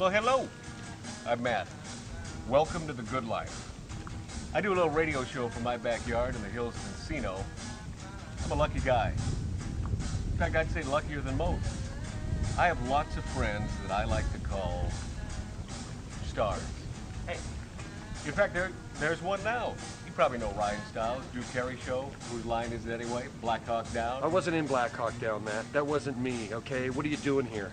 Well, hello. I'm Matt. Welcome to the good life. I do a little radio show from my backyard in the hills of Encino. I'm a lucky guy. In fact, I'd say luckier than most. I have lots of friends that I like to call stars. Hey, in fact, there's one now. You probably know Ryan Stiles, Drew Carey Show. Whose line is it anyway? Black Hawk Down? I wasn't in Black Hawk Down, Matt. That wasn't me, okay? What are you doing here?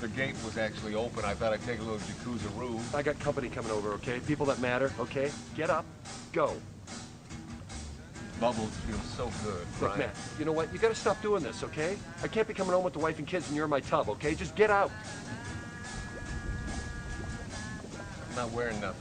The gate was actually open. I thought I'd take a little jacuzzi-roo. I got company coming over, okay? People that matter, okay? Get up, go. Bubbles feel so good, Look, Ryan. Matt, you know what? You gotta stop doing this, okay? I can't be coming home with the wife and kids and you're in my tub, okay? Just get out. I'm not wearing nothing.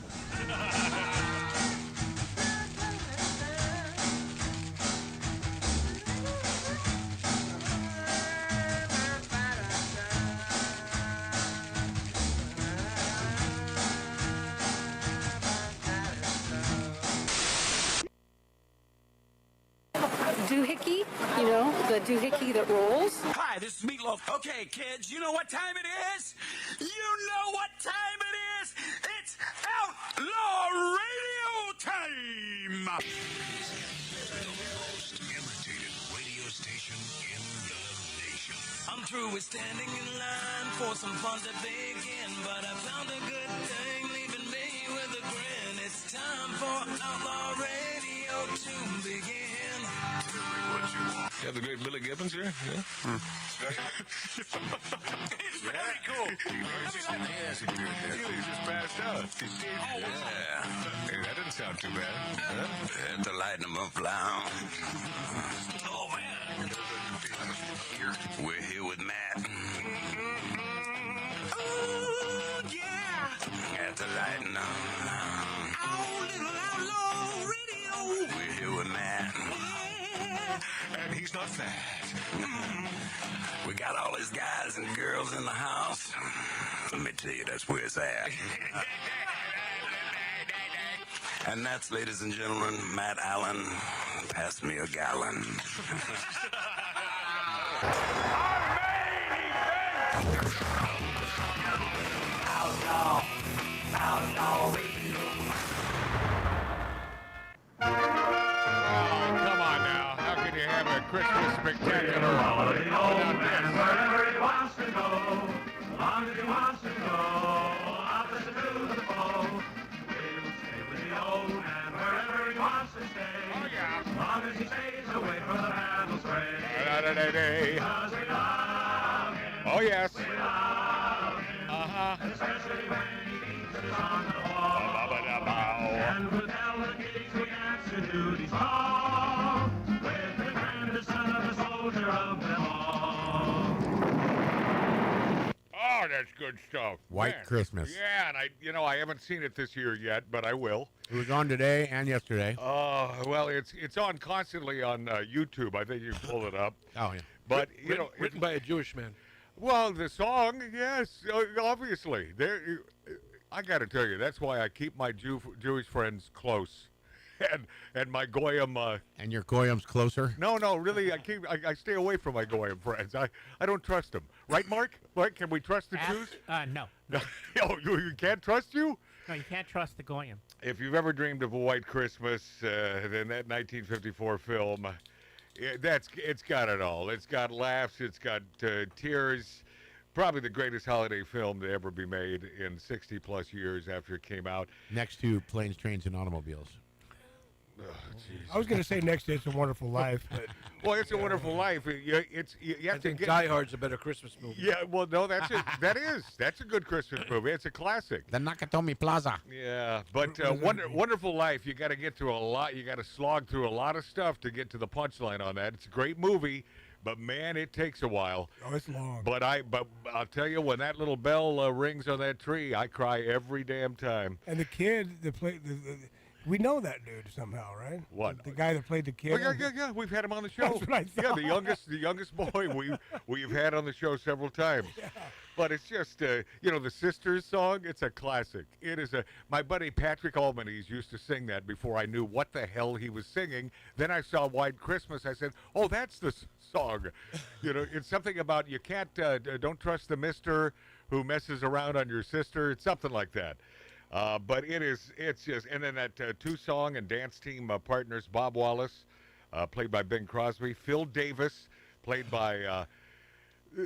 Doohickey, you know, the doohickey that rolls. Hi, this is Meatloaf. Okay, kids, you know what time it is? You know what time it is? It's Outlaw Radio time! The most imitated radio station in the nation. I'm through with standing in line for some fun to begin, but I found a good thing leaving me with a grin. It's time for Outlaw Radio to begin. You have the great Billy Gibbons here? Yeah? It's very cool. He just passed out. Yeah. Hey, that didn't sound too bad. Huh? Had to lighten them up loud. Oh, man. We're here with Matt. Oh, yeah. Had to lighten up. Oh, little Outlaw Radio. We're here with Matt. And he's not fat. We got all these guys and girls in the house. Let me tell you, that's where it's at. And that's, ladies and gentlemen, Matt Allen. Pass me a gallon. Outlaw. Outlaw Radio. Come on now. How can you have a Christmas spectacular Holiday home without and this? wherever he wants to go, as long as he wants to go, opposite to the pole. He'll stay with the old man wherever he wants to stay, Oh, yeah. as long as he stays away from the battle spray. Da-da-da-da. Because we love him, Oh, yes. we love him, Uh-huh. especially when he beats us on the wall. Ba-ba-da-bow. And we'll tell the kids we answer duty's call, with the grandest son of a soldier of them all. Oh, that's good stuff. White Man. Christmas. Yeah, and I haven't seen it this year yet, but I will. It was on today and yesterday. Well, it's on constantly on YouTube. I think you can pull it up. Oh, yeah. But you know, Written by a Jewish man. well, the song, yes, obviously. I got to tell you, that's why I keep my Jewish friends close, and my goyim. And your goyim's closer? No, really, I stay away from my goyim friends. I don't trust them. Right, Mark? Mark, can we trust the Jews? No. Oh, you can't trust you? No, you can't trust the Goyim. If you've ever dreamed of a white Christmas, then that 1954 film, it's got it all. It's got laughs, it's got tears. Probably the greatest holiday film to ever be made in 60 plus years after it came out. Next to Planes, Trains, and Automobiles. Oh, I was going to say next to It's a Wonderful Life, but well, It's a Wonderful Life. You have I to think get. Die Hard's a better Christmas movie. Yeah, well, no, that's a good Christmas movie. It's a classic. The Nakatomi Plaza. Yeah, but Wonderful Life, you got to get through a lot. You got to slog through a lot of stuff to get to the punchline on that. It's a great movie, but man, it takes a while. oh, it's long. But I'll tell you, when that little bell rings on that tree, I cry every damn time. And the kid that played, we know that dude somehow, right? What? The guy that played the kid. Oh, yeah. We've had him on the show. That's what I Yeah, thought. the youngest boy we've had on the show several times. Yeah. But it's just, the Sisters song, it's a classic. It is my buddy Patrick Albanese used to sing that before I knew what the hell he was singing. Then I saw White Christmas. I said, oh, that's the song. It's something about you can't, don't trust the mister who messes around on your sister. It's something like that. But it's just, and then that two song and dance team partners, Bob Wallace, played by Bing Crosby, Phil Davis, played by,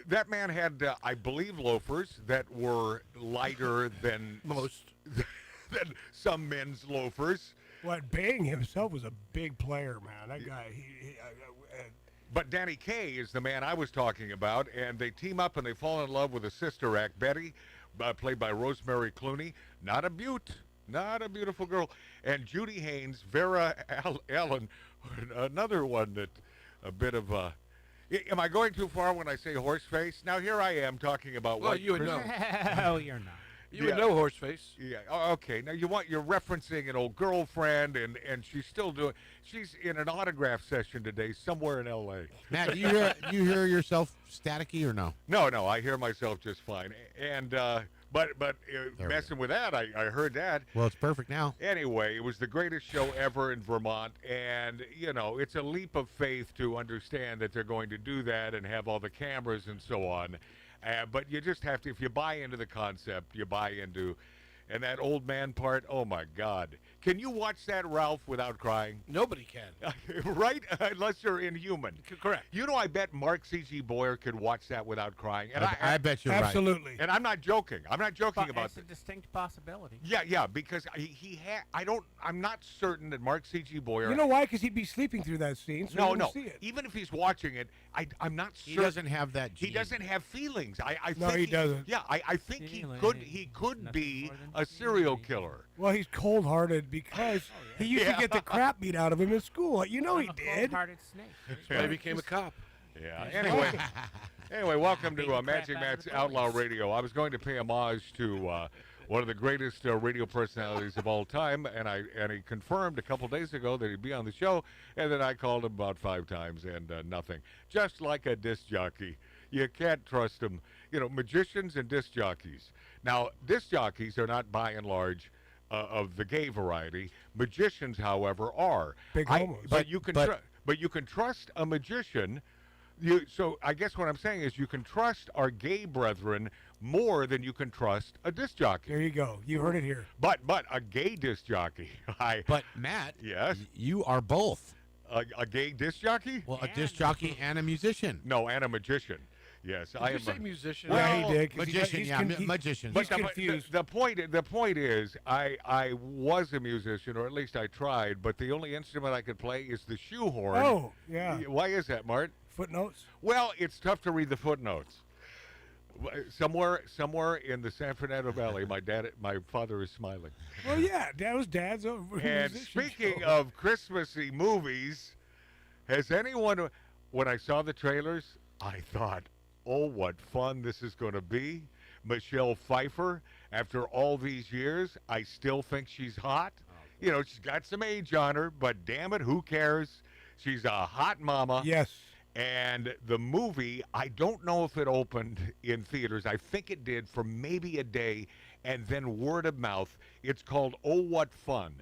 that man had, I believe, loafers that were lighter than Most. than some men's loafers. What, Bing himself was a big player, man. That guy, But Danny Kaye is the man I was talking about, and they team up and they fall in love with a sister act, Betty, played by Rosemary Clooney. Not a beautiful girl. And Judy Haynes, Vera Ellen, another one that a bit of a... Am I going too far when I say horse face? Now here I am talking about Well, White you would Christmas. know. Hell, you're not. You would know Horseface. Yeah. Oh, okay. Now you're referencing an old girlfriend, and she's still doing. She's in an autograph session today somewhere in L.A. Matt, do you hear yourself staticky or no? No, I hear myself just fine. And but we messing with that, I heard that. Well, it's perfect now. Anyway, it was the greatest show ever in Vermont, and it's a leap of faith to understand that they're going to do that and have all the cameras and so on. But you just have to, if you buy into the concept, you buy into, and that old man part, oh my God. Can you watch that, Ralph, without crying? Nobody can. Right? Unless you're inhuman. Correct. I bet Mark C.G. Boyer could watch that without crying. And I bet you're right. absolutely. And I'm not joking. I'm not joking about It's a this. distinct possibility. Yeah, because he had, I'm not certain that Mark C.G. Boyer. You know why? Because he'd be sleeping through that scene, so No, he wouldn't see it. even if he's watching it, I'm not He certain. doesn't have that He gene. doesn't have feelings. I No, think he doesn't. Yeah, I think he could Nothing be more than a serial killer. Well, he's cold-hearted because he used to get the crap beat out of him in school. You know he I'm a did. cold-hearted snake. That's why he became a cop. Yeah. Anyway, welcome to Beating Magic crap out of Matt's the Outlaw police. Radio. I was going to pay homage to one of the greatest radio personalities of all time, and he confirmed a couple days ago that he'd be on the show, and then I called him about 5 times and nothing. Just like a disc jockey. You can't trust them. Magicians and disc jockeys. Now, disc jockeys are not by and large of the gay variety. Magicians, however, are. Big homos. But you can trust a magician. So I guess what I'm saying is you can trust our gay brethren more than you can trust a disc jockey. There you go. You heard it here. But a gay disc jockey. But Matt, Yes? you are both. A gay disc jockey? Well, a disc jockey and a musician. No, and a magician. Yes, Did I you am. say musician? Yeah, Well, he did. 'cause Magician, he's yeah, con- he- magician. He's But confused. the point is, I was a musician, or at least I tried. But the only instrument I could play is the shoehorn. Oh, yeah. Why is that, Mart? Footnotes? Well, it's tough to read the footnotes. Somewhere in the San Fernando Valley, my father is smiling. Well, yeah. That was Dad's And musician speaking show. of Christmassy movies, has anyone, when I saw the trailers, I thought, oh, what fun this is going to be. Michelle Pfeiffer, after all these years, I still think she's hot. She's got some age on her, but damn it, who cares? She's a hot mama. Yes. And the movie, I don't know if it opened in theaters. I think it did for maybe a day, and then word of mouth. It's called Oh What Fun.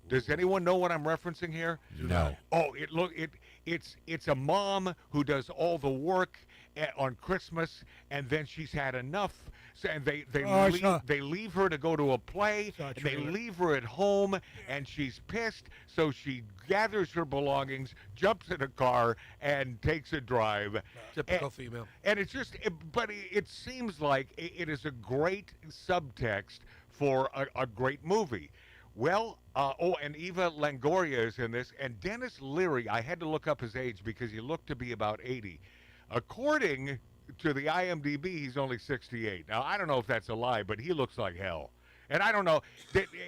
Does anyone know what I'm referencing here? No. Oh, it's a mom who does all the work on Christmas, and then she's had enough. And they leave her to go to a play, Saw a and they trailer. leave her at home, and she's pissed. So she gathers her belongings, jumps in a car, and takes a drive. Typical female. And it's just, but it seems like it is a great subtext for a great movie. Well, and Eva Longoria is in this, and Dennis Leary, I had to look up his age because he looked to be about 80. According to the IMDb, he's only 68. Now, I don't know if that's a lie, but he looks like hell. And I don't know,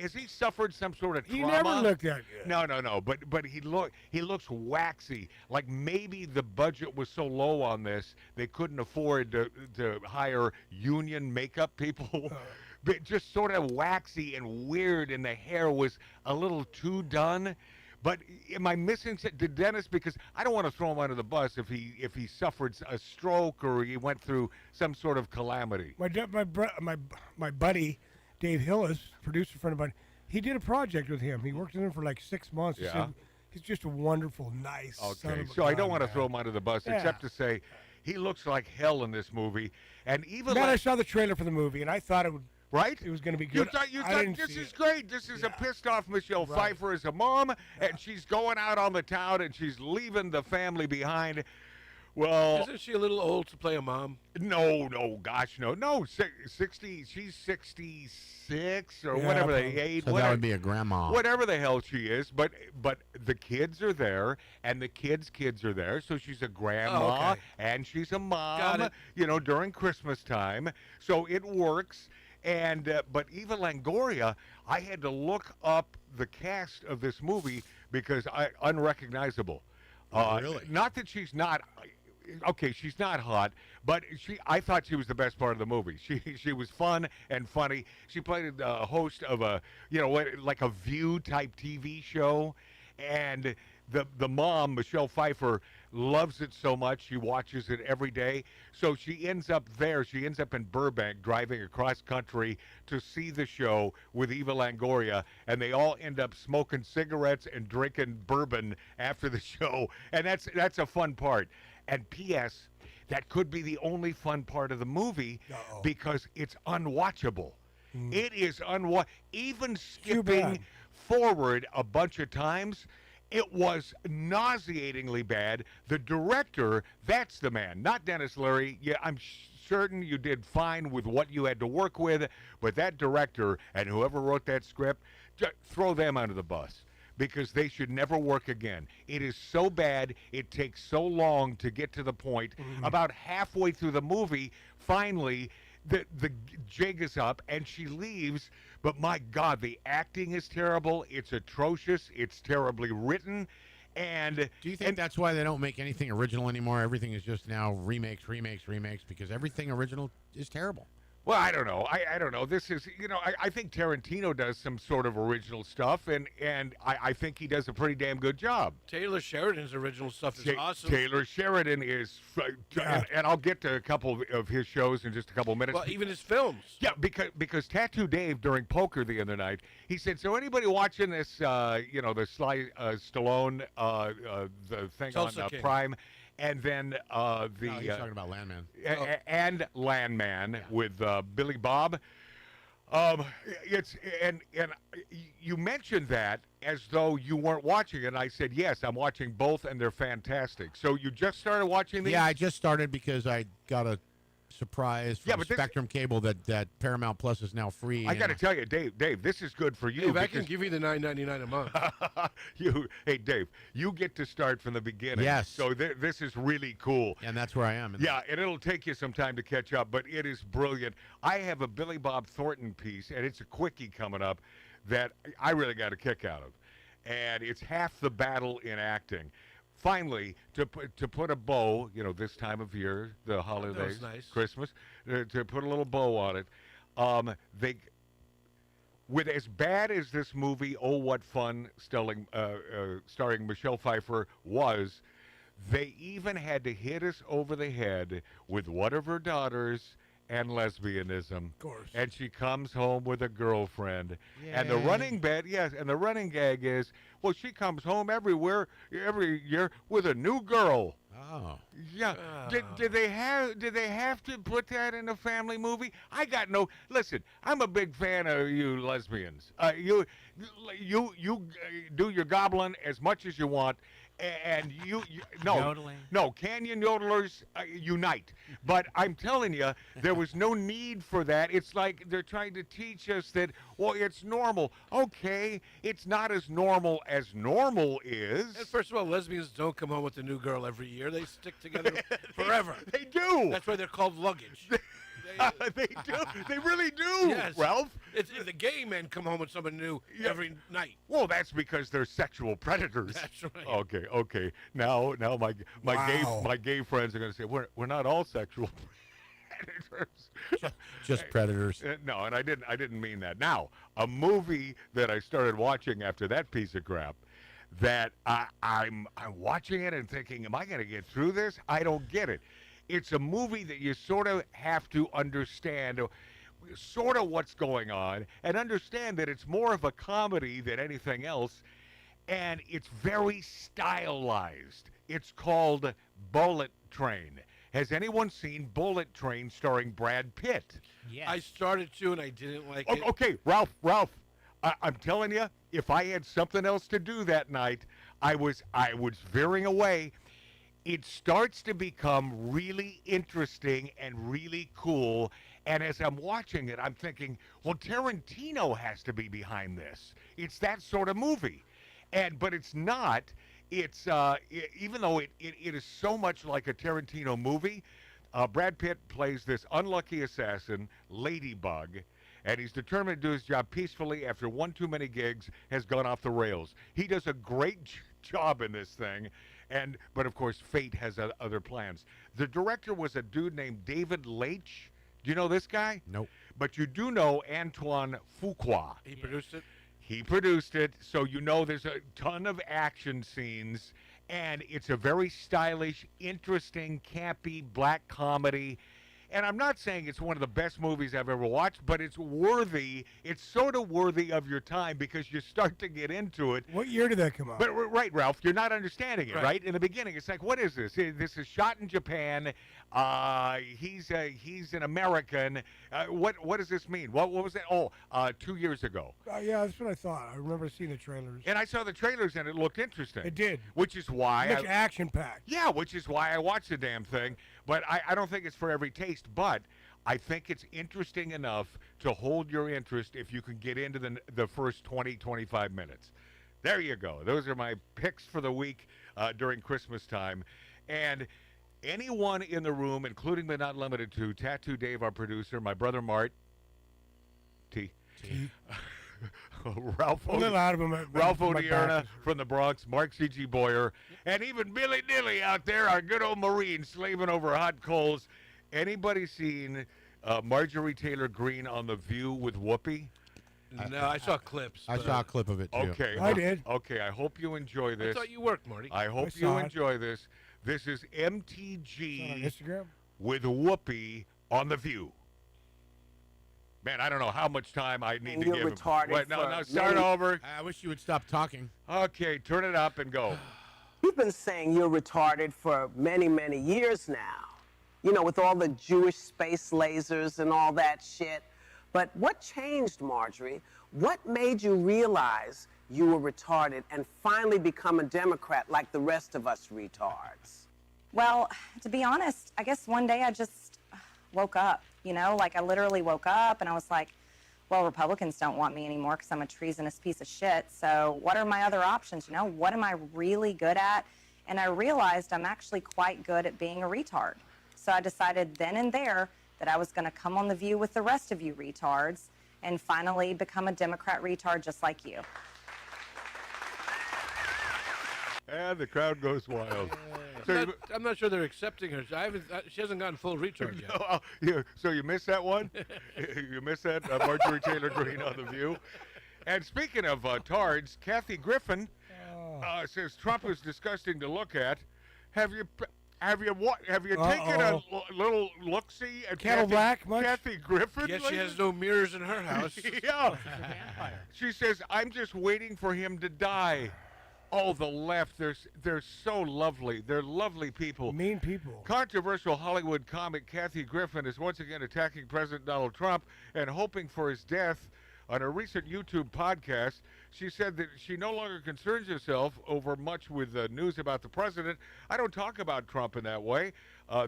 has he suffered some sort of He trauma? never looked that good. No. But he looks waxy. Like maybe the budget was so low on this they couldn't afford to hire union makeup people. But just sort of waxy and weird, and the hair was a little too done. But am I missing? Did Dennis? Because I don't want to throw him under the bus if he suffered a stroke or he went through some sort of calamity. My buddy, Dave Hillis, producer friend of mine, he did a project with him. He worked with him for like 6 months. He Yeah. said he's just a wonderful, nice son Okay, of a so I don't gun, want to man. throw him under the bus, Yeah. except to say He looks like hell in this movie, and even Man, I like, saw the trailer for the movie, and I thought it would. right? It was going to be You good. thought I didn't this see is it. great. This is a Yeah. pissed off Michelle Right. Pfeiffer as a mom, and she's going out on the town and she's leaving the family behind. Well, Isn't she a little old to play a mom? no, gosh, no, 60. She's 66 or Yeah, whatever the probably. age. So that whatever, would be a grandma. whatever the hell she is. But the kids are there, and the kids' are there. So she's a grandma, okay. and she's a Got mom. it. You know, during Christmas time. So it works. And but Eva Longoria, I had to look up the cast of this movie because unrecognizable. Really? Not that she's not. Okay, she's not hot, but I thought she was the best part of the movie. She was fun and funny. She played a host of a, like a View type TV show, and the mom, Michelle Pfeiffer, loves it so much she watches it every day. So she ends up there. She ends up in Burbank driving across country to see the show with Eva Longoria, and they all end up smoking cigarettes and drinking bourbon after the show, and that's a fun part. And P.S., that could be the only fun part of the movie because it's unwatchable. It is even skipping bad. forward a bunch of times. It was nauseatingly bad. The director, that's the man, not Dennis Leary. Yeah, I'm certain you did fine with what you had to work with, but that director and whoever wrote that script, throw them under the bus because they should never work again. It is so bad. It takes so long to get to the point. About halfway through the movie, finally, the jig is up and she leaves. But my God, the acting is terrible. It's atrocious. It's terribly written. And Do you think that's why they don't make anything original anymore? Everything is just now remakes, because everything original is terrible. well, I don't know. I don't know. This is, I think Tarantino does some sort of original stuff, and I think he does a pretty damn good job. Taylor Sheridan's original stuff is awesome. Taylor Sheridan is, and I'll get to a couple of his shows in just a couple of minutes. Well, even his films. Yeah, because Tattoo Dave during poker the other night, he said, "So anybody watching this, the Sly Stallone, the thing Tulsa on King. Prime, and then No, he's talking about Landman. and Landman with Billy Bob." It's and you mentioned that as though you weren't watching it. And I said, yes, I'm watching both, and they're fantastic. So you just started watching these? Yeah, I just started because I got a surprise from but this- Spectrum Cable that Paramount Plus is now free. I got to and tell you, Dave, this is good for you. Dave, I can because give you the $9.99 a month. hey, Dave, you get to start from the beginning. Yes. So this is really cool. and that's where I am. Yeah, and it'll take you some time to catch up, but it is brilliant. I have a Billy Bob Thornton piece, and it's a quickie coming up that I really got a kick out of. And it's half the battle in acting. Finally, to put a bow, this time of year, the holidays, nice. Christmas, to put a little bow on it, with as bad as this movie, Oh What Fun, starring Michelle Pfeiffer, was, they even had to hit us over the head with one of her daughters and lesbianism. Of course. And she comes home with a girlfriend. And the Yay. running gag is, well, she comes home every year with a new girl. Oh. Yeah. Did they have to put that in a family movie? Listen, I'm a big fan of you lesbians. You do your goblin as much as you want. And no, Canyon yodelers unite. But I'm telling you, there was no need for that. It's like they're trying to teach us that, well, it's normal. Okay, it's not as normal as normal is. And first of all, lesbians don't come home with a new girl every year. They stick together forever. They do. That's why they're called luggage. They do. They really do, Yes. Ralph. It's the gay men come home with someone new every night. Well, that's because they're sexual predators. That's right. Okay. Now my Wow. gay friends are going to say we're not all sexual predators. Just predators. No, and I didn't mean that. Now, a movie that I started watching after that piece of crap, that I'm watching it and thinking, am I going to get through this? I don't get it. It's a movie that you sort of have to understand sort of what's going on and understand that it's more of a comedy than anything else, and it's very stylized. It's called Bullet Train. Has anyone seen Bullet Train starring Brad Pitt? Yes. I started to, and I didn't like it. Okay, Ralph, I'm telling you, if I had something else to do that night, I was veering away. It starts to become really interesting and really cool. And as I'm watching it, I'm thinking, well, Tarantino has to be behind this. It's that sort of movie. But it's not. It's even though it is so much like a Tarantino movie, Brad Pitt plays this unlucky assassin, Ladybug, and he's determined to do his job peacefully after one too many gigs has gone off the rails. He does a great job in this thing, but of course fate has other plans. The director was a dude named David Leitch. Do you know this guy? Nope. But you do know Antoine Fuqua. He produced it? He produced it, so you know there's a ton of action scenes, and it's a very stylish, interesting, campy, black comedy. And I'm not saying it's one of the best movies I've ever watched, but it's worthy. It's sort of worthy of your time because you start to get into it. What year did that come out? But right, Ralph, you're not understanding it, right? In the beginning, it's like, what is this? This is shot in Japan. He's an American. What does this mean? What was that? 2 years ago. Yeah, that's what I thought. I remember seeing the trailers. And I saw the trailers, and it looked interesting. It did. Which is why Much action-packed. Yeah, which is why I watched the damn thing. But I don't think it's for every taste. But I think it's interesting enough to hold your interest if you can get into the first 20, 25 minutes. There you go. Those are my picks for the week during Christmas time. And anyone in the room, including but not limited to Tattoo Dave, our producer, my brother Mart, Ralph Odierna from the Bronx, Mark C.G. Boyer, and even Billy Dilly out there, our good old Marine slaving over hot coals. Anybody seen Marjorie Taylor Greene on The View with Whoopi? No, I saw clips. I saw a clip of it, too. Okay. I did. Okay, I hope you enjoy this. I thought you worked, Marty. I hope you enjoy this. This is MTG on Instagram? with Whoopi on The View. Man, I don't know how much time I need to give him. Wait, no, start over. I wish you would stop talking. Okay, turn it up and go. You've been saying you're retarded for many, many years now. You know, with all the Jewish space lasers and all that shit. But what changed, Marjorie? What made you realize you were retarded and finally become a Democrat like the rest of us retards? Well, to be honest, I guess one day I just woke up, you know? Like, I literally woke up and I was like, well, Republicans don't want me anymore because I'm a treasonous piece of shit. So what are my other options, you know? What am I really good at? And I realized I'm actually quite good at being a retard. So I decided then and there that I was going to come on The View with the rest of you retards and finally become a Democrat retard just like you. And the crowd goes wild. I'm not sure they're accepting her. She hasn't gotten full retard yet. So you missed that one? You missed that, Marjorie Taylor Greene on The View? And speaking of tards, Kathy Griffin says Trump is disgusting to look at. Have you taken a little look-see at Kathy Griffin? Yes, she has no mirrors in her house. Yeah. She says, I'm just waiting for him to die. Oh, the left, they're so lovely. They're lovely people. Mean people. Controversial Hollywood comic Kathy Griffin is once again attacking President Donald Trump and hoping for his death. On a recent YouTube podcast, she said that she no longer concerns herself over much with news about the president. I don't talk about Trump in that way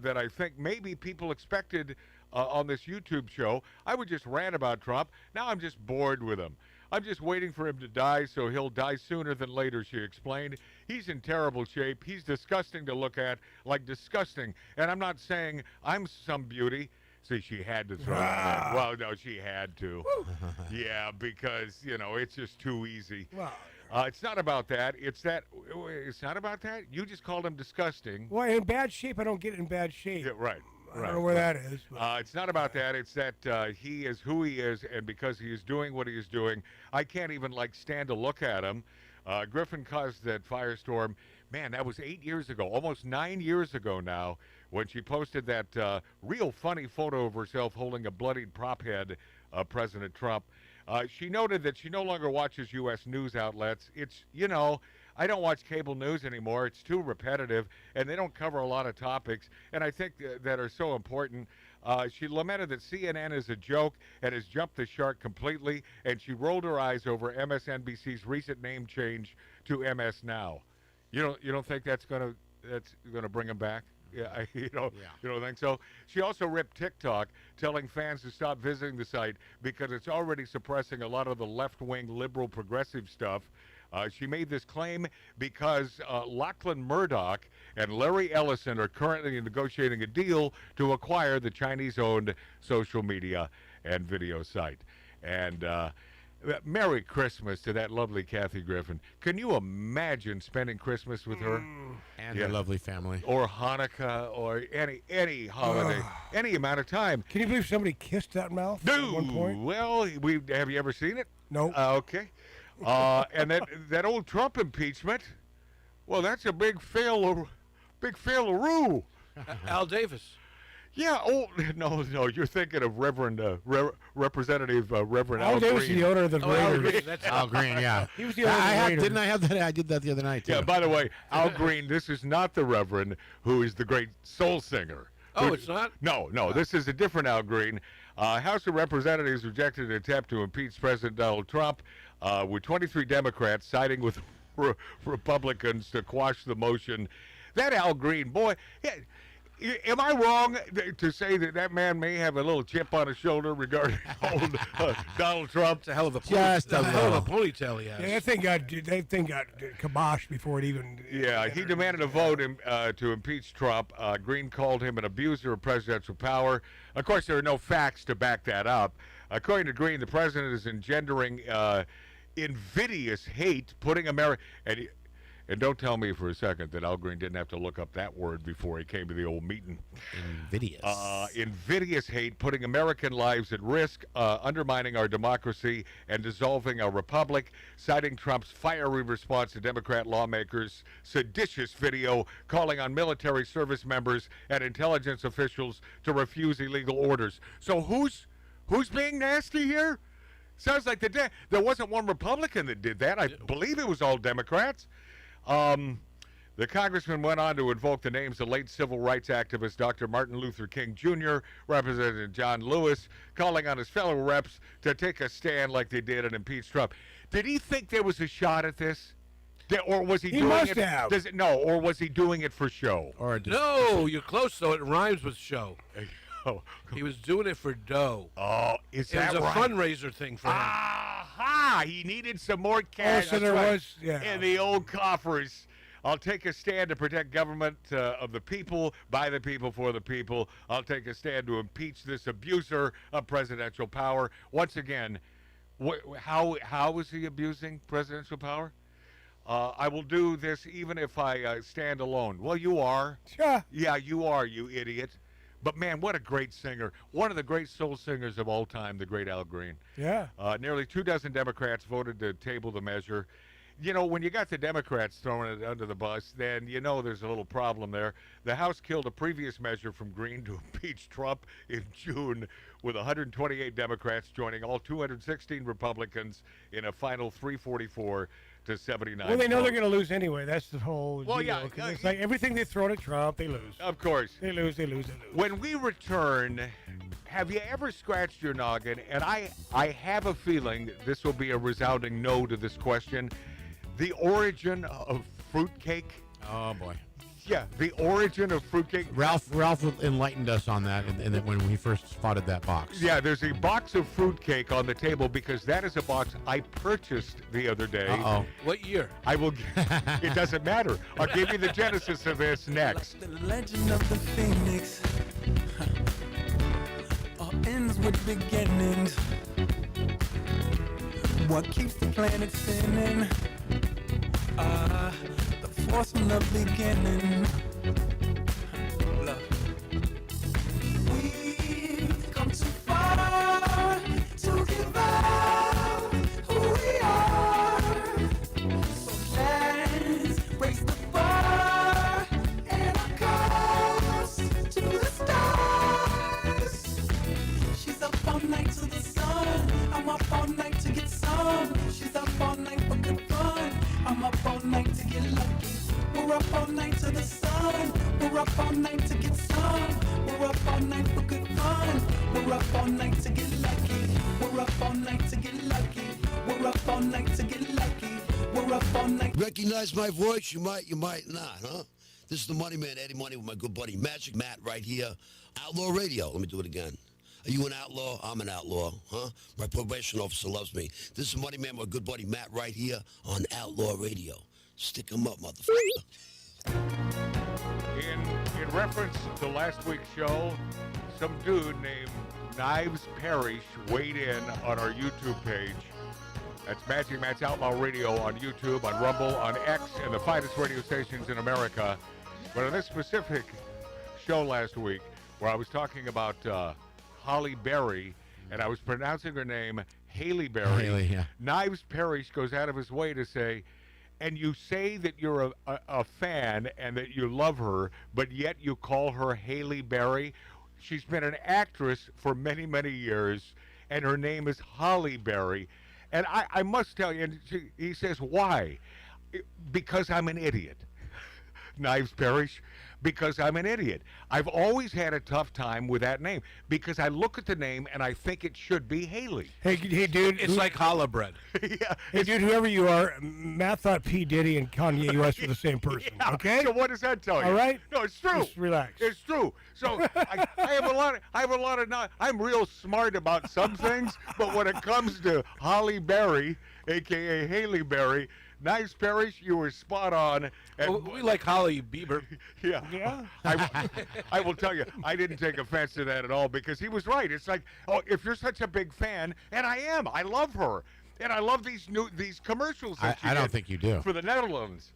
that I think maybe people expected on this YouTube show. I would just rant about Trump. Now I'm just bored with him. I'm just waiting for him to die, so he'll die sooner than later, she explained. He's in terrible shape. He's disgusting to look at, like disgusting. And I'm not saying I'm some beauty. See, she had to throw that in. Well, no, she had to. Yeah, because, you know, it's just too easy. It's not about that. It's not about that? You just called him disgusting. Well, in bad shape, I don't get in bad shape. Yeah, right. I don't know where that is. It's not about that. It's that he is who he is, and because he is doing what he is doing, I can't even, stand to look at him. Griffin caused that firestorm. Man, that was 8 years ago, almost 9 years ago now, when she posted that real funny photo of herself holding a bloodied prop head of President Trump. She noted that she no longer watches U.S. news outlets. It's, I don't watch cable news anymore. It's too repetitive, and they don't cover a lot of topics, and I think that are so important. She lamented that CNN is a joke and has jumped the shark completely, and she rolled her eyes over MSNBC's recent name change to MS Now. You don't think that's gonna bring them back? Yeah, you don't think so? She also ripped TikTok, telling fans to stop visiting the site because it's already suppressing a lot of the left-wing liberal progressive stuff. She made this claim because Lachlan Murdoch and Larry Ellison are currently negotiating a deal to acquire the Chinese-owned social media and video site. And Merry Christmas to that lovely Kathy Griffin. Can you imagine spending Christmas with her? And her lovely family. Or Hanukkah, or any holiday, any amount of time. Can you believe somebody kissed that mouth at one point? Well, have you ever seen it? No. Okay. And that old Trump impeachment, well, that's a big fail-aroo. Al Davis. Yeah. Oh no, you're thinking of Reverend Representative Reverend Al Al Davis Green. is the owner of the Raiders. Al Green, yeah. He was the owner of the Raiders. Didn't I have that? I did that the other night too. Yeah. By the way, Al Green. This is not the Reverend who is the great soul singer. Oh, it's not? No. This is a different Al Green. House of Representatives rejected an attempt to impeach President Donald Trump, with 23 Democrats siding with Republicans to quash the motion. That Al Green, boy. Yeah, am I wrong to say that man may have a little chip on his shoulder regarding old Donald Trump? It's a hell of a ponytail he has. Yeah, that thing got kiboshed before it even. Yeah, he demanded a vote to impeach Trump. Green called him an abuser of presidential power. Of course, there are no facts to back that up. According to Green, the president is engendering invidious hate, putting America. And don't tell me for a second that Al Green didn't have to look up that word before he came to the old meeting. Invidious. Invidious hate, putting American lives at risk, undermining our democracy, and dissolving our republic, citing Trump's fiery response to Democrat lawmakers' seditious video calling on military service members and intelligence officials to refuse illegal orders. So who's being nasty here? Sounds like there wasn't one Republican that did that. I believe it was all Democrats. The congressman went on to invoke the names of late civil rights activist Dr. Martin Luther King Jr., Representative John Lewis, calling on his fellow reps to take a stand like they did and impeach Trump. Did he think there was a shot at this? Or was he doing must it? have. Or was he doing it for show? No, you're close though. It rhymes with show. He was doing it for dough. Oh, is that right? It was a fundraiser thing for him. Aha! He needed some more cash. So there was, yeah. In the old coffers. I'll take a stand to protect government of the people, by the people, for the people. I'll take a stand to impeach this abuser of presidential power. Once again, how is he abusing presidential power? I will do this even if I stand alone. Well, you are. Sure. Yeah, you are, you idiot. But, man, what a great singer. One of the great soul singers of all time, the great Al Green. Yeah. Nearly 24 Democrats voted to table the measure. You know, when you got the Democrats throwing it under the bus, then you know there's a little problem there. The House killed a previous measure from Green to impeach Trump in June, with 128 Democrats joining all 216 Republicans in a final 344 to 79. Well, they know they're going to lose anyway. That's the whole deal. Yeah. It's like everything they throw at Trump, they lose. Of course. They lose. When we return, have you ever scratched your noggin? And I have a feeling this will be a resounding no to this question. The origin of fruitcake. Oh, boy. Yeah, the origin of fruitcake. Ralph enlightened us on that when we first spotted that box. Yeah, there's a box of fruitcake on the table because that is a box I purchased the other day. Uh-oh. What year? I will. It doesn't matter. I'll give you the genesis of this next. The legend of the Phoenix all ends with beginnings. What keeps the planet spinning? The force from the beginning. Look. We've come too far to give up who we are. So let's raise the bar and our course to the stars. She's up all night to the sun. I'm up all night to get some. She's up all night for good fun. I'm up all night to get lucky. We're up all night to the sun. We're up all night to get some. We're up all night for good fun. We're up all night to get lucky. We're up all night to get lucky. We're up all night to get lucky. We're up all night. Recognize my voice? You might not, huh? This is the Money Man, Eddie Money, with my good buddy Magic Matt right here. Outlaw Radio. Let me do it again. Are you an outlaw? I'm an outlaw, huh? My probation officer loves me. This is Money Man, my good buddy Matt right here on Outlaw Radio. Stick 'em up, motherfucker. In reference to last week's show, some dude named Knives Parrish weighed in on our YouTube page. That's Magic Matt's Outlaw Radio on YouTube, on Rumble, on X, and the finest radio stations in America. But on this specific show last week, where I was talking about Holly Berry, and I was pronouncing her name Haley Berry, Haley, yeah. Knives Parrish goes out of his way to say, and you say that you're a fan and that you love her, but yet you call her Haley Berry. She's been an actress for many, many years, and her name is Holly Berry. And I must tell you, and he says, why? Because I'm an idiot. Knives Parrish, because I'm an idiot. I've always had a tough time with that name because I look at the name and I think it should be Haley. Hey, dude. It's like challah bread. Yeah. Hey, dude, whoever you are, Matt thought P. Diddy and Kanye West were the same person, Yeah. okay? So what does that tell you? All right? No, it's true. Just relax. It's true. So I have a lot of not. I'm real smart about some things, but when it comes to Holly Berry, aka Haley Berry, Knives Parrish, you were spot on. And We like Holly Bieber. Yeah. I will tell you, I didn't take offense to that at all because he was right. It's like, oh, if you're such a big fan, and I am, I love her, and I love these commercials. That I don't think you do. For the Netherlands.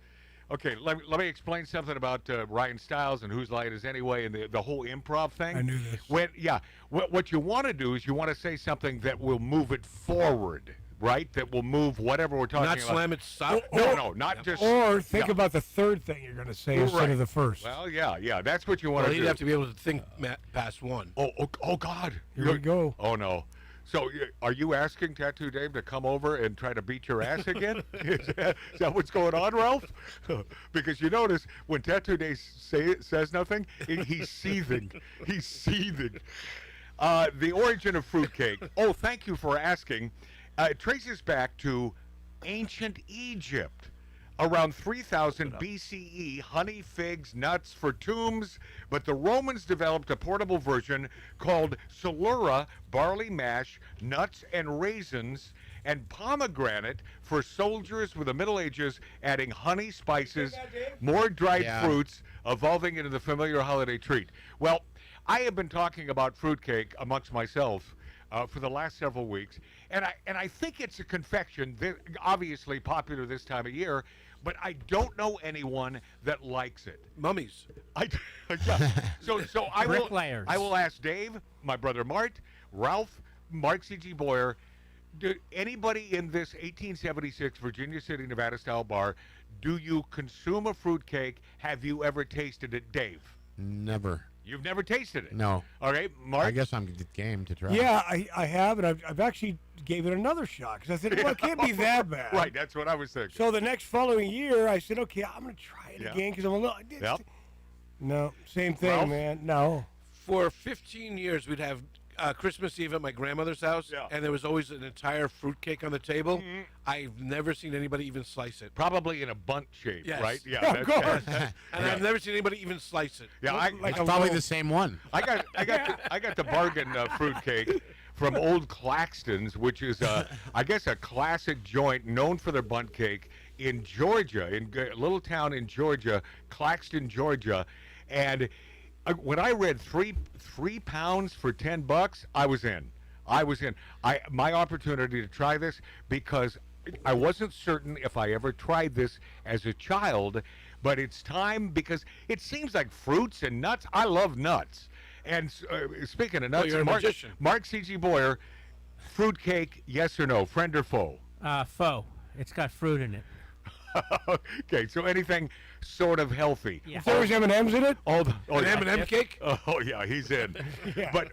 Okay, let me explain something about Ryan Stiles and Whose Line Is Anyway and the whole improv thing. I knew this. What you want to do is you want to say something that will move it forward. Right, that will move whatever we're talking about. Not slam it, stop. No, not just. Or think about the third thing you're going to say instead Right. of the first. Well, yeah, that's what you want Well, to do. he'd have to be able to think past one. Oh, God. Here we go. Oh, no. So, are you asking Tattoo Dave to come over and try to beat your ass again? Is that what's going on, Ralph? Because you notice when Tattoo Dave says nothing, he's seething. He's seething. The origin of fruitcake. Oh, thank you for asking. It traces back to ancient Egypt. Around 3000 BCE, honey, figs, nuts for tombs, but the Romans developed a portable version called Solura, barley mash, nuts and raisins, and pomegranate for soldiers with the Middle Ages, adding honey, spices, more dried fruits, evolving into the familiar holiday treat. Well, I have been talking about fruitcake amongst myself for the last several weeks, and I think it's a confection that obviously popular this time of year, but I don't know anyone that likes it. Mummies. So I will ask Dave, my brother Mart, Ralph, Mark C.G. Boyer, anybody in this 1876 Virginia City, Nevada style bar, do you consume a fruitcake? Have you ever tasted it, Dave? Never. You've never tasted it? No. Okay, Mark? I guess I'm game to try. Yeah, I have, and I've actually gave it another shot because I said, well, it can't be that bad. Right, that's what I was thinking. So the next following year, I said, okay, I'm going to try it again because I'm a little. Yep. No, same thing, Ralph? man. No. For 15 years, we'd have Christmas Eve at my grandmother's house, and there was always an entire fruitcake on the table. Mm-hmm. I've never seen anybody even slice it. Probably in a bunt shape, Yes. right? Yeah, Of course. And I've never seen anybody even slice it. Yeah, It's probably the same one. I got the bargain fruitcake from Old Claxton's, which is I guess a classic joint known for their bunt cake in Georgia, in a little town in Georgia, Claxton, Georgia, and when I read three pounds for $10, I was in. My opportunity to try this because I wasn't certain if I ever tried this as a child, but it's time because it seems like fruits and nuts. I love nuts. And speaking of nuts, you're a magician. Mark C.G. Boyer, fruitcake, yes or no, friend or foe? Foe. It's got fruit in it. Okay, so anything sort of healthy. Yeah. If there was M&M's in it? An M&M cake? Oh yeah, he's in. Yeah. But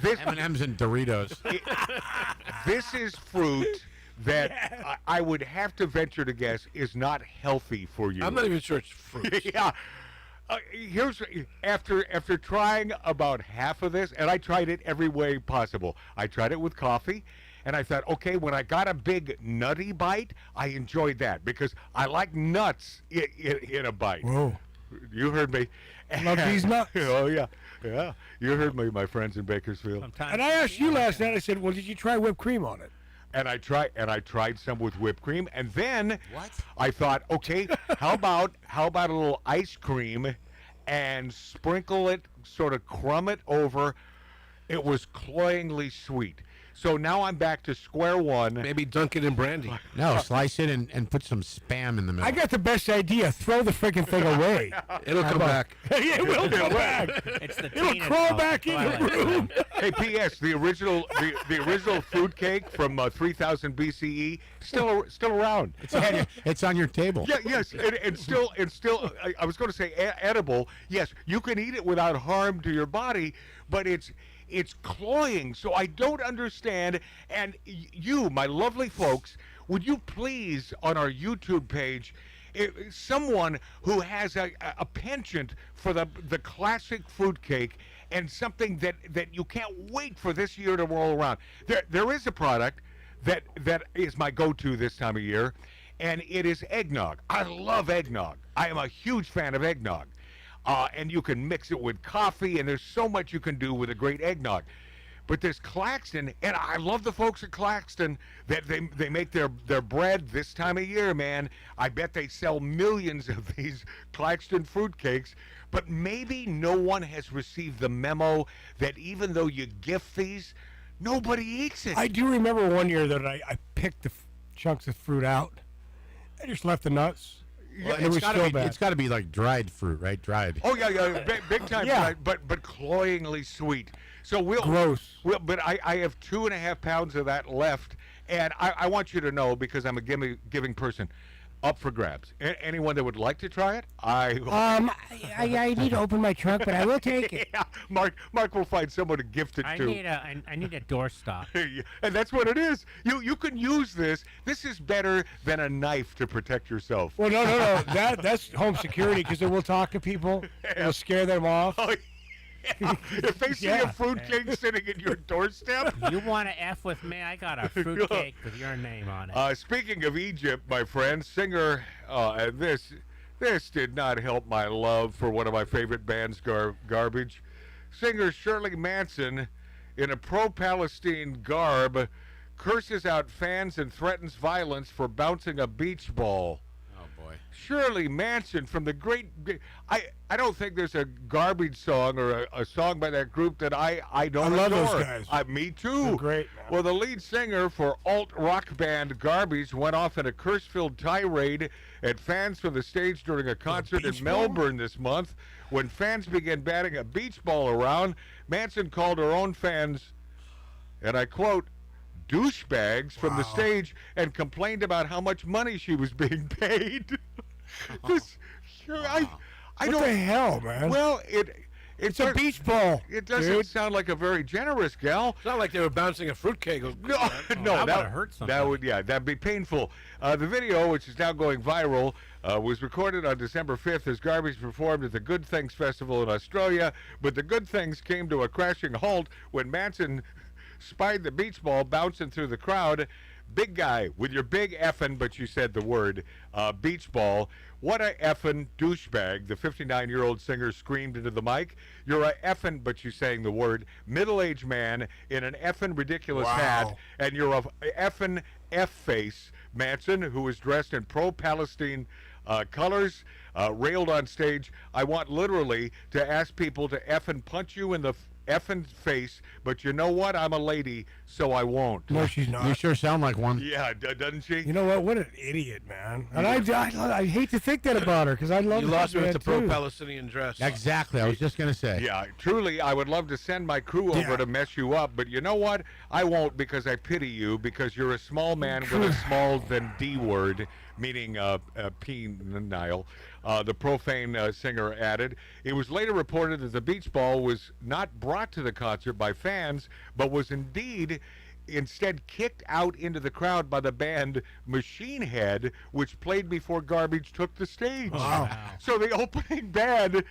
this M&M's and Doritos. this is fruit that I would have to venture to guess is not healthy for you. I'm not even sure it's fruit. Yeah. Here's after trying about half of this, and I tried it every way possible. I tried it with coffee, and I thought, okay, when I got a big nutty bite, I enjoyed that because I like nuts in a bite. Whoa. You heard me. Love these nuts. Oh yeah, yeah. You heard me, my friends in Bakersfield. And I asked you last night. I said, "Well, did you try whipped cream on it?" And I tried some with whipped cream, and then I thought, okay, how about a little ice cream, and sprinkle it, sort of crumb it over. It was cloyingly sweet. So now I'm back to square one. Maybe dunk it in brandy. No, slice it and put some Spam in the middle. I got the best idea. Throw the freaking thing away. It'll come back. Yeah, it will come back. It'll crawl back in your room. Hey, P.S. The original fruitcake from 3000 BCE still around. It's on your table. Yeah, yes, and still. I was going to say edible. Yes, you can eat it without harm to your body, but it's cloying, so I don't understand. And you, my lovely folks, would you please, on our YouTube page, someone who has a penchant for the classic fruitcake and something that you can't wait for this year to roll around. There is a product that is my go-to this time of year, and it is eggnog. I love eggnog. I am a huge fan of eggnog. And you can mix it with coffee, and there's so much you can do with a great eggnog. But there's Claxton, and I love the folks at Claxton that they make their bread this time of year, man. I bet they sell millions of these Claxton fruitcakes, but maybe no one has received the memo that even though you gift these, nobody eats it. I do remember one year that I picked the chunks of fruit out. I just left the nuts. Well, it was still bad. It's got to be like dried fruit, right? Dried. Oh yeah, big time. Yeah. Dried, but cloyingly sweet. So Gross. But I have 2.5 pounds of that left, and I want you to know, because I'm a giving person, up for grabs. Anyone that would like to try it, I need to open my trunk, but I will take it. Yeah, Mark will find someone to gift it I to. need a doorstop. And that's what it is. You can use this. This is better than a knife to protect yourself. Well, no. That's home security, because it will talk to people. It'll scare them off. Oh, yeah. If they see a fruitcake sitting at your doorstep. You want to F with me? I got a fruitcake with your name on it. Speaking of Egypt, my friend, singer, and this did not help my love for one of my favorite bands, Garbage. Singer Shirley Manson, in a pro-Palestine garb, curses out fans and threatens violence for bouncing a beach ball. Oh boy. Shirley Manson from the great. I don't think there's a Garbage song or a song by that group that I don't I love adore. those guys. Me too. They're great, man. Well, the lead singer for alt-rock band Garbage went off in a curse-filled tirade at fans from the stage during a concert in Melbourne this month. When fans began batting a beach ball around, Manson called her own fans, and I quote, douchebags from the stage, and complained about how much money she was being paid. I What don't. the hell, man? Well, it's a beach ball. It doesn't sound like a very generous gal. It's not like they were bouncing a fruitcake. No, that would hurt something. That'd be painful. The video, which is now going viral, was recorded on December 5th as Garbage performed at the Good Things Festival in Australia, but the good things came to a crashing halt when Manson spied the beach ball bouncing through the crowd. Big guy with your big effin', but you said the word, beach ball. What a effin' douchebag, the 59-year-old singer screamed into the mic. You're a effin', but you saying the word, middle-aged man in an effin' ridiculous hat, and you're a effin' F-face. Manson, who was dressed in pro-Palestine colors, railed on stage. I want literally to ask people to effin' punch you in the effing face, but you know what? I'm a lady, so I won't. No, she's not. You sure sound like one. Yeah, doesn't she? You know what? What an idiot, man. And I hate to think that about her, because I love You lost me with the too. pro-Palestinian dress. Exactly. I was just going to say. Yeah, truly, I would love to send my crew over to mess you up, but you know what? I won't, because I pity you, because you're a small man with a small than D word, meaning penile. The profane singer added. It was later reported that the beach ball was not brought to the concert by fans, but was indeed instead kicked out into the crowd by the band Machine Head, which played before Garbage took the stage. Wow. So the opening band,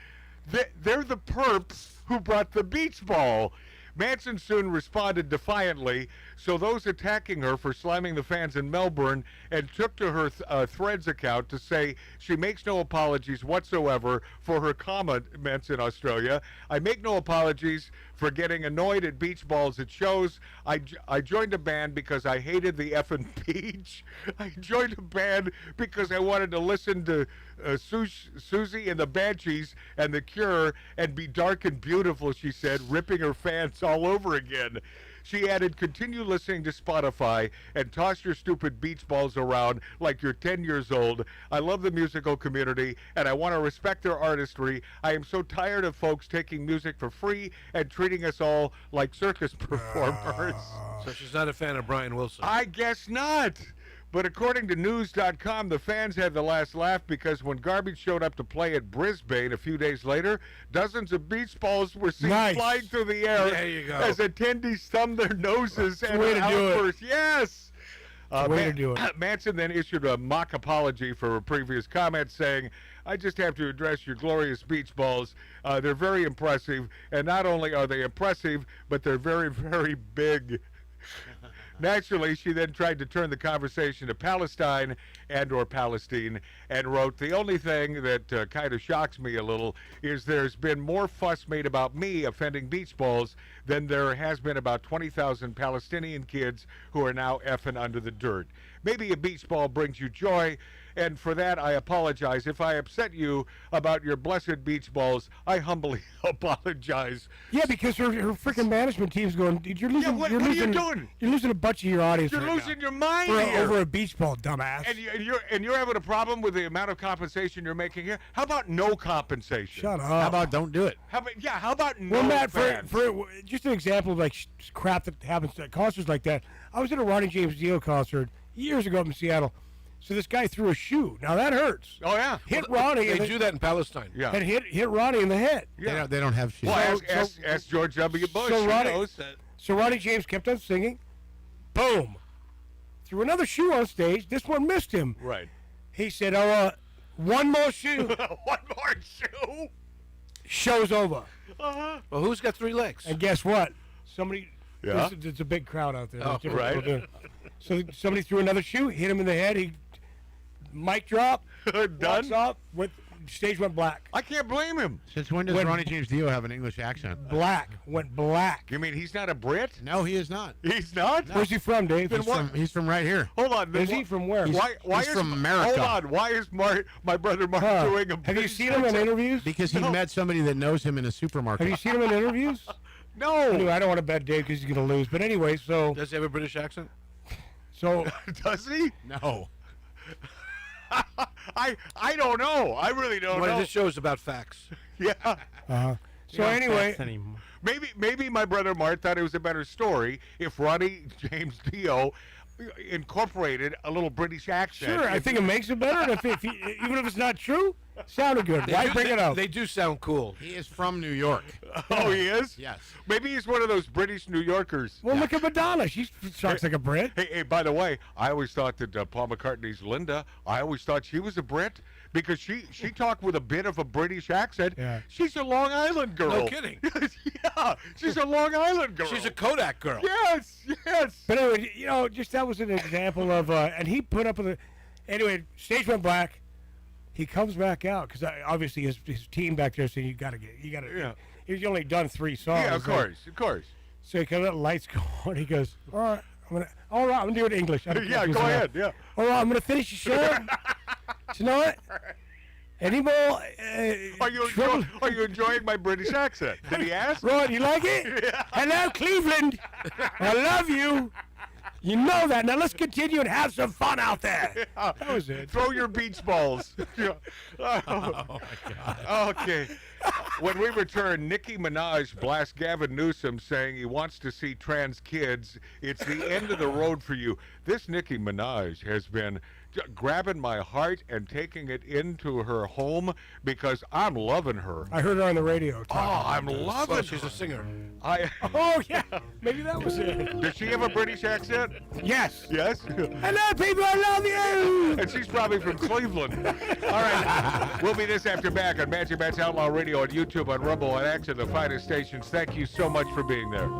they're the perps who brought the beach ball. Manson soon responded defiantly, so those attacking her for slamming the fans in Melbourne and took to her Threads account to say she makes no apologies whatsoever for her comments in Australia. I make no apologies for getting annoyed at beach balls at shows. I joined a band because I hated the effing beach. I joined a band because I wanted to listen to Susie and the Banshees and The Cure and be dark and beautiful, she said, ripping her fans all over again. She added, continue listening to Spotify and toss your stupid beach balls around like you're 10 years old. I love the musical community and I want to respect their artistry. I am so tired of folks taking music for free and treating us all like circus performers. So she's not a fan of Brian Wilson. I guess not. But according to News.com, the fans had the last laugh because when Garbage showed up to play at Brisbane a few days later, dozens of beach balls were seen flying through the air There you go. as attendees thumbed their noses and way to do it. outbursts. Yes! Way to do it. Manson then issued a mock apology for a previous comment saying, I just have to address your glorious beach balls. They're very impressive, and not only are they impressive, but they're very, very big. Naturally, she then tried to turn the conversation to Palestine and/or Palestine and wrote, the only thing that kind of shocks me a little is there's been more fuss made about me offending beach balls than there has been about 20,000 Palestinian kids who are now effing under the dirt. Maybe a beach ball brings you joy, and for that I apologize. If I upset you about your blessed beach balls, I humbly apologize. Yeah, because her freaking management team's going, you're losing. what you're are losing, you doing? You're losing a bunch of your audience. You're right losing now. your mind For here. over a beach ball, dumbass. And you're having a problem with the amount of compensation you're making here? How about no compensation? Shut up. How about don't do it? How about no Well, Matt, fans? for just an example of like crap that happens at concerts like that, I was at a Ronnie James Dio concert years ago up in Seattle. So this guy threw a shoe. Now that hurts. Oh yeah, Hit Ronnie. They do that in Palestine. Yeah. And hit Ronnie in the head. Yeah. They don't have shoes. Well, ask George W. Bush. So He Ronnie, knows. so Ronnie James kept on singing. Boom. Threw another shoe on stage. This one missed him. Right. He said, "Oh, one more shoe." One more shoe. Show's over. Uh-huh. Well, who's got 3 legs? And guess what? Somebody. Yeah? It's a big crowd out there. Oh, There's different right. people doing it. So somebody threw another shoe, hit him in the head. He mic drop. Done. Walks off. Stage went black. I can't blame him. Since when does When- Ronnie James Dio have an English accent? Black. Went black. You mean he's not a Brit? No, he is not. He's not. Where's he from, Dave? He's from right here. Hold on. Is he from where? Why He's is from America. Hold on. Why is my brother Mark Huh. doing a? Have you seen him in interviews? Because he met somebody that knows him in a supermarket. Have you seen him in interviews? No. Anyway, I don't want to bet Dave because he's going to lose. But anyway, so Does he have a British accent? Does he? No. I don't know. I really don't Well, know. this show is about facts. Yeah. so anyway, Maybe my brother Mart thought it was a better story if Ronnie James Dio incorporated a little British accent. sure, I think it makes it better. And even if it's not true, sounded good. Why bring it up? They do sound cool. He is from New York. Oh, he is? Yes. Maybe he's one of those British New Yorkers. Well, look at Madonna. She talks like a Brit. Hey, by the way, I always thought that Paul McCartney's Linda, I always thought she was a Brit because she talked with a bit of a British accent. Yeah. She's a Long Island girl. No kidding. Yeah, she's a Long Island girl. She's a Kodak girl. Yes, yes. But anyway, just that was an example of, and he put up with it. Anyway, stage went black. He comes back out because obviously his team back there saying you got to. Yeah. He's only done 3 songs. Yeah, of course. So he comes out, lights go on. He goes, all right, I'm gonna do it in English. Yeah, go ahead. Yeah. All right, I'm gonna finish the show. Tonight. Any more? Are you enjoying my British accent? Did he ask? Ron, you like it? Yeah. Hello, Cleveland. I love you. You know that. Now let's continue and have some fun out there. That was it. Throw your beach balls. Yeah. Oh my God. Okay. When we return, Nicki Minaj blasts Gavin Newsom saying he wants to see trans kids. It's the end of the road for you. This Nicki Minaj has been grabbing my heart and taking it into her home because I'm loving her. I heard her on the radio. I'm loving her. She's a singer. Oh, yeah. Maybe that was it. Does she have a British accent? Yes. Yes? Hello, people. I love you. And she's probably from Cleveland. All right. We'll be this after back on Magic Matt's Outlaw Radio, on YouTube, on Rumble, on X, and the finest stations. Thank you so much for being there.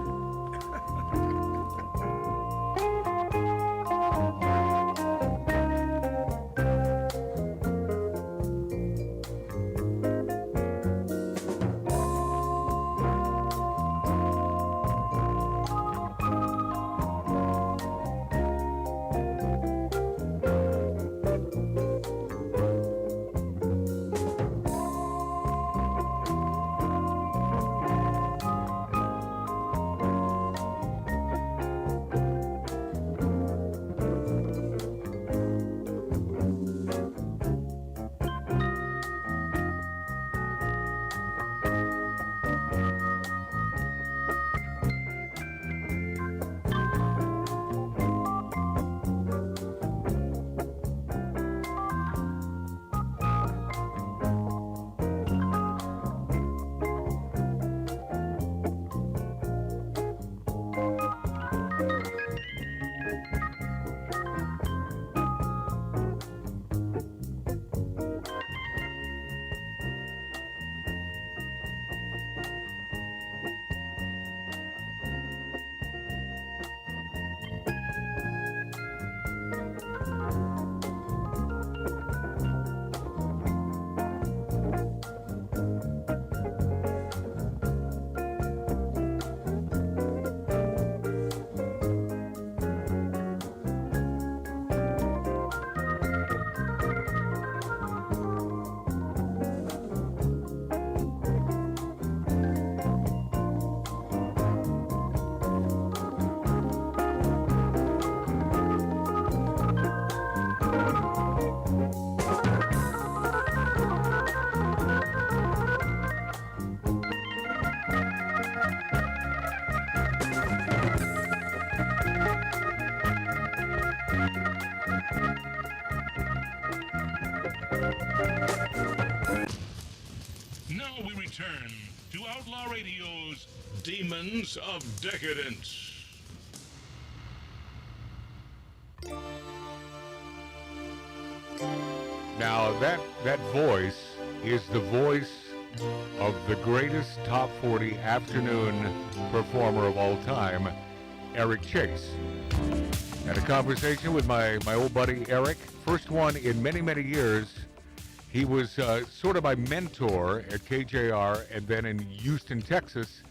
Now we return to Outlaw Radio's Demons of Decadence. Now, that voice is the voice of the greatest top 40 afternoon performer of all time, Eric Chase. Had a conversation with my old buddy Eric, first one in many, many years. He was sort of my mentor at KJR and then in Houston, Texas,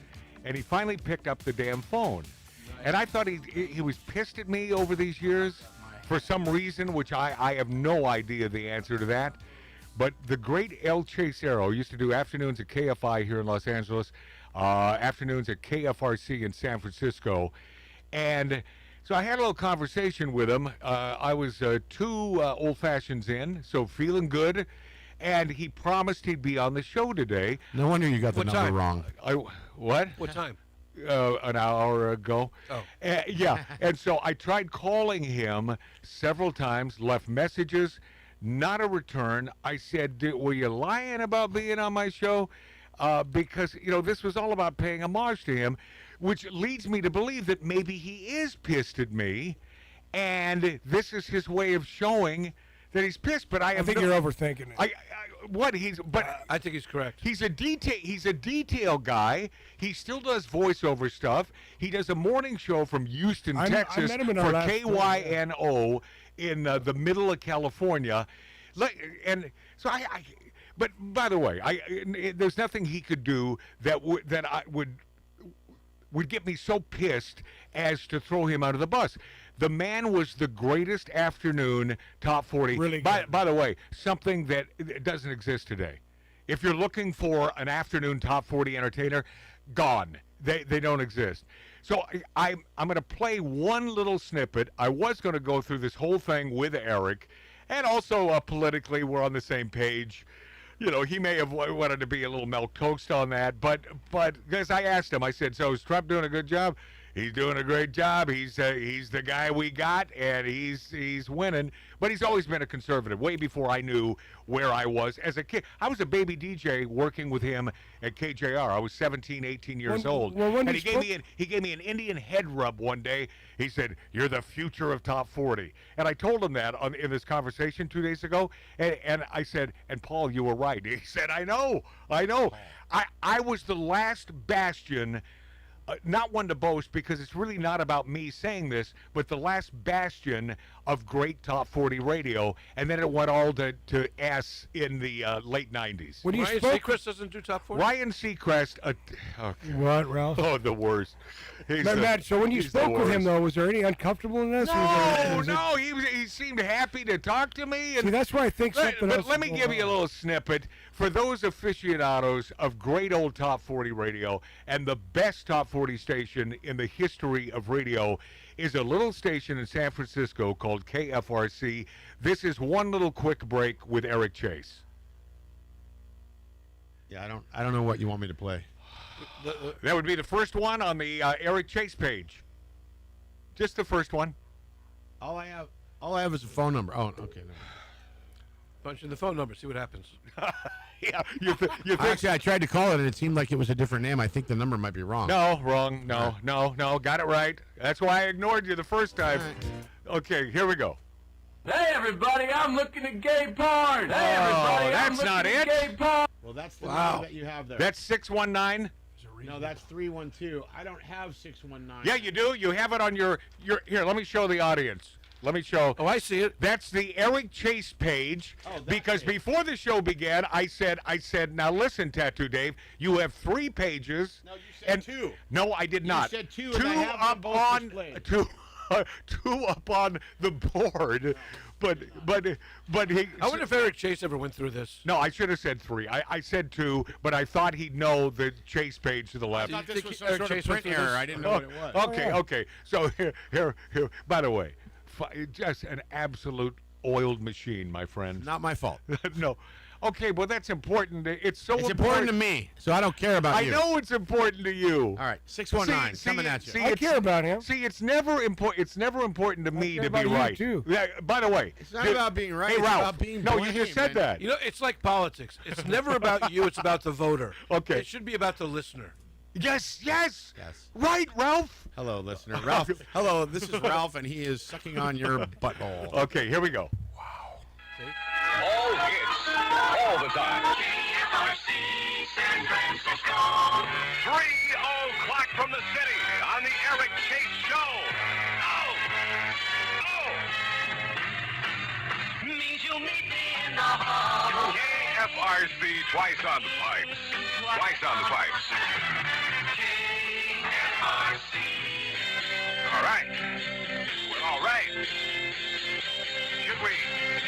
and he finally picked up the damn phone. And I thought he was pissed at me over these years for some reason, which I have no idea the answer to that. But the great El Chasero used to do afternoons at KFI here in Los Angeles, afternoons at KFRC in San Francisco. And so I had a little conversation with him. I was 2 old fashions in, so feeling good. And he promised he'd be on the show today. No wonder you got the number time? wrong. What? What time? An hour ago. Oh. Yeah. And so I tried calling him several times, left messages, not a return. I said, were you lying about being on my show? Because, this was all about paying homage to him, which leads me to believe that maybe he is pissed at me, and this is his way of showing that he's pissed. But I think you're overthinking it. I think he's correct. He's a detail guy. He still does voiceover stuff. He does a morning show from Houston, Texas met him in for our last KYNO in the middle of California. And so but by the way, there's nothing he could do that would get me so pissed as to throw him out of the bus. The man was the greatest afternoon top 40. Really by the way, something that doesn't exist today. If you're looking for an afternoon top 40 entertainer, gone. They don't exist. So I'm going to play one little snippet. I was going to go through this whole thing with Eric, and also politically we're on the same page. he may have wanted to be a little milk toast on that, but because I asked him, I said, so is Trump doing a good job? He's doing a great job. He's the guy we got, and he's winning. But he's always been a conservative, way before I knew where I was as a kid. I was a baby DJ working with him at KJR. I was 17, 18 years old. And he gave me an Indian head rub one day. He said, "You're the future of Top 40." And I told him that in this conversation 2 days ago. And I said, "And Paul, you were right." He said, I know. I was the last bastion. Not one to boast, because it's really not about me saying this, but the last bastion of great Top 40 radio, and then it went all to ass in the late 90s. When Ryan Seacrest doesn't do Top 40? Ryan Seacrest. What, Ralph? Oh, the worst. Matt, so when you spoke with him, though, was there any uncomfortableness? No, he seemed happy to talk to me. And see, that's why I think something else. But let me give you a little snippet. For those aficionados of great old Top 40 radio, and the best Top 40 station in the history of radio is a little station in San Francisco called KFRC. This is one little quick break with Eric Chase. Yeah, I don't know what you want me to play. That would be the first one on the Eric Chase page. Just the first one. All I have is a phone number. Oh, okay. No. Punch in the phone number, see what happens. Yeah, you think... Actually, I tried to call it, and it seemed like it was a different name. I think the number might be wrong. No, wrong. No. Got it right. That's why I ignored you the first time. Right. Okay, here we go. Hey, everybody, I'm looking at gay porn. Hey, everybody, that's I'm not looking it. at gay porn. Well, that's the number that you have there. That's 619. No, that's 312. I don't have 619. Yeah, you do. You have it on your here, let me show the audience. Let me show. Oh, I see it. That's the Eric Chase page. Because before the show began, I said, now listen, Tattoo Dave, you have 3 pages. No, you said 2. No, I did not. You said 2, 2 and I have them up both on displayed. 2 up on the board. But he. I wonder if Eric Chase ever went through this. No, I should have said 3. I said 2, but I thought he'd know the Chase page to the left. I thought this was some sort of print error. I didn't know what it was. Okay. So here. By the way, just an absolute oiled machine, my friend. Not my fault. No. Okay, well, that's important. It's important to me, so I don't care about you. I know it's important to you. All right, 619 coming at you. I care about him. See, it's never important. It's never important to me to be right. Too. Yeah, by the way, it's not about being right. Hey, it's Ralph, about being no, blank, you just said man. that. You know, it's like politics. It's never about you. It's about the voter. Okay. It should be about the listener. Yes. Right, Ralph. Hello, listener. Ralph. Hello, this is Ralph, and he is sucking on your butthole. Okay, here we go. All hits, all the time. San Francisco. 3:00 from the city on the Eric Chase Show. Means you'll meet me in the hall. KFRC, twice on the pipes. Twice on the pipes. KFRC. All right. Well, all right.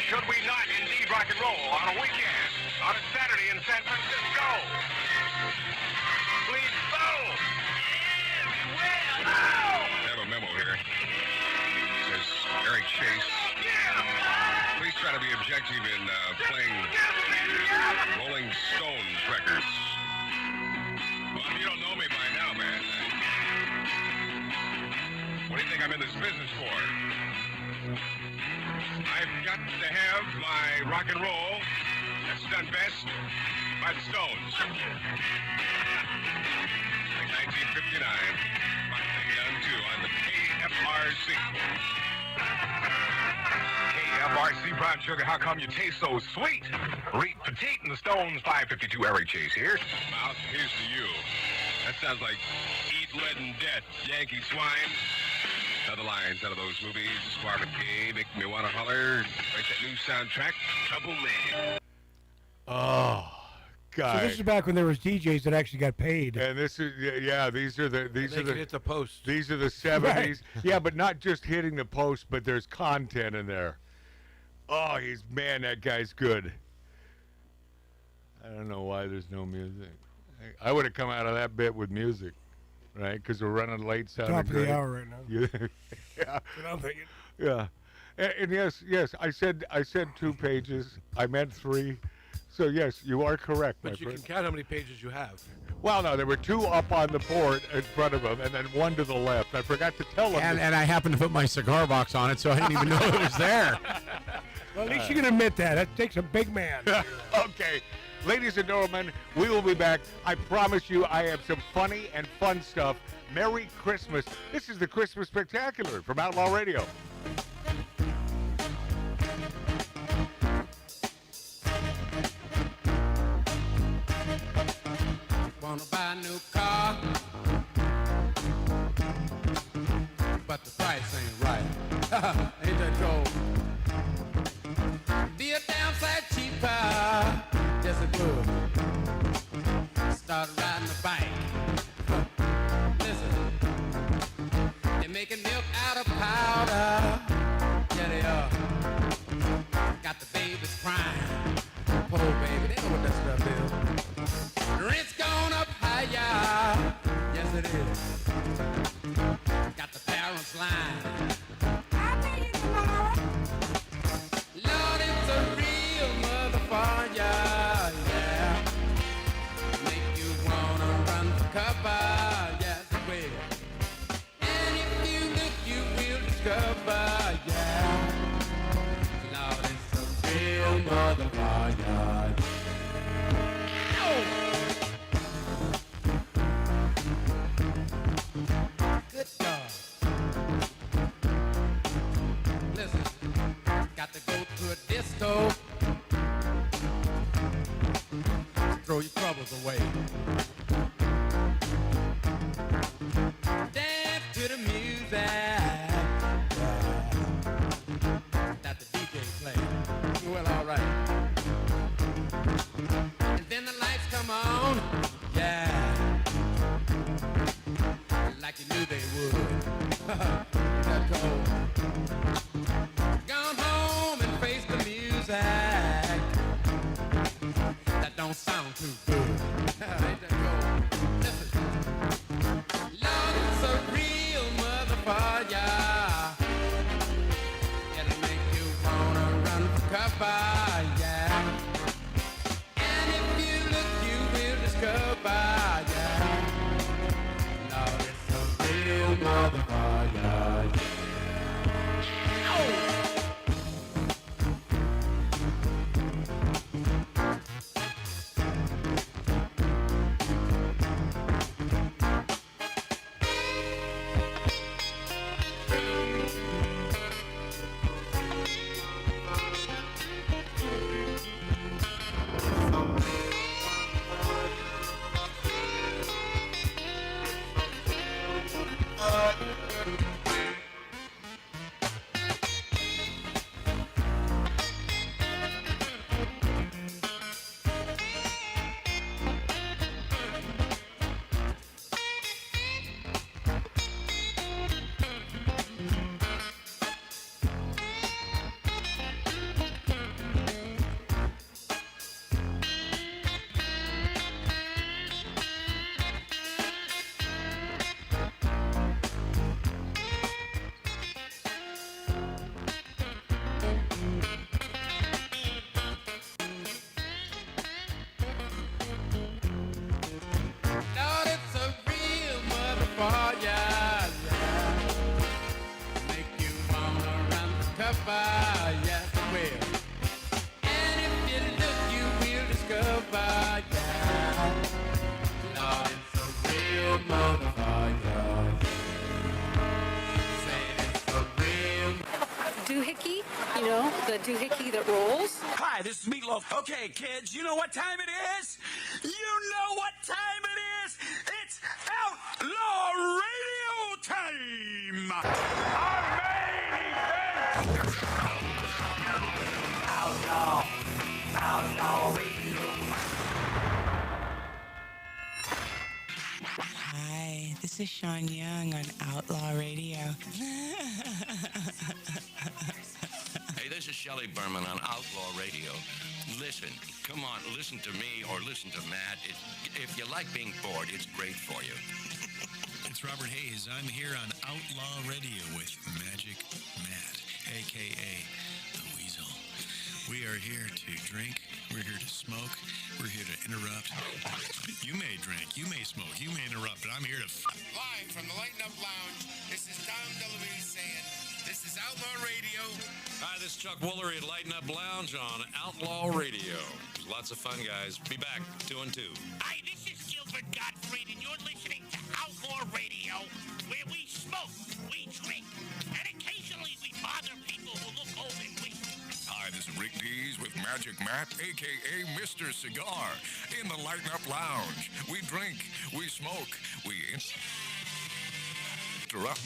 Should we not indeed rock and roll on a weekend, on a Saturday in San Francisco? Please vote. I have a memo here. It says Eric Chase. Please try to be objective in playing Rolling Stones records. Well, if you don't know me by now, man, what do you think I'm in this business for? I've got to have my rock and roll that's done best by the Stones. Like 1959. My thing done too on the KFRC. KFRC brown sugar, how come you taste so sweet? Reed Petite and the Stones 552 Eric Chase here. Mouse, here's to you. That sounds like Eat Lead and Death, Yankee Swine. Other lines out of those movies, Marvin Gaye, Make Me Wanna Holler, right, that new soundtrack, Trouble Man. Oh, God. So this is back when there was DJs that actually got paid. And this is these are the hit the post. These are the 70s. Right. Yeah, but not just hitting the post, but there's content in there. Oh, that guy's good. I don't know why there's no music. I would have come out of that bit with music. Right, because we're running late. Top of the hour right now. Yeah. That's what I'm thinking. Yeah, and yes, I said 2 pages. I meant 3. So yes, you are correct, my But you friend. can count how many pages you have. Well, no, there were 2 up on the board in front of him, and then 1 to the left. I forgot to tell him. And I happened to put my cigar box on it, so I didn't even know it was there. Well, at least you can admit that. That takes a big man. Okay. Ladies and gentlemen, we will be back. I promise you I have some funny and fun stuff. Merry Christmas. This is the Christmas Spectacular from Outlaw Radio. Wanna buy a new car, but the price ain't right. Ain't that cold? Be a damn sight cheaper, yes it would. Start riding a bike. Listen, they're making milk out of powder. Yeah, they are. Got the babies crying. Poor baby, they know what that stuff is. Rent's gone up higher. Yes, it is. Got the parents lying. I'll pay you tomorrow. Lord, it's a real motherfucker. Yeah. Make you wanna run for cover. Yes, it will. And if you look, you will discover. Yeah. Lord, it's a real motherfucker. Good God. Listen, got to go to a disco. Throw your troubles away. Dance to the music that the DJ plays. Well, all right. And then the lights come on. Yeah. Like you knew they would. That cold. Gone home and face the music. That don't sound too good. Ain't that cold? Listen. Lord, it's a real motherfucker. It'll make you wanna run for cover, yeah. And if you look, you will discover, yeah. Lord, it's a real motherfucker. Oh! Lord, it's a real motherfucker, yeah. Make you wanna run for cover, yes it will. And if you look, you will discover, yeah. Lord, it's a real motherfucker. Say it's a real Doohickey, you know, the doohickey that rolls. Hi, this is Meatloaf. Okay, kids, you know what time it is? You know what time it is? It's Outlaw Radio time! Our main event! Outlaw Radio. Hi, this is Sean Young on Outlaw Radio. Hey, this is Shelley Berman on Outlaw Radio. Listen, come on, listen to me or listen to Matt. If you like being bored, it's great for you. It's Robert Hayes. I'm here on Outlaw Radio with Magic Matt, a.k.a. The Weasel. We We are here to drink. We're here to smoke. We're here to interrupt. You may drink. You may smoke. You may interrupt, but I'm here to Live from the Lighten Up Lounge, this is Tom DeLuise saying, this is Outlaw Radio. Hi, this is Chuck Woolery at Lighten Up Lounge on Outlaw Radio. Lots of fun, guys. Be back 2 and 2. Hi, this is Gilbert Gottfried, and you're listening to Outlaw Radio, where we smoke, we drink, and occasionally we bother people who look old and weak. Hi, this is Rick Dees with Magic Matt, a.k.a. Mr. Cigar, in the Lighten Up Lounge. We drink, we smoke, we interrupt.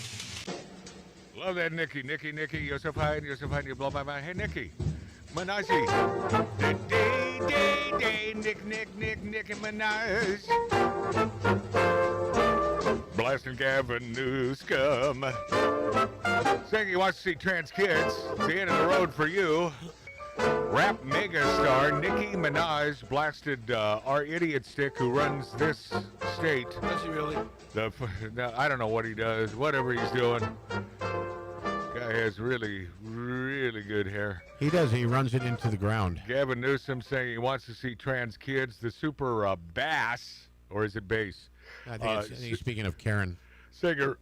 Love that Nikki. You're so fine, you blow my mind. Hey, Nikki. Manaji. Day, Nick, and Minaj. Blasting Gavin Newscomb. Saying he wants to see trans kids. It's the end of the road for you. Rap megastar Nicki Minaj blasted our idiot stick who runs this state. Does he really? I don't know what he does. Whatever he's doing. Guy has really, really good hair. He does. He runs it into the ground. Gavin Newsom saying he wants to see trans kids. The super bass, or is it bass? I think he's speaking of Karen. Singer.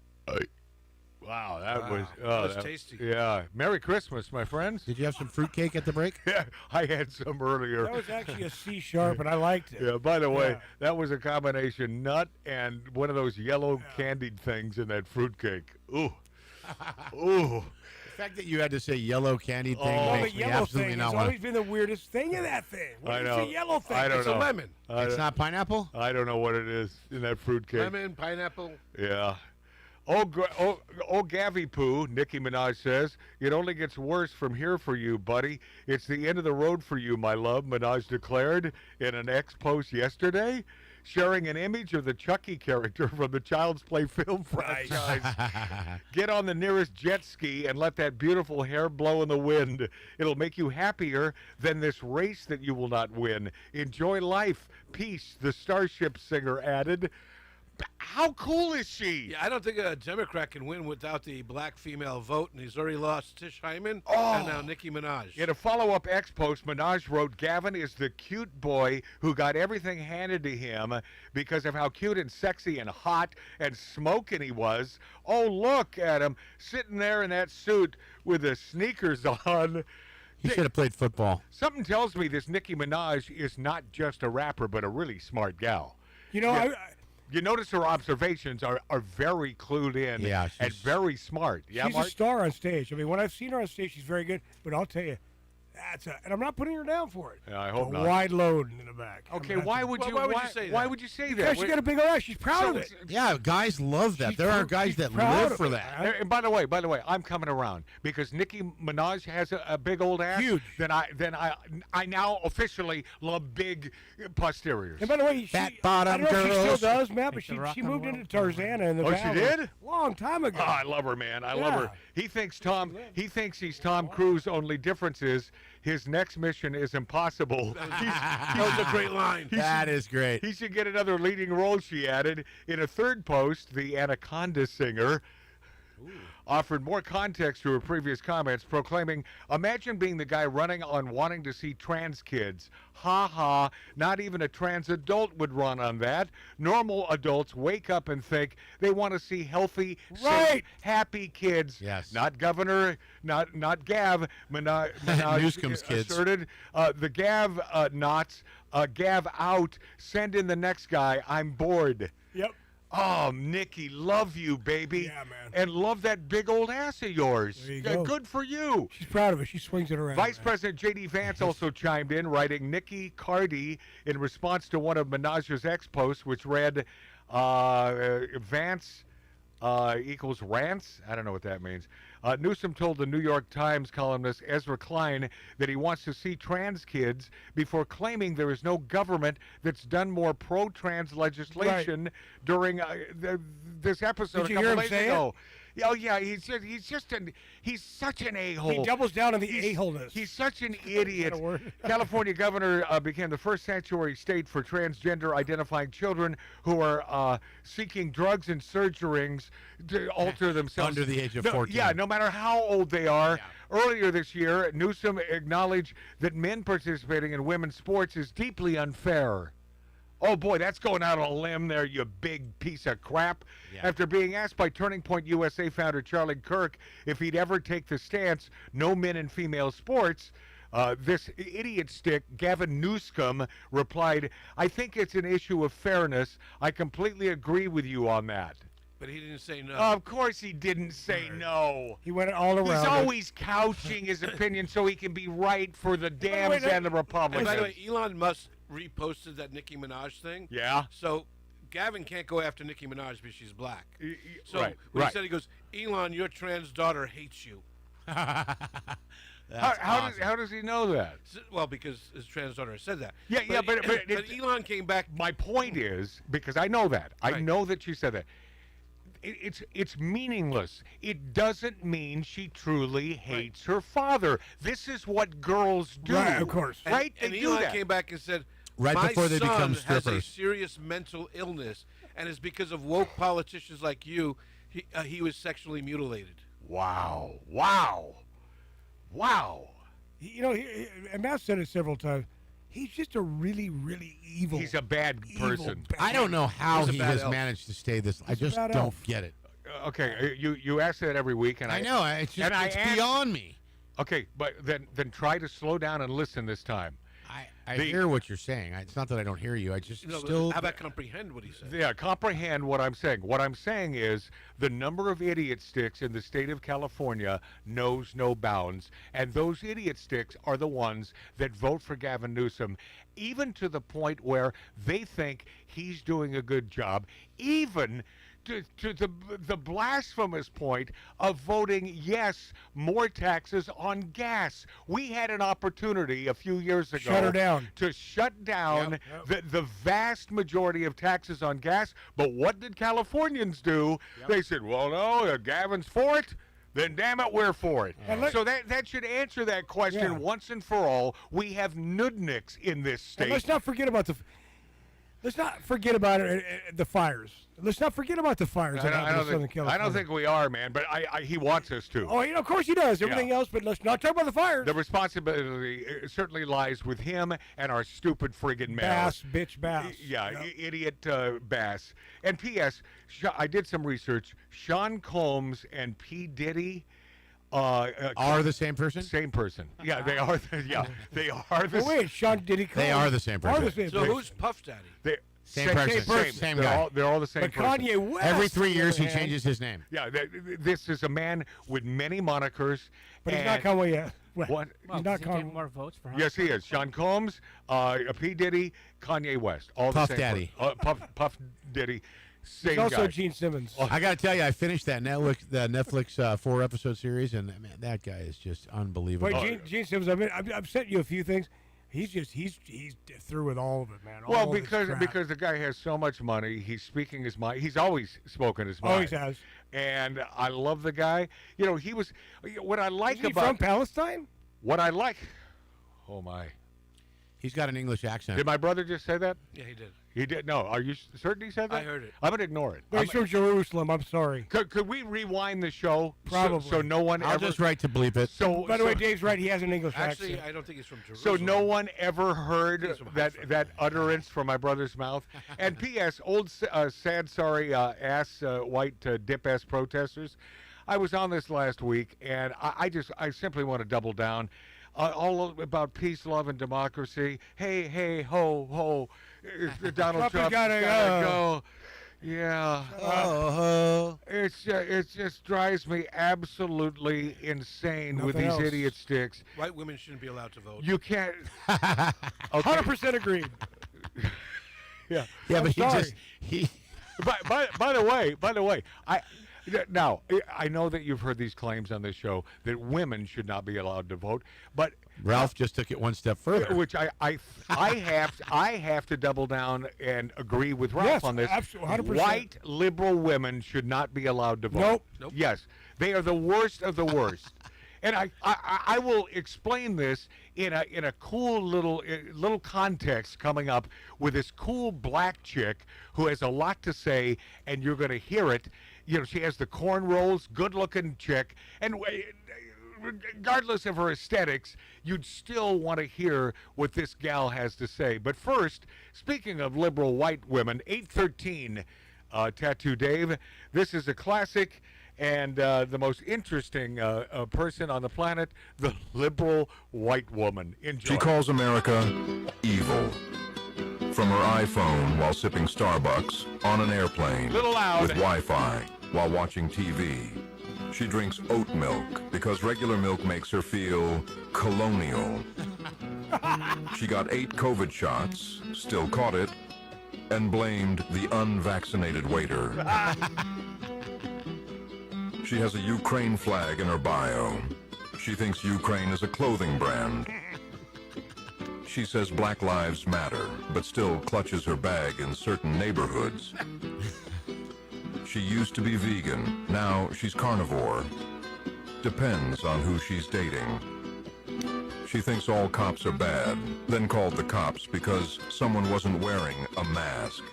Wow, that was tasty. Yeah. Merry Christmas, my friends. Did you have some fruitcake at the break? Yeah, I had some earlier. That was actually a C sharp, and I liked it. Yeah, by the way, that was a combination nut and one of those yellow candied things in that fruitcake. Ooh. Ooh. The fact that you had to say yellow candy thing makes me yellow absolutely thing not has want always been the weirdest thing in that thing. What is know. a yellow thing? I don't It's know. a lemon. It's not pineapple? I don't know what it is in that fruitcake. Lemon, pineapple. Yeah. Oh, Gavi Poo, Nicki Minaj says, it only gets worse from here for you, buddy. It's the end of the road for you, my love, Minaj declared in an X post yesterday, sharing an image of the Chucky character from the Child's Play film franchise. Get on the nearest jet ski and let that beautiful hair blow in the wind. It'll make you happier than this race that you will not win. Enjoy life. Peace, the Starship singer added. How cool is she? Yeah, I don't think a Democrat can win without the black female vote, and he's already lost Tish Hyman Oh. and now Nicki Minaj. In a follow-up X post, Minaj wrote, Gavin is the cute boy who got everything handed to him because of how cute and sexy and hot and smoking he was. Oh, look at him sitting there in that suit with the sneakers on. He should have played football. Something tells me this Nicki Minaj is not just a rapper, but a really smart gal. You know, Yeah. You notice her observations are very clued in and very smart. Yeah, she's Mark? a star on stage. I mean, when I've seen her on stage, she's very good. But I'll tell you, and I'm not putting her down for it. Yeah, I hope a not. wide load in the back. Okay, why would you say that? Why would you say that? Because she got a big old ass. She's proud of it. Yeah, guys love that. There are guys that live for that. And by the way, I'm coming around because Nicki Minaj has a big old ass. Huge. Then I now officially love big posteriors. And by the way, Fat I bottom don't know if she girls. still does, Matt, but Take the she rock moved and into Tarzana in the Oh, she Valley did? a long time ago. Oh, I love her, man. I love her. He thinks he's Tom Cruise. Only difference is his next mission is impossible. That was a great line. That is great. He should get another leading role, she added. In a third post, the Anaconda singer offered more context to her previous comments, proclaiming, imagine being the guy running on wanting to see trans kids. Ha ha, not even a trans adult would run on that. Normal adults wake up and think they want to see healthy, safe, happy kids. Yes. Not Governor, not Gav. Minaj Newsom's kids. asserted. The Gav knots, Gav out, send in the next guy, I'm bored. Yep. Oh, Nikki, love you, baby. Yeah, man. And love that big old ass of yours. There you go. Good for you. She's proud of it. She swings it around. Vice man. President J.D. Vance also chimed in, writing Nikki Cardi in response to one of Minaj's ex posts, which read, Vance equals rants. I don't know what that means. Newsom told the New York Times columnist Ezra Klein that he wants to see trans kids before claiming there is no government that's done more pro-trans legislation during this episode Did you a hear couple him days say ago. Oh yeah, he's such an a-hole. He doubles down on the a-holeness. He's such an idiot. California governor became the first sanctuary state for transgender identifying children who are seeking drugs and surgeries to alter themselves Under the age of no, 14. Yeah, no matter how old they are. Earlier this year, Newsom acknowledged that men participating in women's sports is deeply unfair. Oh boy, that's going out on a limb there, you big piece of crap. Yeah. After being asked by Turning Point USA founder Charlie Kirk if he'd ever take the stance, no men in female sports, this idiot stick, Gavin Newsom, replied, I think it's an issue of fairness. I completely agree with you on that. But he didn't say no. Of course he didn't say no. He went all around. He's it. always couching his opinion so he can be right for the Dems and the And Republicans. by the way, Elon Musk reposted that Nicki Minaj thing. Yeah. So Gavin can't go after Nicki Minaj because she's black. So right, when right. he said, he goes, Elon, your trans daughter hates you. How does he know that? Well, because his trans daughter said that. Yeah, but Elon came back. My point is, because I know that. I know that she said that. It's meaningless. It doesn't mean she truly hates her father. This is what girls do. Right, of course. Right? And They do Elon that. came back and said, Right my before they son become has a strippers. serious mental illness, and it's because of woke politicians like you, he was sexually mutilated. Wow. You know, and Matt said it several times. He's just a really, really evil. He's a bad person. I don't know how He's a he bad has elf. managed to stay this. I He's a just bad don't elf. get it. Okay, you ask that every week, and I know. It's just and it's I ask- beyond me. Okay, but then try to slow down and listen this time. I hear what you're saying. It's not that I don't hear you. I just No, still. how about comprehend what he said? Yeah, comprehend what I'm saying. What I'm saying is the number of idiot sticks in the state of California knows no bounds, and those idiot sticks are the ones that vote for Gavin Newsom, even to the point where they think he's doing a good job, even to the blasphemous point of voting yes, more taxes on gas. We had an opportunity a few years ago Shut her down. to shut down the vast majority of taxes on gas. But what did Californians do? They said, well, no, Gavin's for it. Then damn it, we're for it. So that should answer that question once and for all. We have nudniks in this state. And let's not forget about the fires. Let's not forget about the fires. that happened in Southern California. I don't think we are, man, but he wants us to. Oh, of course he does. Everything else, but let's not talk about the fires. The responsibility certainly lies with him and our stupid friggin' mayor. Bitch Bass. Idiot Bass. And P.S., I did some research. Sean Combs and P. Diddy are the same person? Same person. Yeah, they are. They are the. Wait, Sean Diddy. They are the same person. So who's Puff Daddy? Same person. Same guy. They're all the same But person. Kanye West, Every 3 on the years other he hand- changes his name. Yeah, this is a man with many monikers. But he's not Kanye yet. What? He's not Does he get Kanye. more votes for Yes, he is. Sean Combs, P. Diddy, Kanye West. All Puff the same Daddy. person. Puff Diddy. Same He's also guy. Gene Simmons. I got to tell you, I finished that Netflix 4-episode series, and man, that guy is just unbelievable. Wait, Gene Simmons. I've sent you a few things. He's through with all of it, man. Well, All of this crap. because the guy has so much money, he's speaking his mind. He's always spoken his mind. Always has. And I love the guy. You know, he was. What I like Isn't he about from Palestine? What I like. Oh my. He's got an English accent. Did my brother just say that? Yeah, he did. He did. No, are you certain he said that? I heard it. I'm gonna ignore it. No, he's from Jerusalem. I'm sorry. Could we rewind the show? Probably. So no one I'll ever. just write to bleep it. So By the way, Dave's right. He has an English Actually, accent. I don't think he's from So Jerusalem. no one ever heard that utterance from my brother's mouth. And P.S. Old sad sorry ass white dip ass protesters. I was on this last week, and I simply want to double down. All about peace, love, and democracy. Hey, ho, ho. Donald Trump's gotta go. Yeah. It just drives me absolutely insane with Nothing these else. idiot sticks. White women shouldn't be allowed to vote. You can't. 100% agreed. Yeah. Yeah, but sorry. By the way, I know that you've heard these claims on this show that women should not be allowed to vote, but Ralph just took it one step further. which I have to double down and agree with Ralph Yes, on this. absolutely, 100%. White liberal women should not be allowed to vote. Nope. Yes, they are the worst of the worst. And I will explain this in a cool little context coming up with this cool black chick who has a lot to say, and you're going to hear it. You know, she has the cornrows, good-looking chick, and regardless of her aesthetics, you'd still want to hear what this gal has to say. But first, speaking of liberal white women, 813 Tattoo Dave, this is a classic and the most interesting person on the planet, the liberal white woman. Enjoy. She calls America evil. From her iPhone while sipping Starbucks, on an airplane, Little loud. with Wi-Fi, while watching TV. She drinks oat milk because regular milk makes her feel colonial. She got 8 COVID shots, still caught it, and blamed the unvaccinated waiter. She has a Ukraine flag in her bio. She thinks Ukraine is a clothing brand. She says Black Lives Matter, but still clutches her bag in certain neighborhoods. She used to be vegan, now she's carnivore. Depends on who she's dating. She thinks all cops are bad, then called the cops because someone wasn't wearing a mask.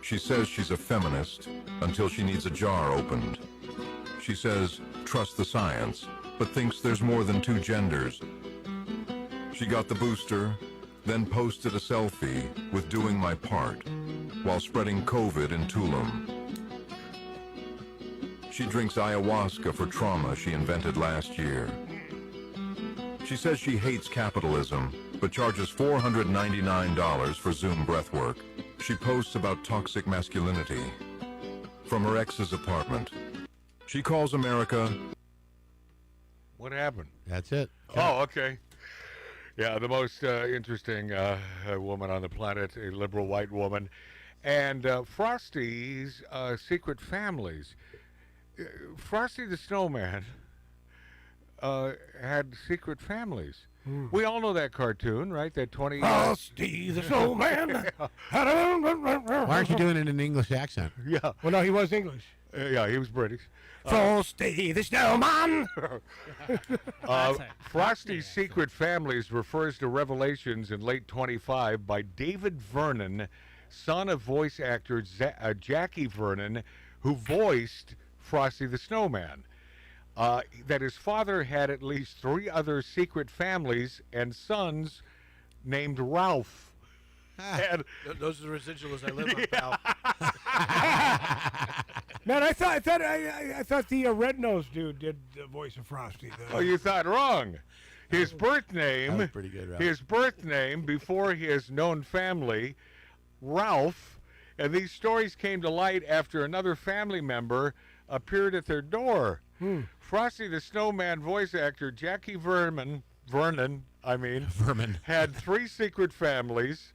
She says she's a feminist until she needs a jar opened. She says, trust the science, but thinks there's more than 2 genders. She got the booster, then posted a selfie with doing my part while spreading COVID in Tulum. She drinks ayahuasca for trauma she invented last year. She says she hates capitalism, but charges $499 for Zoom breathwork. She posts about toxic masculinity from her ex's apartment. She calls America... What happened? That's it. Oh, okay. Yeah, the most interesting woman on the planet, a liberal white woman. And Frosty's secret families. Frosty the Snowman had secret families. We all know that cartoon, right? That 20... Frosty the Snowman. Why aren't you doing it in an English accent? Yeah. Well, no, he was English. Yeah, he was British. Frosty the Snowman. Frosty's Secret Families refers to revelations in late 25 by David Vernon, son of voice actor Jackie Vernon, who voiced Frosty the Snowman. That his father had at least 3 other secret families and sons named Ralph. And Those are the residuals I live on, pal. Man, I thought the red-nosed dude did the voice of Frosty. Oh, you thought wrong. His birth name, That was pretty good, Ralph. his birth name before his known family, Ralph, and these stories came to light after another family member appeared at their door. Frosty the Snowman voice actor Jackie Vernon, had 3 secret families.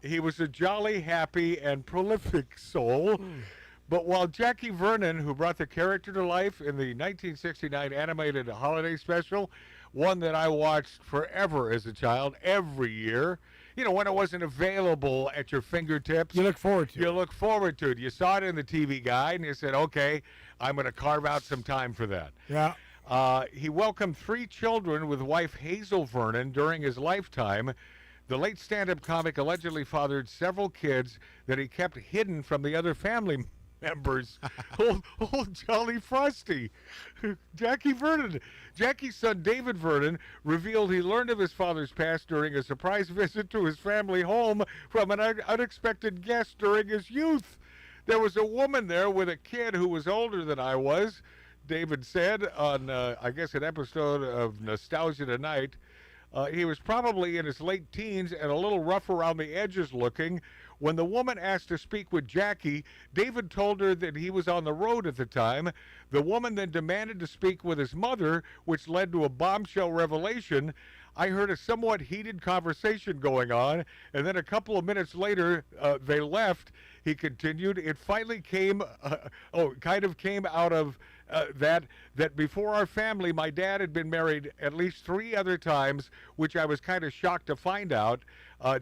He was a jolly, happy, and prolific soul. But while Jackie Vernon, who brought the character to life in the 1969 animated holiday special, one that I watched forever as a child, every year, you know, when it wasn't available at your fingertips. You look forward to it. You look forward to it. You saw it in the TV guide, and you said, okay, I'm going to carve out some time for that. Yeah. He welcomed 3 children with wife Hazel Vernon during his lifetime. The late stand-up comic allegedly fathered several kids that he kept hidden from the other family members. old Jolly Frosty. Jackie Vernon. Jackie's son David Vernon revealed he learned of his father's past during a surprise visit to his family home from an unexpected guest during his youth. There was a woman there with a kid who was older than I was, David said on, I guess, an episode of Nostalgia Tonight. He was probably in his late teens and a little rough around the edges looking. When the woman asked to speak with Jackie, David told her that he was on the road at the time. The woman then demanded to speak with his mother, which led to a bombshell revelation. I heard a somewhat heated conversation going on, and then a couple of minutes later, they left. He continued, it finally came, came out of that before our family, my dad had been married at least 3 other times, which I was kind of shocked to find out.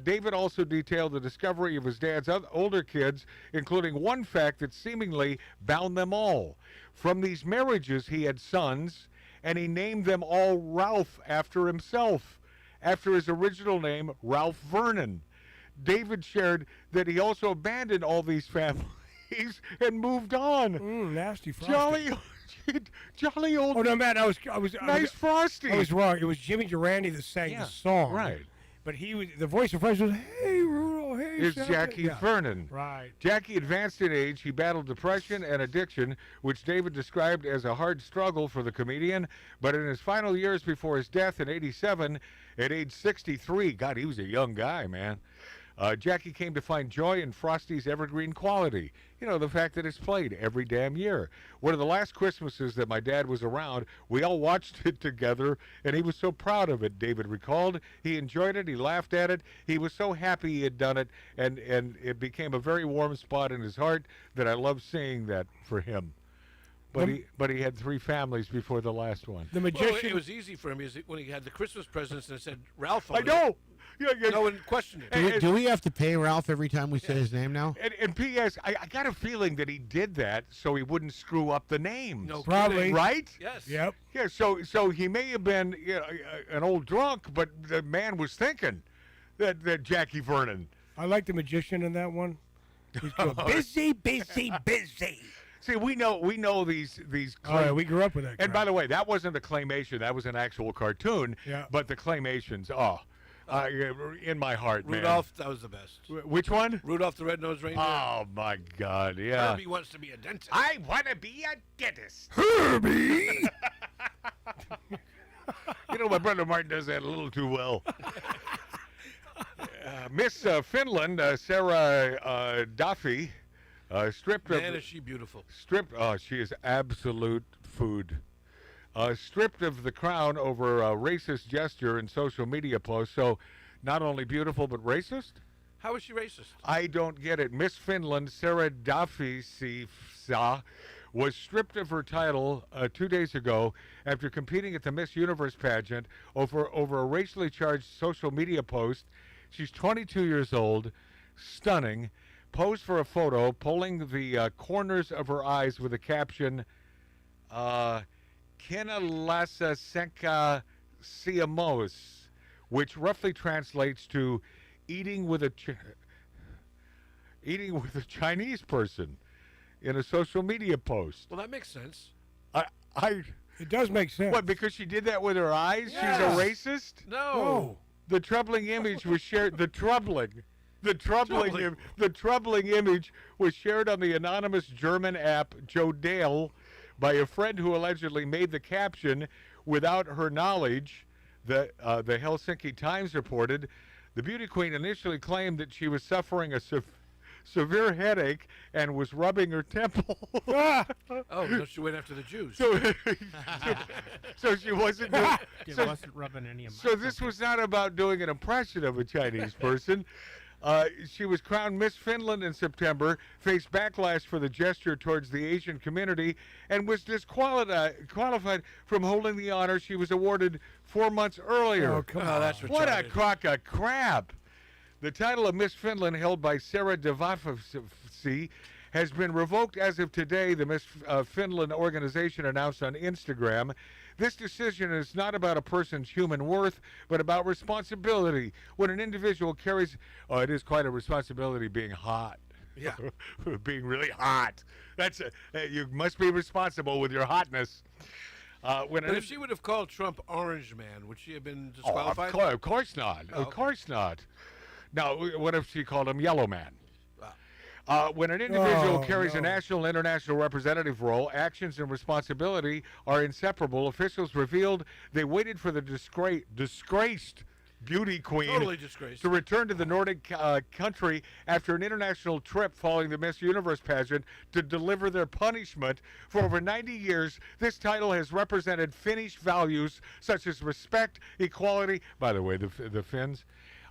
David also detailed the discovery of his dad's older kids, including one fact that seemingly bound them all. From these marriages, he had sons, and he named them all Ralph after himself, after his original name, Ralph Vernon. David shared that he also abandoned all these families and moved on. Nasty Frosty. Jolly, Jolly old. Oh no, Matt, I was Nice Frosty. I was wrong. It was Jimmy Durante that sang the song. Right. But the voice of Friends was, "Hey Rudolph, hey." Is Santa." Jackie Yeah. Vernon. Right. Jackie advanced in age. He battled depression and addiction, which David described as a hard struggle for the comedian. But in his final years before his death in '87, at age 63, God, he was a young guy, man. Jackie came to find joy in Frosty's evergreen quality. You know, the fact that it's played every damn year. One of the last Christmases that my dad was around, we all watched it together, and he was so proud of it, David recalled. He enjoyed it. He laughed at it. He was so happy he had done it, and it became a very warm spot in his heart that I love seeing that for him. But he had 3 families before the last one. The magician. Well, it was easy for him when he had the Christmas presents and it said Ralph on I know. Yeah. No one questioned it. Do we have to pay Ralph every time we say his name now? And P.S., I got a feeling that he did that so he wouldn't screw up the names. No, Probably. Right? Yes. Yep. Yeah, so he may have been an old drunk, but the man was thinking that Jackie Vernon. I like the magician in that one. He's going, busy, busy, busy. See, we know these. Oh, yeah, we grew up with that. And by the way, that wasn't a claymation; that was an actual cartoon. Yeah. But the claymations, in my heart, Rudolph, that was the best. man. Which one? Rudolph the Red-Nosed Reindeer. Oh my God! Yeah. Herbie wants to be a dentist. I want to be a dentist. Herbie. You know, my brother Martin does that a little too well. Miss Finland, Sarah Duffy, stripped of. Man, is she beautiful. Stripped. Oh, she is absolute food. Stripped of the crown over a racist gesture in social media posts. So, not only beautiful but racist. How is she racist? I don't get it. Miss Finland, Sarah Duffy, was stripped of her title 2 days ago after competing at the Miss Universe pageant over a racially charged social media post. She's 22 years old, stunning, posed for a photo, pulling the corners of her eyes with a caption, Kena Lasa Senka Siamos, which roughly translates to eating with a Chinese person in a social media post. Well, that makes sense. It does make sense. What, because she did that with her eyes? Yes. She's a racist? No. The troubling image was shared. The troubling image was shared on the anonymous German app Jodale by a friend who allegedly made the caption without her knowledge. The Helsinki Times reported the beauty queen initially claimed that she was suffering a severe headache and was rubbing her temple. Oh, no, she went after the Jews. So she wasn't. Wasn't rubbing any of my So this was not about doing an impression of a Chinese person. She was crowned Miss Finland in September, faced backlash for the gesture towards the Asian community, and was disqualified from holding the honor she was awarded 4 months earlier. Oh, come on. That's What a retarded. crock of crap. The title of Miss Finland, held by Sarah Devafsi, has been revoked as of today, the Miss Finland organization announced on Instagram. This decision is not about a person's human worth, but about responsibility. When an individual carries, it is quite a responsibility being hot. Yeah. Being really hot. You must be responsible with your hotness. But if she would have called Trump Orange Man, would she have been disqualified? Of course not. Oh. Of course not. Now, what if she called him Yellow Man? When an individual carries a national and international representative role, actions and responsibility are inseparable. Officials revealed they waited for the disgraced beauty queen Totally disgraced. to return to the Nordic country after an international trip following the Miss Universe pageant to deliver their punishment. For over 90 years, this title has represented Finnish values such as respect, equality. By the way, the Finns,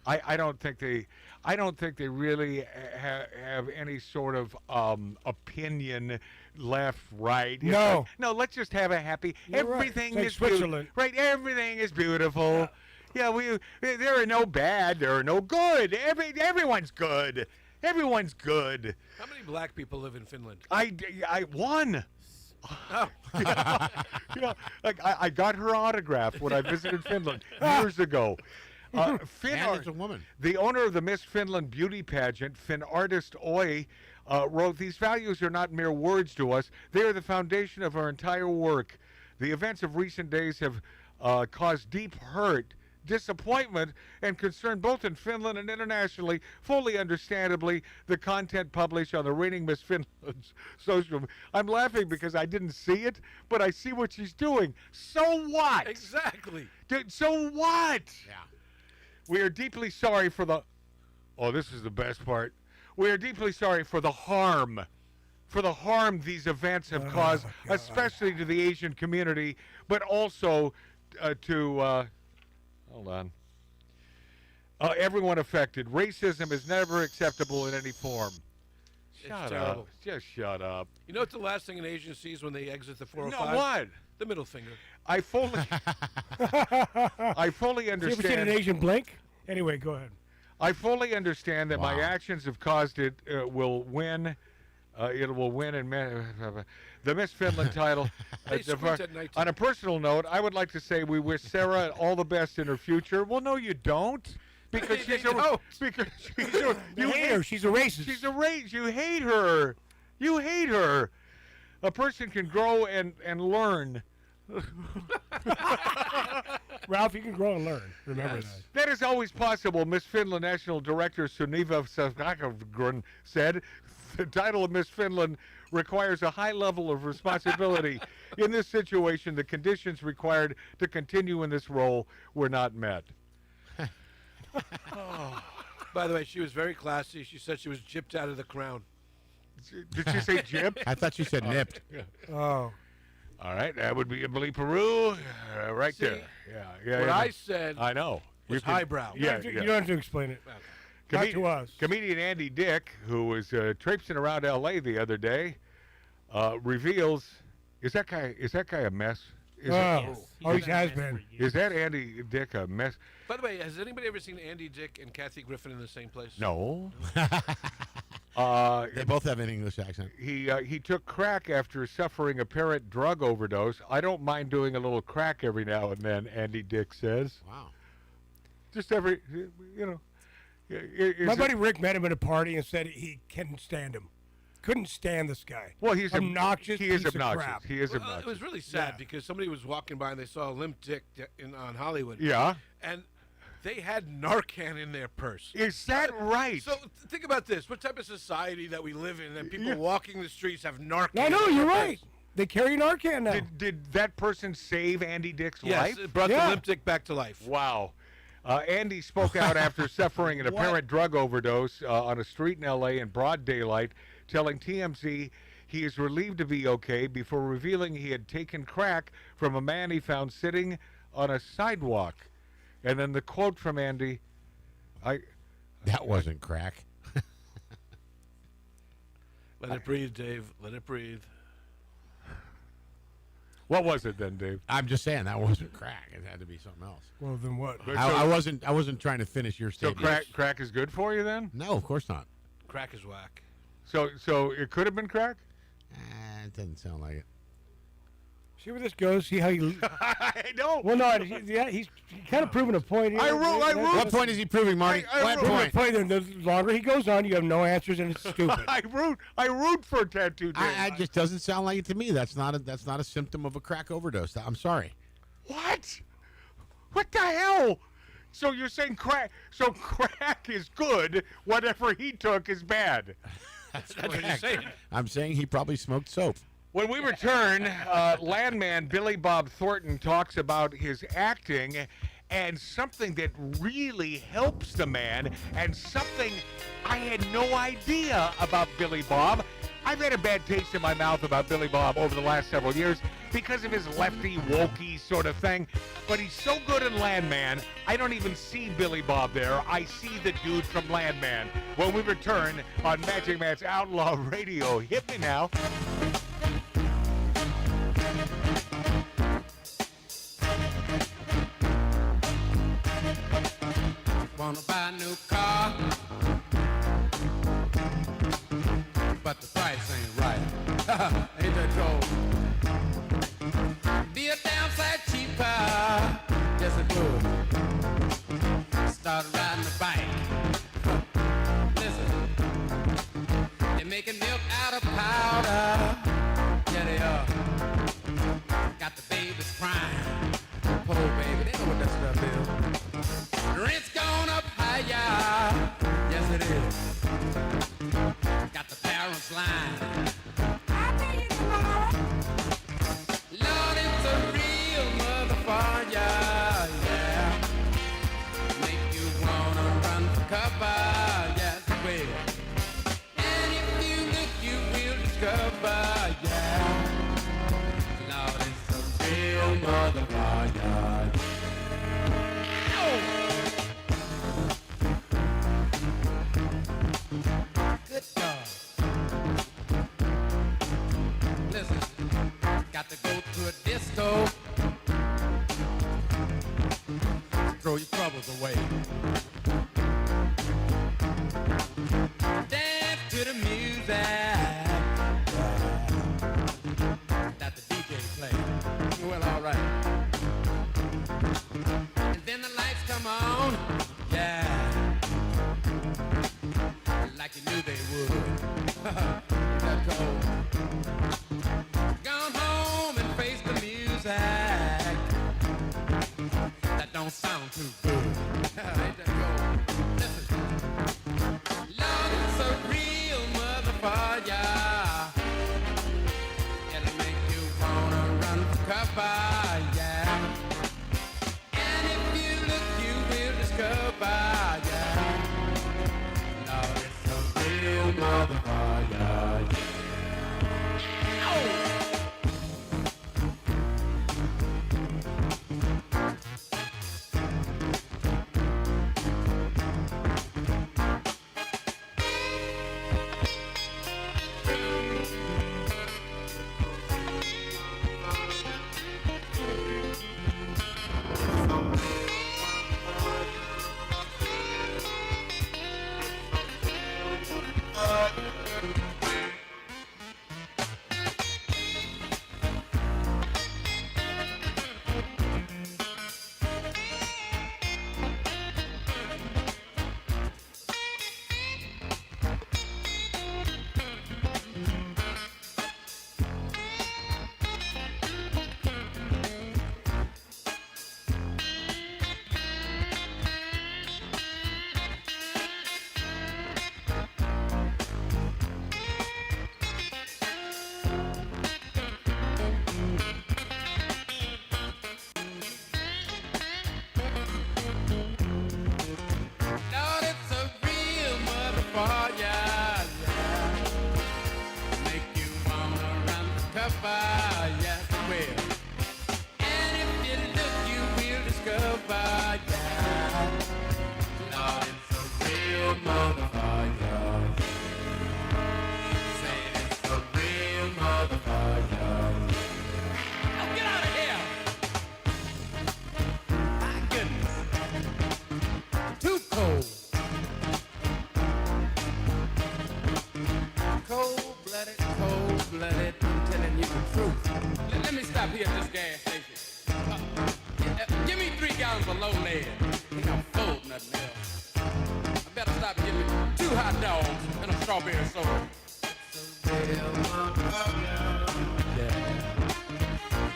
I don't think they really have any sort of opinion, left, right. No. No. Let's just have a happy. You're right. Everything It's like is beautiful. Switzerland. Right. Everything is beautiful. Yeah. There are no bad. There are no good. Everyone's good. Everyone's good. How many black people live in Finland? One. Oh. I got her autograph when I visited Finland years ago. And it's a woman. The owner of the Miss Finland beauty pageant, Finn Artist Oi, wrote, "These values are not mere words to us. They are the foundation of our entire work. The events of recent days have caused deep hurt, disappointment, and concern both in Finland and internationally. Fully understandably, the content published on the reigning Miss Finland's social..." I'm laughing because I didn't see it, but I see what she's doing. So what? Exactly. So what? Yeah. We are deeply sorry for the... Oh, this is the best part. We are deeply sorry for the harm. For the harm these events have caused, especially to the Asian community, but also to... hold on. Everyone affected. Racism is never acceptable in any form. Shut up. Just shut up. You know what the last thing an Asian sees when they exit the 405? No, what? The middle finger. I fully understand. You ever seen an Asian blink? Anyway, go ahead. I fully understand that my actions have caused it will win. It will win in the Miss Finland title. On a personal note, I would like to say we wish Sarah all the best in her future. Well, no, you don't. Because she's a you hate her. She's a racist. She's a racist. You hate her. You hate her. A person can grow and learn. Ralph, you can grow and learn. Remember that. That is always possible, Miss Finland National Director Suniva Savnakagren said. The title of Miss Finland requires a high level of responsibility. In this situation, the conditions required to continue in this role were not met. By the way, she was very classy. She said she was gypped out of the crown. Did she say gypped? I thought she said nipped. Oh. All right, that would be Emily Peru right there. Yeah. What I said I know. was highbrow. You don't have to explain it. Not to us. Comedian Andy Dick, who was traipsing around L.A. the other day, reveals, is that guy a mess? He has been. Is that Andy Dick a mess? By the way, has anybody ever seen Andy Dick and Kathy Griffin in the same place? No. They both have an English accent. He took crack after suffering apparent drug overdose. I don't mind doing a little crack every now and then, Andy Dick says. Wow. Just every, you know. My buddy Rick met him at a party and said he couldn't stand him. Couldn't stand this guy. Well, he's obnoxious. He is piece obnoxious. Of crap. He is obnoxious. It was really sad because somebody was walking by and they saw a limp dick on Hollywood. Yeah. And they had Narcan in their purse. Is that right? So think about this. What type of society that we live in that people walking the streets have Narcan? I know, in you're their right. purse? They carry Narcan now. Did that person save Andy Dick's Yes, life? it brought the limp dick back to life. Wow. Andy spoke out after suffering an apparent drug overdose on a street in L.A. in broad daylight, telling TMZ he is relieved to be okay before revealing he had taken crack from a man he found sitting on a sidewalk. And then the quote from Andy, That wasn't crack. Let it breathe, Dave. Let it breathe. What was it then, Dave? I'm just saying that wasn't crack. It had to be something else. Well, then what? I wasn't trying to finish your So statement. crack is good for you then? No, of course not. Crack is whack. So it could have been crack? It doesn't sound like it. See where this goes? See how he... I know. Well, no, he's kind of proving a point here. What point is he proving, Marty? What point? The longer he goes on, you have no answers, and it's stupid. I root for Tattoo Dave. It just doesn't sound like it to me. That's not a symptom of a crack overdose. I'm sorry. What? What the hell? So you're saying crack? So crack is good. Whatever he took is bad. That's what you're saying. I'm saying he probably smoked soap. When we return, landman Billy Bob Thornton talks about his acting and something that really helps the man and something I had no idea about Billy Bob. I've had a bad taste in my mouth about Billy Bob over the last several years because of his lefty, wokey sort of thing. But he's so good in Landman, I don't even see Billy Bob there. I see the dude from Landman. When we return on Magic Matt's Outlaw Radio. Hit me now. Wanna buy a new car, but the price ain't right. Ain't that droll? Be a damn sight cheaper, yes it would. throw your troubles away. Dance to the music that the DJ plays. Well, all right. And then the lights come on, yeah, like you knew they would. That cold. Gone home and face the music. That don't sound too good. Ain't that cold? Listen. Lord, it's a real motherfucker. It'll make you wanna run for cover, yeah. And if you look, you will discover, yeah. Lord, it's a real motherfucker, yeah. Oh! Yes, it will. And if you look, you will discover, yeah. Lord, it's a real motherfucker. Say it's a real motherfucker. Oh, get out of here! My goodness. Too cold. Cold-blooded, cold-blooded. Let me stop here at this gas station. Give me 3 gallons of low lead. I think I'm full, nothing else. I better stop and get me 2 hot dogs and a strawberry soda. It's a real motherfucker. Yeah.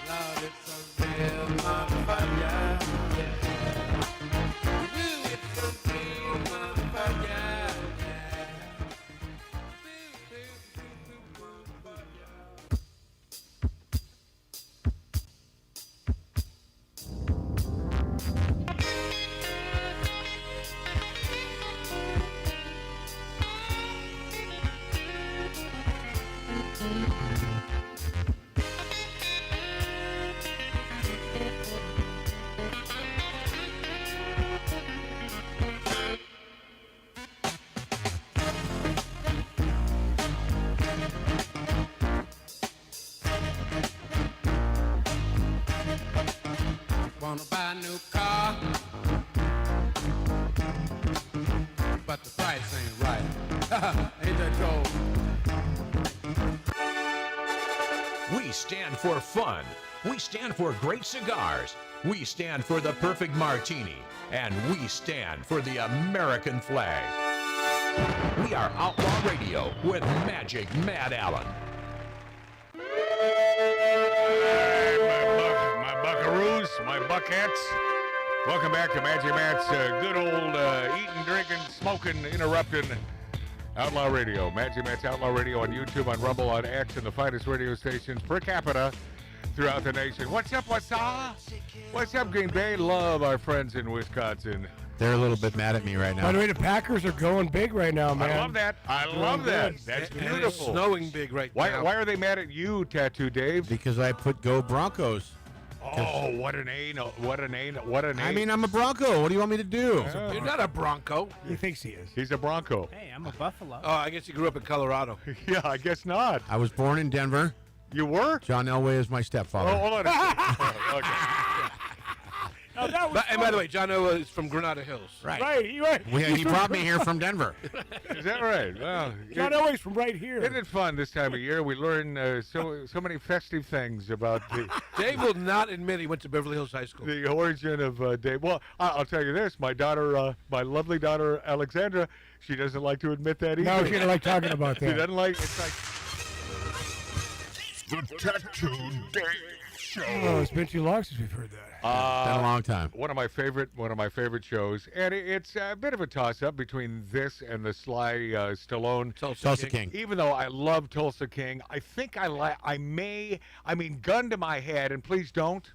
Lord, it's a real motherfucker. Yeah. Ooh, it's a real motherfucker. Wanna buy a new car, but the price ain't right. Ain't that cold? We stand for fun. We stand for great cigars. We stand for the perfect martini. And we stand for the American flag. We are Outlaw Radio with Magic Matt Allen. My buckaroos, my buckets. Welcome back to Magic Matt's good old eating, drinking, smoking, interrupting Outlaw Radio. Magic Matt's Outlaw Radio on YouTube, on Rumble, on X, and the finest radio stations per capita throughout the nation. What's up, what's up? What's up, Green Bay? Love our friends in Wisconsin. They're a little bit mad at me right now. By the way, the Packers are going big right now, man. I love that. I love that. That's beautiful. And it's snowing big right now. Why are they mad at you, Tattoo Dave? Because I put Go Broncos. Oh, what an A. What an A. What an A. I mean, I'm a Bronco. What do you want me to do? You're not a Bronco. He thinks he is. He's a Bronco. Hey, I'm a Buffalo. Oh, I guess you grew up in Colorado. Yeah, I guess not. I was born in Denver. You were? John Elway is my stepfather. Oh, hold on a second. Okay. Oh, that was And by the way, John O is from Granada Hills. Right. Right, you're right. He brought me here from Denver. Is that right? Well, Not always from right here. Isn't it fun this time of year? We learn so many festive things about Dave will not admit he went to Beverly Hills High School. the origin of Dave. Well, I'll tell you this: my daughter, my lovely daughter Alexandra, she doesn't like to admit that either. No, she doesn't like talking about She that. doesn't like. It's like the Tattoo Dave Show. Oh, it's been too long since we've heard that. Been a long time. One of my favorite shows, and it's a bit of a toss-up between this and the Sly Stallone Tulsa King. Even though I love Tulsa King, I think gun to my head, and please don't.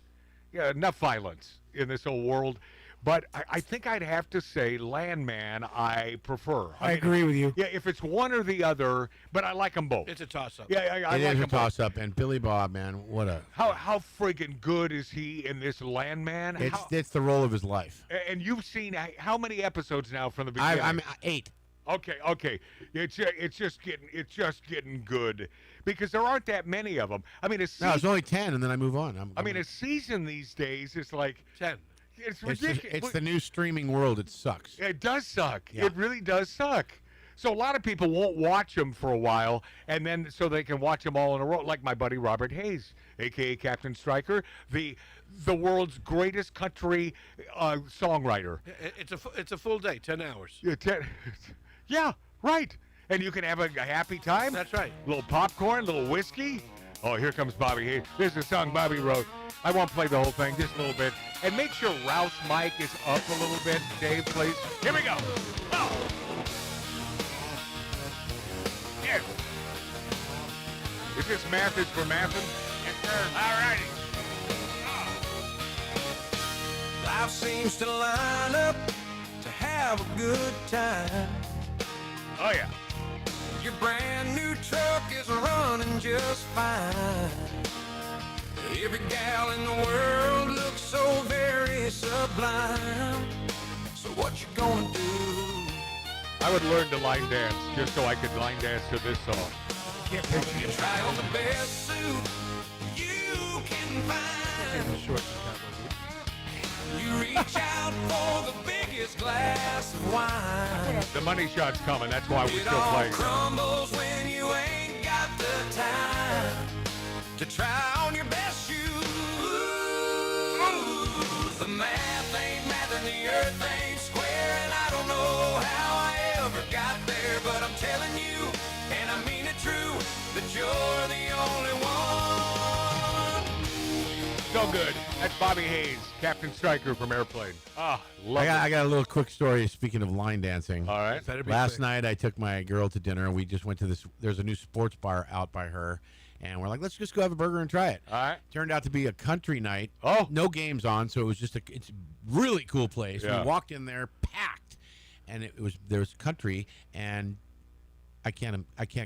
Yeah, enough violence in this whole world. But I think I'd have to say Landman I prefer. I agree with you. Yeah, if it's one or the other, but I like them both. It's a toss-up. Yeah, I It like is a them both. toss-up, and Billy Bob, man, what a... How friggin' good is he in this Landman? It's the role of his life. And you've seen how many episodes now from the beginning? I'm 8. Okay. It's just getting good because there aren't that many of them. I mean, No, it's only 10, and then I move on. a season these days is like 10. It's It's, ridiculous. it's the new streaming world. It sucks. It does suck. Yeah. It really does suck. So a lot of people won't watch them for a while, and then so they can watch them all in a row, like my buddy Robert Hayes, a.k.a. Captain Stryker, the world's greatest country songwriter. It's a full day, 10 hours. Yeah, right. And you can have a happy time. That's right. A little popcorn, a little whiskey. Oh, here comes Bobby Hayes. This is a song Bobby wrote. I won't play the whole thing, just a little bit. And make sure Ralph's mic is up a little bit, Dave, please. Here we go. Oh. Yes. Is this Mathis for Mathin? Yes, sir. All righty. Life seems to line up to have a good time. Oh, yeah. Your brand new truck is running just fine. Every gal in the world looks so very sublime. So what you gonna do? I would learn to line dance just so I could line dance to this song. You try on the best suit you can find. You reach out for the biggest glass of wine. The money shot's coming. That's why we're It still all playing. crumbles when you ain't got the time to try on your best shoes. The math ain't math and the earth ain't square, and I don't know how I ever got there, but I'm telling you, and I mean it true, that you're the only one. So good. That's Bobby Hayes, Captain Stryker from Airplane. Ah, love it. I got a little quick story. Speaking of line dancing, All right. last night I took my girl to dinner. We just went to this. There's a new sports bar out by her, and we're like, let's just go have a burger and try it. All right. Turned out to be a country night. Oh, no games on, so it was just it's a really cool place. Yeah. We walked in there packed, and there was country, and I can't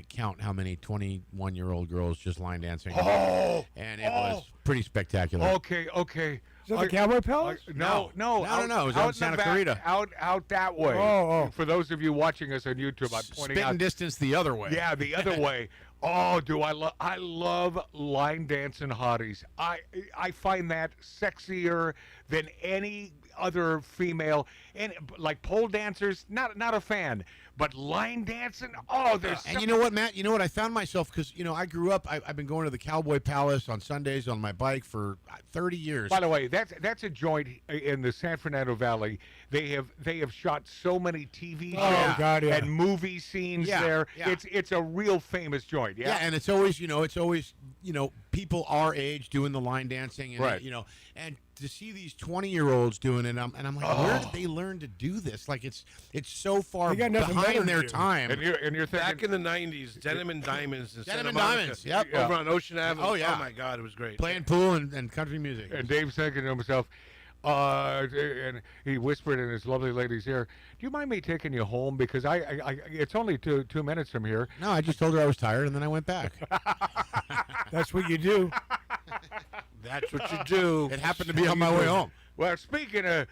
count how many 21-year-old girls just line dancing. Oh, and it was pretty spectacular. Okay. Is that the Cowboy Palace? No. It was out in Santa Clarita. Out that way. Oh. For those of you watching us on YouTube, I'm pointing Spitting out. distance the other way. Yeah, the other way. Oh, I love line dancing hotties. I find that sexier than any other female. And like pole dancers, not a fan. But line dancing, there's. And you know what, Matt? You know what? I found myself because I grew up. I've been going to the Cowboy Palace on Sundays on my bike for 30 years. By the way, that's a joint in the San Fernando Valley. They have shot so many TV shows and movie scenes there. Yeah. It's a real famous joint. Yeah, and it's always people our age doing the line dancing, and Right. and to see these 20-year-olds doing it, and I'm like, where did they learn to do this? Like it's so far They got nothing better behind to their do. time. And you're thinking Back in the 90s, Denim and Diamonds in Denim Santa and Monica, Diamonds, yep. over on Ocean Avenue. Oh, yeah. Oh, my God, it was great. Playing pool and country music. And Dave's thinking to himself, and he whispered in his lovely lady's ear, "Do you mind me taking you home? Because I it's only 2 minutes from here." No, I just told her I was tired, and then I went back. That's what you do. That's what you do. It happened to be on my way home. Well, speaking of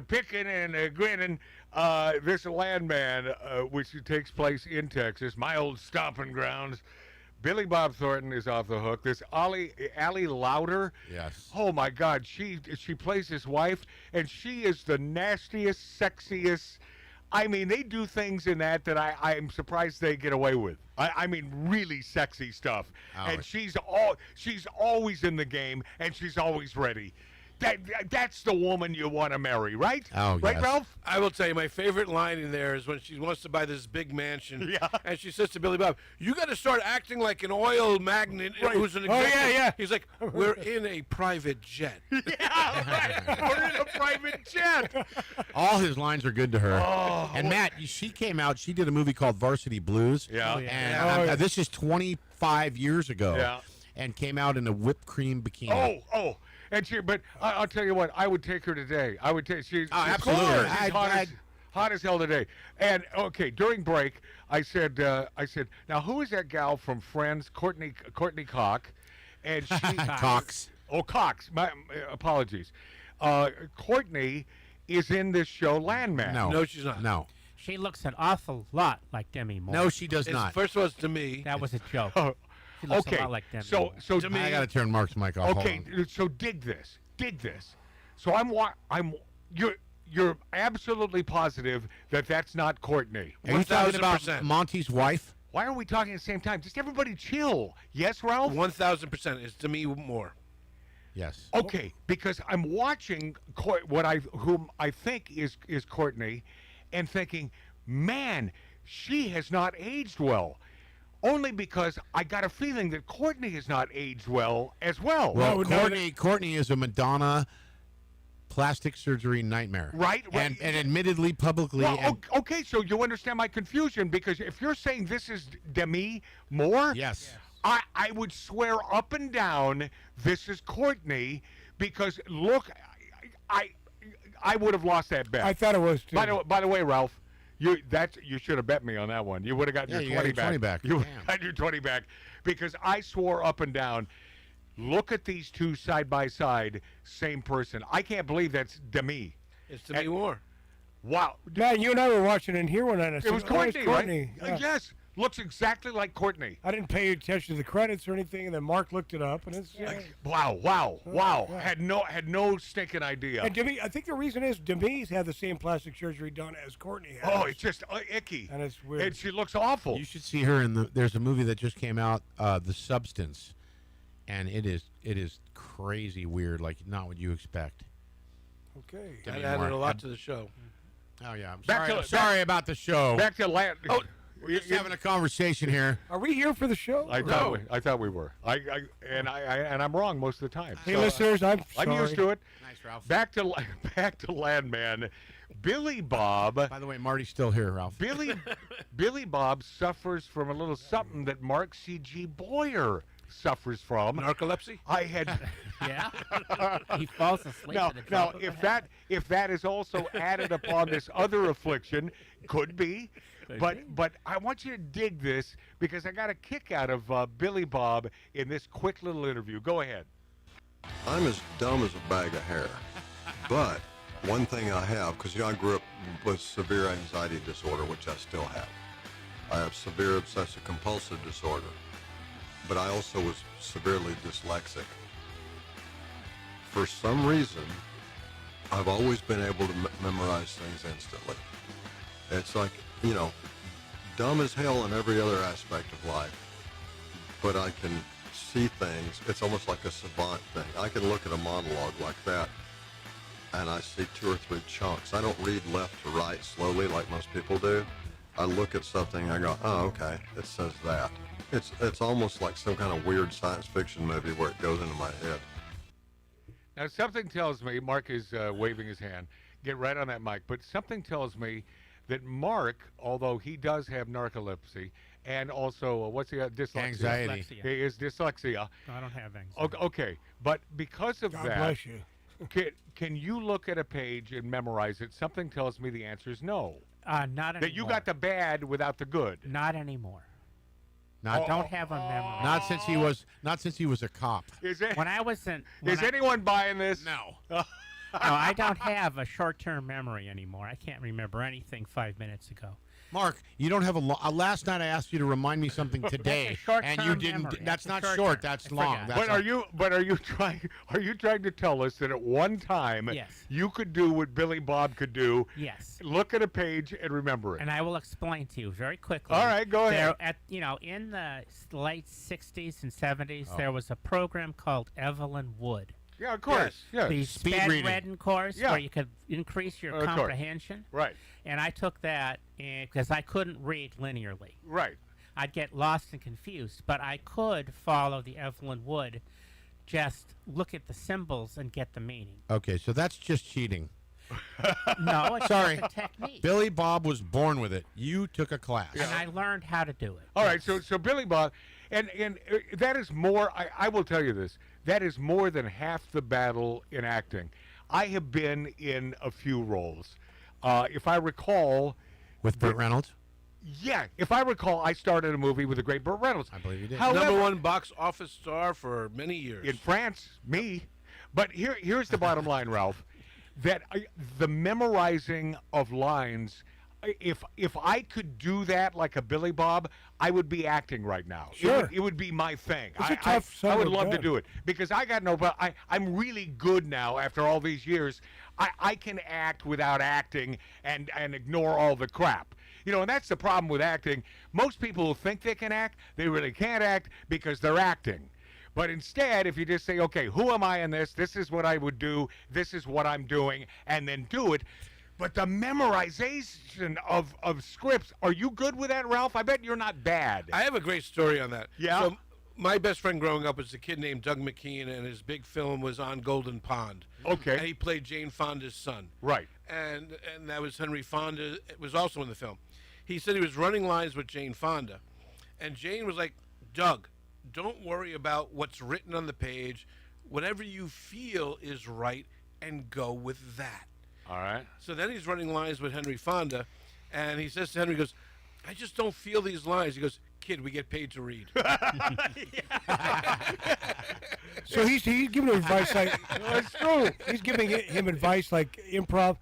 picking and grinning, this Landman, which takes place in Texas, my old stomping grounds, Billy Bob Thornton is off the hook. This Ali Lauder. Yes. Oh my God, she plays his wife, and she is the nastiest, sexiest. I mean, they do things in that I'm surprised they get away with. I mean, really sexy stuff. Oh, And she's always in the game, and she's always ready. That's the woman you want to marry, right? Oh, right, yes. Ralph? I will tell you, my favorite line in there is when she wants to buy this big mansion, Yeah. and she says to Billy Bob, "You got to start acting like an oil magnate who's an Oh, yeah, executive." yeah. He's like, "We're in a private jet." Yeah, right. We're in a private jet. All his lines are good to her. Oh, and Matt, she came out. She did a movie called Varsity Blues. Yeah. And this is 25 years ago. Yeah. And came out in a whipped cream bikini. Oh. And but I'll tell you what, I would take her today. I would take. She's absolutely. She's hot as hell today. And okay, during break, I said, now who is that gal from Friends? Courtney Cox, and she Cox. Oh, Cox. My apologies. Courtney is in this show, Landman. No, she's not. No. She looks an awful lot like Demi Moore. No, she does not. First of all, it's to me. That was a joke. She looks a lot like Demi Moore. So to me, I got to turn Mark's mic off. Okay, so dig this. So you're absolutely positive that that's not Courtney. Are you talking about 1000%. Monty's wife? Why are we talking at the same time? Just everybody chill. Yes, Ralph? 1000%. It's to me more. Yes. Okay, because I'm watching whom I think is Courtney, and thinking, man, she has not aged well. Only because I got a feeling that Courtney has not aged well as well. Well, Courtney is a Madonna plastic surgery nightmare. Right. And admittedly, publicly. Well, okay, so you understand my confusion, because if you're saying this is Demi Moore, yes, I would swear up and down this is Courtney, because look, I would have lost that bet. I thought it was too. By the way, Ralph, you should have bet me on that one. You would have gotten your 20 back. You would have got your 20 back, because I swore up and down. Look at these two side by side, same person. I can't believe that's Demi. It's Demi Moore. Wow. Man, you and I were watching in here one night. I It said, was "Oh, Courtney, it's Courtney." right? Yeah. Yes. Looks exactly like Courtney. I didn't pay attention to the credits or anything, and then Mark looked it up, and it's Wow. Yeah. Had no stinking idea. And Demi, I think the reason is Demi's had the same plastic surgery done as Courtney has. Oh, it's just icky. And it's weird. And she looks awful. You should see her in there's a movie that just came out, The Substance, and it is crazy weird, like not what you expect. Okay. That added a lot to the show. Oh yeah, I'm Back sorry. to- I'm sorry about the show. Back to land. Oh, we're just having a conversation here. Are we here for the show? I thought we were. And I'm wrong most of the time. Hey, So, listeners, I'm I'm sorry. used to it. Nice, Ralph. Back to Landman. Billy Bob. By the way, Marty's still here, Ralph. Billy Bob suffers from a little something that Mark C.G. Boyer suffers from. Narcolepsy? I had. Yeah. He falls asleep. Now, at the drop of a hat. if that is also added upon this other affliction, could be. But I want you to dig this, because I got a kick out of Billy Bob in this quick little interview. Go ahead. I'm as dumb as a bag of hair, but one thing I have, because I grew up with severe anxiety disorder, which I still have. I have severe obsessive compulsive disorder, but I also was severely dyslexic. For some reason, I've always been able to memorize things instantly. It's like, dumb as hell in every other aspect of life, but I can see things. It's almost like a savant thing. I can look at a monologue like that, and I see 2 or 3 chunks. I don't read left to right slowly like most people do. I look at something, I go, oh, okay, it says that. It's almost like some kind of weird science fiction movie where it goes into my head. Now, something tells me, Mark is waving his hand, get right on that mic, but something tells me that Mark, although he does have narcolepsy, and also, what's the dyslexia? Anxiety. He is dyslexia. No, I don't have anxiety. Okay, but because of God that, bless you. can you look at a page and memorize it? Something tells me the answer is no. Not anymore. That you got the bad without the good. Not anymore. Not I don't have a memory. Not since he was a cop. Is it? When I was in. Is anyone buying this? No. I don't have a short-term memory anymore. I can't remember anything 5 minutes ago. Mark, you don't have a last night I asked you to remind me something today, and you didn't. memory. That's not Short short. term. That's I long. forgot. That's But are you trying to tell us that at one time Yes. you could do what Billy Bob could do? Yes. Look at a page and remember it. And I will explain to you very quickly. All right, go ahead. In the late 60s and 70s, there was a program called Evelyn Wood. Yeah, of course. Yeah. The Speed sped reading. reading course Yeah. where you could increase your Of course. comprehension. Right. And I took that because I couldn't read linearly. Right. I'd get lost and confused, but I could follow the Evelyn Wood, just look at the symbols and get the meaning. Okay, so that's just cheating. No, it's Sorry. just a technique. Billy Bob was born with it. You took a class. And I learned how to do it. All right, so Billy Bob, and that is more. I will tell you this. That is more than half the battle in acting. I have been in a few roles. If I recall, With Burt Reynolds? yeah, if I recall, I started a movie with the great Burt Reynolds. I believe you did. However, #1 box office star for many years. in France, me. But here's the bottom line, Ralph. That the memorizing of lines, if I could do that like a Billy Bob, I would be acting right now. Sure. It would be my thing. It's a tough I would summer love to job. do it because I got no. But I'm really good now after all these years. I can act without acting and ignore all the crap. And that's the problem with acting. Most people who think they can act, they really can't act because they're acting. But instead, if you just say, okay, who am I in this? This is what I would do. This is what I'm doing, and then do it. But the memorization of scripts, are you good with that, Ralph? I bet you're not bad. I have a great story on that. Yeah? So my best friend growing up was a kid named Doug McKean, and his big film was On Golden Pond. Okay. And he played Jane Fonda's son. Right. And that was Henry Fonda. It was also in the film. He said he was running lines with Jane Fonda, and Jane was like, Doug, don't worry about what's written on the page. Whatever you feel is right, and go with that. All right. So then he's running lines with Henry Fonda, and he says to Henry, he goes, I just don't feel these lines. He goes, kid, we get paid to read. So he's giving him advice like That's true. he's giving him advice like improv,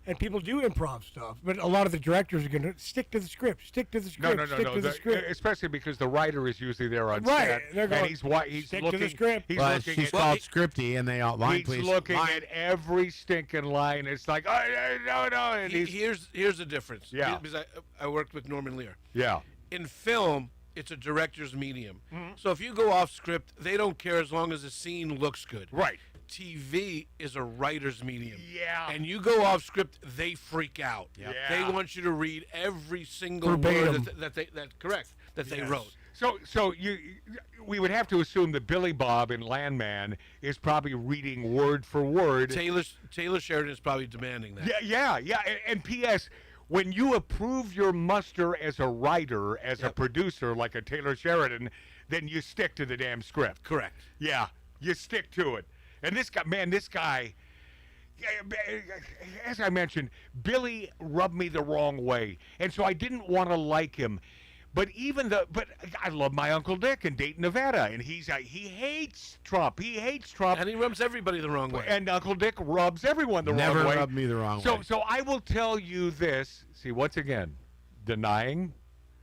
and people do improv stuff. But a lot of the directors are going to stick to the script, stick to the script, No. stick to the script. Especially because the writer is usually there on Right. set, They're going, and he's stick looking. to the script. He's Well, looking. she's at, called Scripty, and they outline, He's please. looking Line. at every stinking line. It's like, oh, no. And Here's the difference. Yeah. Because I worked with Norman Lear. yeah. In film, it's a director's medium. Mm-hmm. So if you go off script, they don't care as long as the scene looks good. Right. TV is a writer's medium. Yeah. And you go off script, they freak out. Yeah. They want you to read every single Verbatim. word that they wrote. So we would have to assume that Billy Bob in Landman is probably reading word for word. Taylor Sheridan is probably demanding that. Yeah. And P.S. When you approve your muster as a writer, as a producer, like a Taylor Sheridan, then you stick to the damn script. Correct. Yeah, you stick to it. And this guy, as I mentioned, Billy rubbed me the wrong way, and so I didn't want to like him. But I love my Uncle Dick in Dayton, Nevada, and he hates Trump. He hates Trump, And he rubs everybody the wrong way. and Uncle Dick rubs everyone the Never wrong way. rubbed me the wrong way. So I will tell you this. See, once again, denying.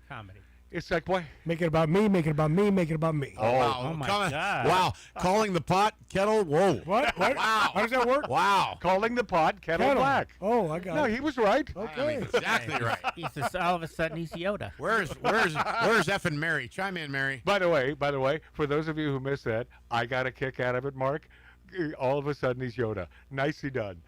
Comedy. It's like, what? Make it about me, make it about me, make it about me. Oh my God. Wow. Calling the pot kettle. Whoa. What? Wow. How does that work? Wow. Calling the pot kettle black. Oh, I got No, it. he was right. Okay. Exactly right. He's just, all of a sudden he's Yoda. Where's effing Mary? Chime in, Mary. By the way, for those of you who missed that, I got a kick out of it, Mark. All of a sudden he's Yoda. Nicely done.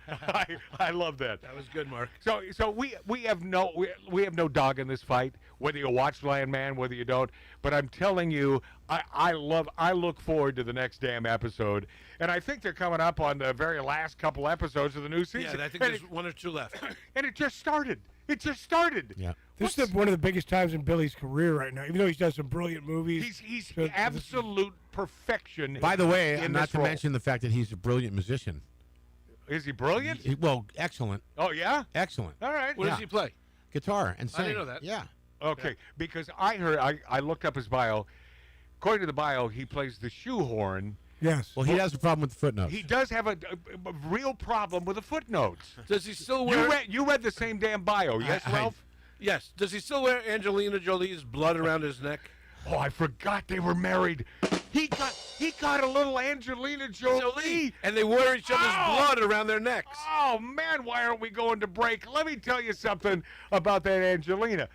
I love that. That was good, Mark. So we have no dog in this fight, whether you watch Landman, whether you don't. But I'm telling you, I look forward to the next damn episode, and I think they're coming up on the very last couple episodes of the new season. Yeah, I think there's one or two left. And it just started. It just started. Yeah. This is one of the biggest times in Billy's career right now. Even though he's done some brilliant movies, He's So- absolute perfection. By the way, in and not this to role. mention the fact that he's a brilliant musician. Is he brilliant? Well, excellent. Oh yeah. Excellent. All right. What does he play? Guitar and sing. I didn't know that. Yeah. Okay, because I looked up his bio. According to the bio, he plays the shoehorn Yes. Well, he has a problem with the footnotes. He does have a real problem with the footnotes. Does he still wear? You read the same damn bio, yes, Ralph? Yes. Does he still wear Angelina Jolie's blood around his neck? Oh, I forgot they were married. He got a little Angelina Jolie. And they wore each other's blood around their necks. Oh, man, why aren't we going to break? Let me tell you something about that Angelina.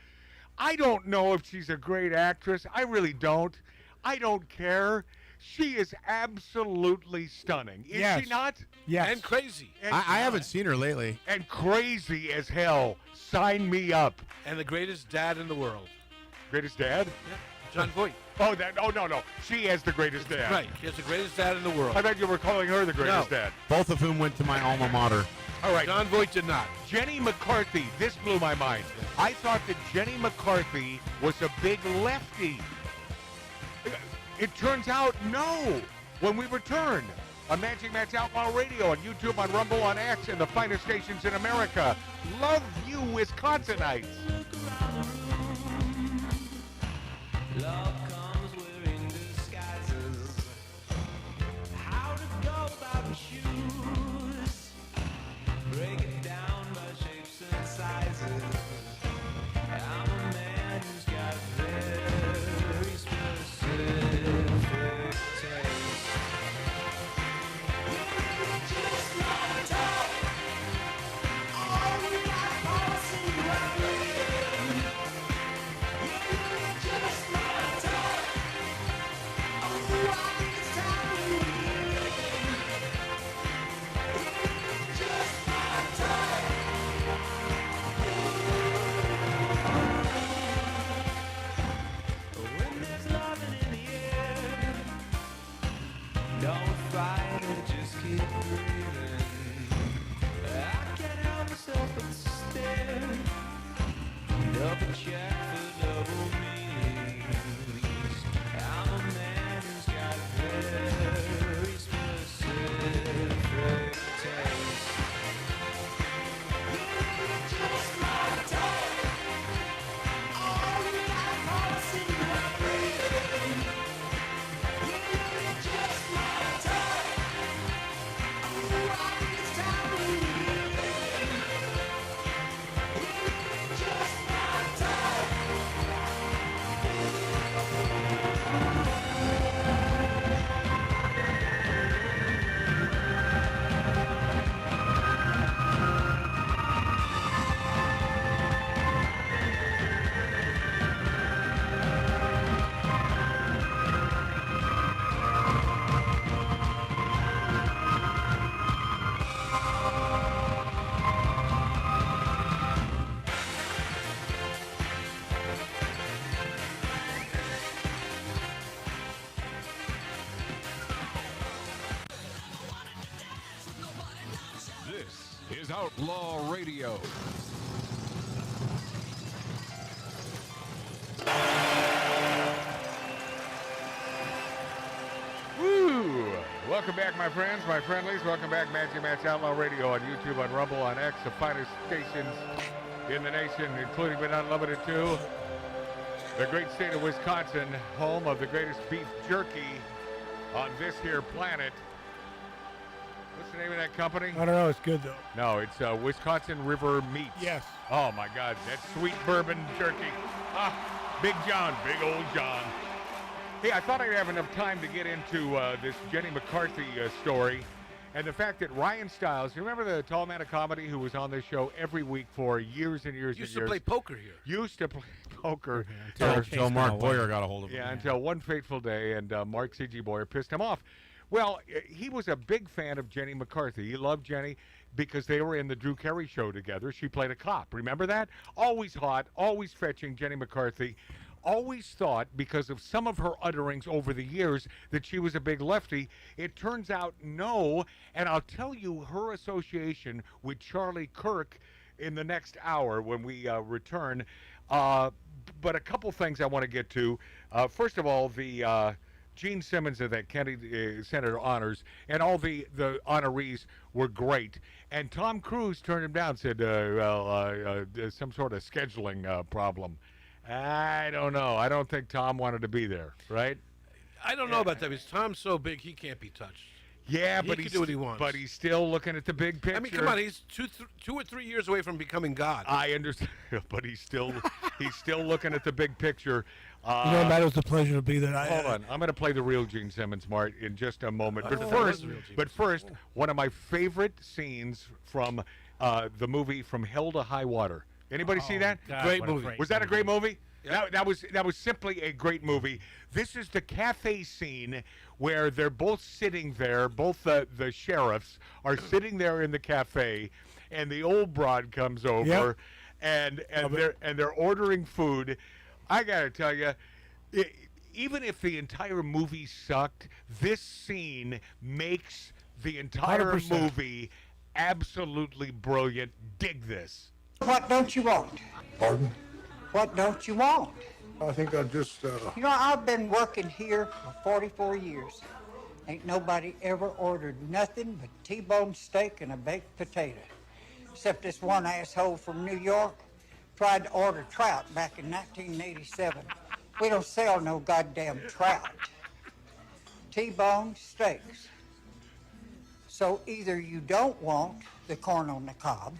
I don't know if she's a great actress. I really don't. I don't care. She is absolutely stunning. Is she not? Yes. And crazy. I haven't seen her lately. And crazy as hell. Sign me up. And the greatest dad in the world. Greatest dad? Yeah. John Voight. Oh, no. She has the greatest dad. Right. She has the greatest dad in the world. I thought you were calling her the greatest dad. Both of whom went to my alma mater. All right. John Voight did not. Jenny McCarthy. This blew my mind. I thought that Jenny McCarthy was a big lefty. It turns out, no. When we return on Magic Matt's Outlaw Radio, on YouTube, on Rumble, on X, and the finest stations in America. Love you, Wisconsinites. Love comes wearing disguises. How to go about your shoes. Break it down by shapes and sizes. I'm a man who's got very specific taste. You're just my type. All you like policy running. You're just my type. Oh, I think it's time to leave. You're just my type. When there's loving in the air, don't fight it, just keep breathing. I can't help myself but stare. Double check for double meanings. I'm a man who's got very specific taste. You're just my type. All you like policy running. You're just my type. Oh, I think it's time to leave. You're just my type. This is Outlaw Radio. Woo! Welcome back, my friends, my friendlies. Welcome back, Magic Matt's Outlaw Radio on YouTube, on Rumble, on X, the finest stations in the nation, including but not limited to the great state of Wisconsin, home of the greatest beef jerky on this here planet. What's the name of that company? I don't know. It's good, though. No, it's Wisconsin River Meats. Yes. Oh, my God. That sweet bourbon jerky. Ah, Big John. Big old John. Hey, I thought I'd have enough time to get into this Jenny McCarthy story and the fact that Ryan Stiles, you remember the tall man of comedy who was on this show every week for years and years and years? Used to play poker here. Used to play poker. Until Mark Boyer got a hold of him. Yeah, until one fateful day, and Mark C.G. Boyer pissed him off. Well, he was a big fan of Jenny McCarthy. He loved Jenny because they were in the Drew Carey show together. She played a cop. Remember that? Always hot, always fetching, Jenny McCarthy. Always thought, because of some of her utterings over the years, that she was a big lefty. It turns out no, and I'll tell you her association with Charlie Kirk in the next hour when we return. But a couple things I want to get to. First of all, the Gene Simmons of that Kennedy Senator honors, and all the honorees were great. And Tom Cruise turned him down, said, there's some sort of scheduling problem. I don't know. I don't think Tom wanted to be there, right? I don't know about that because Tom's so big he can't be touched. Yeah, He but can he's do what he wants. But he's still looking at the big picture. I mean, come on, he's 2 or 3 years away from becoming God. I understand, but he's still looking at the big picture. Matt, it was a pleasure to be there. Hold on, I'm going to play the real Gene Simmons, Mart, in just a moment. Oh, But that was first, the real Gene one of my favorite scenes from the movie From Hell to High Water. Anybody see that? God, Great what a movie. great Was that a great movie? Yeah. That was simply a great movie. This is the cafe scene where they're both sitting there. Both the sheriffs are sitting there in the cafe, and the old broad comes over, and they're ordering food. I gotta tell you, even if the entire movie sucked, this scene makes the entire 100%. movie absolutely brilliant. Dig this. What don't you want? Pardon? What don't you want? I think I just, You know, I've been working here for 44 years. Ain't nobody ever ordered nothing but T-bone steak and a baked potato. Except this one asshole from New York tried to order trout back in 1987. We don't sell no goddamn trout. T-bone steaks. So either you don't want the corn on the cob,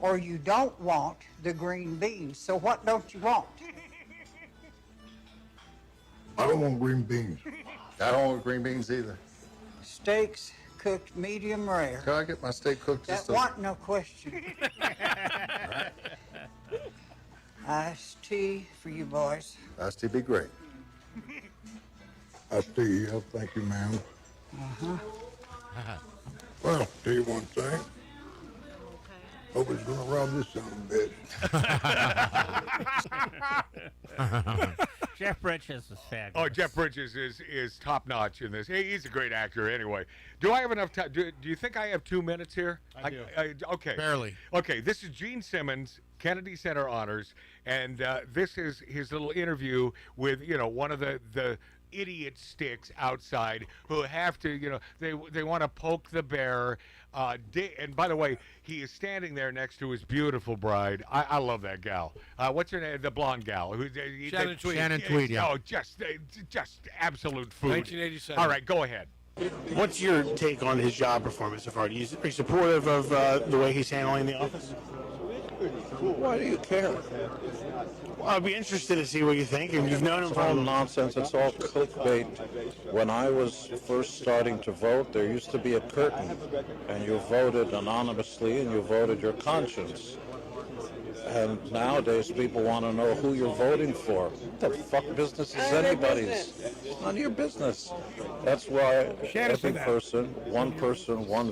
or you don't want the green beans. So what don't you want? I don't want green beans. I don't want green beans either. Steaks cooked medium rare. Can I get my steak cooked That just a... wasn't no question. Iced tea for you boys. Iced tea be great. Iced tea, yeah, thank you, ma'am. Uh-huh. Well, tell you one thing. Nobody's gonna rob this son of a bitch. Jeff Bridges is fabulous. Oh, Jeff Bridges is top notch in this. He's a great actor anyway. Do I have enough time? Do you think I have 2 minutes here? I do. Okay. Barely. Okay, this is Gene Simmons, Kennedy Center Honors, and this is his little interview with, one of the idiot sticks outside who have to, they want to poke the bear. And by the way, he is standing there next to his beautiful bride. I love that gal. What's her name? The blonde gal. Shannon Tweed. Shannon Tweed, yeah. Oh, just absolute food. 1987. All right, go ahead. What's your take on his job performance so far? Are you supportive of the way he's handling the office? Why do you care? Well, I'd be interested to see what you think. And you've known him It's for all nonsense. It's all clickbait. When I was first starting to vote, there used to be a curtain, and you voted anonymously, and you voted your conscience. And nowadays, people want to know who you're voting for. What the fuck business is anybody's? It's none of your business. That's why every person, one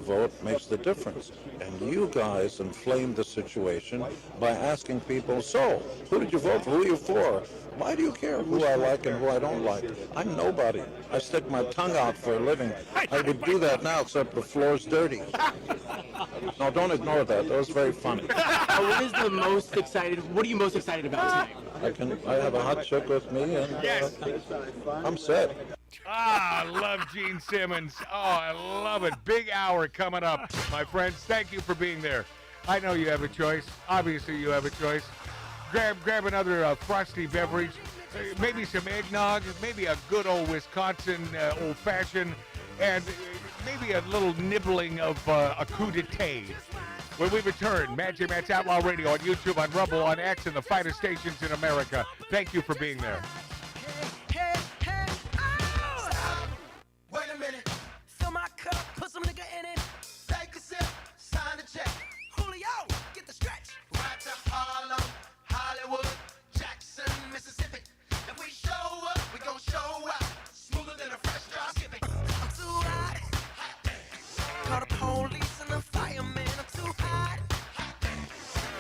vote makes the difference. And you guys inflame the situation by asking people, so, who did you vote for? Who are you for? Why do you care who I like and who I don't like? I'm nobody. I stick my tongue out for a living. I would do that now, except the floor's dirty. No, don't ignore that. That was very funny. What is the most excited? What are you most excited about tonight? I have a hot chick with me, and I'm set. I love Gene Simmons. Oh, I love it. Big hour coming up, my friends. Thank you for being there. I know you have a choice. Obviously, you have a choice. Grab another frosty beverage, maybe some eggnog, maybe a good old Wisconsin old-fashioned, and maybe a little nibbling of a coup d'etat. When we return, Magic Matt's Outlaw Radio on YouTube, on Rumble, on X, and the finest stations in America. Thank you for being there. Wait a minute. Fill my cup, put some nigga in it. Take a sip, sign the check. Julio, get the stretch. Right to Harlem, Hollywood, Jackson, Mississippi. If we show up, we gon' show out. Smoother than a fresh drop skipping. I'm too hot. Call the police and the fireman. I'm too hot.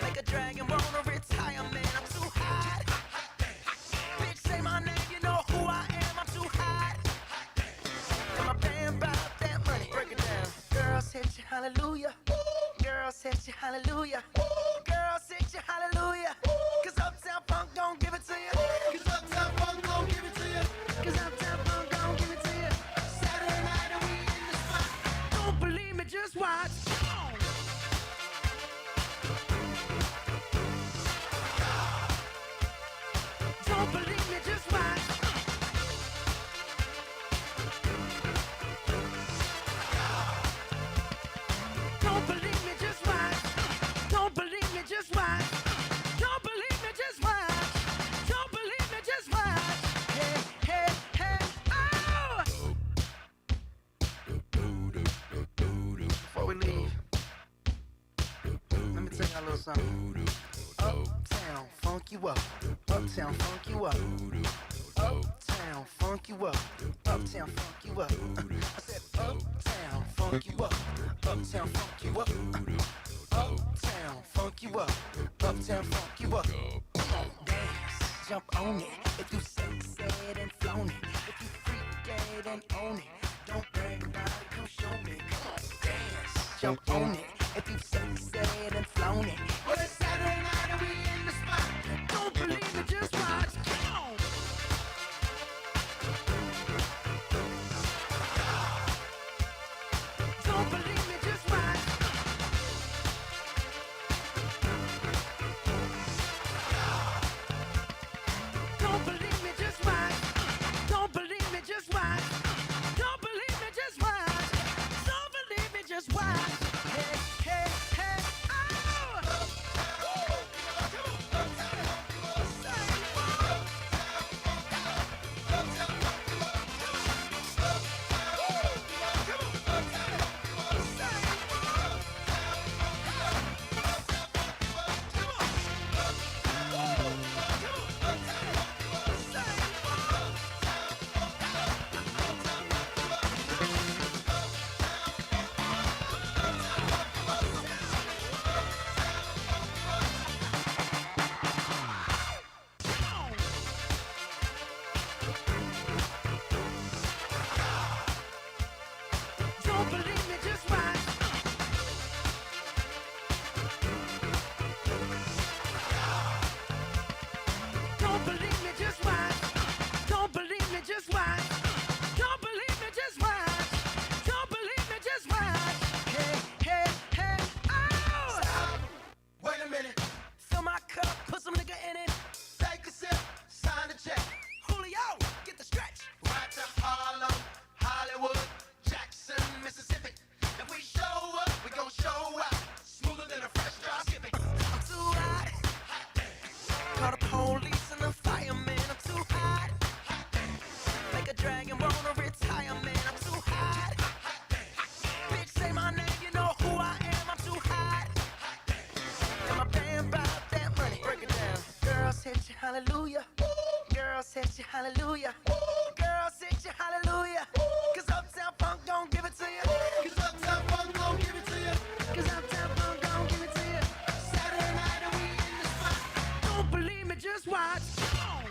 Make a dragon wanna retire, man. I'm too hot. Bitch, say my name, you know who I am. I'm too hot. And my band about that money. Break it down. Girls hit you, hallelujah. Girls hit you, hallelujah. Girls hit you, hallelujah. Cause Uptown Funk don't give it to you. Cause Uptown Funk don't give it to you. Cause Uptown Funk don't give it to you. Saturday night and we in the spot. Don't believe me, just watch. Don't believe me, just watch. something. Uptown, funk you up. Uptown, funk you up. Uptown, funk you up. Uptown, funk you up. I said uptown, funk you up. Uptown, funk you up. Uptown, funk you up. Uptown, funk you up. Come on, dance, jump on it. If you said and flown it. If you freak dead and own it. Don't brag about it, you show me. Come on, dance, jump on it. If you said and flown it. Well, it's Saturday night and we in the spot. Don't believe it, just watch. Come on. Don't believe me, just watch. Don't believe me, just watch. Don't believe me, just watch. Don't believe me, just watch. Don't believe me, just watch. Hey, hey, hey, oh! Don't believe me, just watch. Don't believe me, just watch. Don't believe me, just watch. Don't believe me, just watch. Don't believe me, just watch. Hey, hey, hey, oh! Stop. Wait a minute. Fill my cup, put some nigga in it. Take a sip, sign the check. Julio, get the stretch. Right to Harlem, Hollywood, Jackson, Mississippi. If we show up, we gon' show out. Smoother than a fresh drop skipping. I'm too hot. Call the police and the fireman. I'm too hot. Make a dragon wanna retire, man. I'm too hot. Bitch, say my name, you know who I am. I'm too hot. And my band bout that money. Break it down. Girls hit you, hallelujah. Girls hit you, hallelujah. Girls hit you, hallelujah. Cause Uptown Funk don't give it to you. Cause Uptown Funk don't give it to you. Cause Uptown Funk don't give it to you. Saturday night and we in the spot. Don't believe me, just watch. Come on.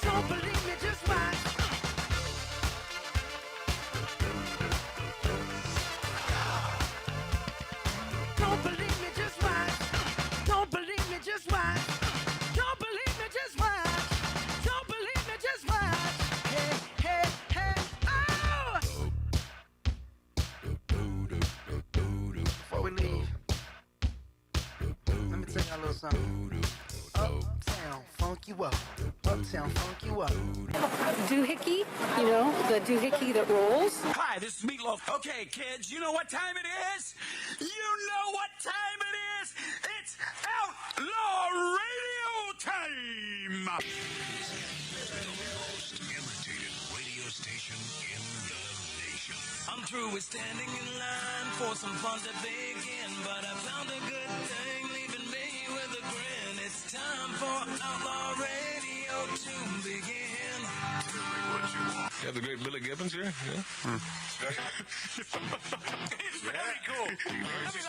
Don't believe me, just watch. Don't believe me, just watch. Don't believe me, just watch. Don't believe me, just watch. Don't believe me, just watch. Hey, hey, hey, oh! Before we leave, let me tell y'all a little something. Uptown, funk you up. Uptown, funk you up. Doohickey, you know, the doohickey that rolls. Hi, this is Meatloaf. Okay, kids, you know what time it is? You know what time it is? It's Outlaw Radio time! Most imitated radio station in the nation. I'm through with standing in line for some fun to begin, but I found a good thing leaving me with a grin. It's time for Outlaw Radio to begin. You have the great Billy Gibbons here? Yeah. It's very cool. He just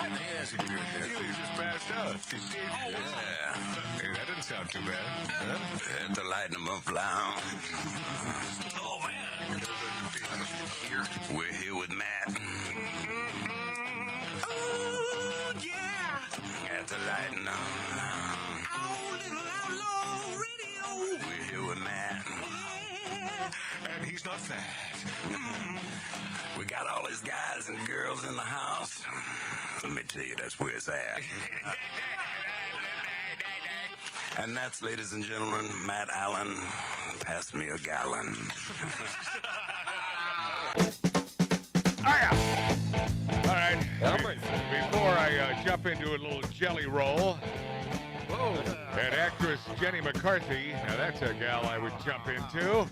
passed out. Yeah. Hey, that didn't sound too bad. Huh? Had to lighten them up loud. Oh, man. We're here with Matt. Oh, yeah. Had to lighten them. Oh, little Outlaw Radio. We're here with Matt. And he's not fat. We got all his guys and girls in the house. Let me tell you, that's where it's at. And that's, ladies and gentlemen, Matt Allen. Pass me a gallon. All right. Before I jump into a little jelly roll, and actress Jenny McCarthy, now that's a gal I would jump into.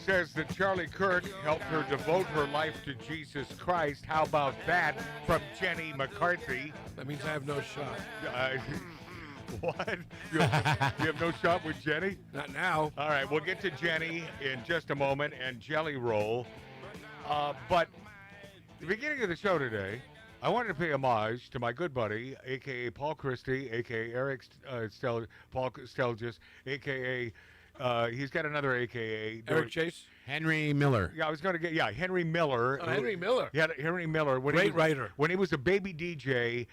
says that Charlie Kirk helped her devote her life to Jesus Christ. How about that from Jenny McCarthy? That means I have no shot. What? You have no shot with Jenny? Not now. All right, we'll get to Jenny in just a moment and Jelly Roll. But the beginning of the show today, I wanted to pay homage to my good buddy, a.k.a. Paul Christie, a.k.a. Eric Paul Stelgis, a.k.a. He's got another a.k.a. Eric Chase? Henry Miller. Yeah, I was going to get, Henry Miller. Oh, Henry Miller. Yeah, Henry Miller. Great writer. When he was a baby DJ,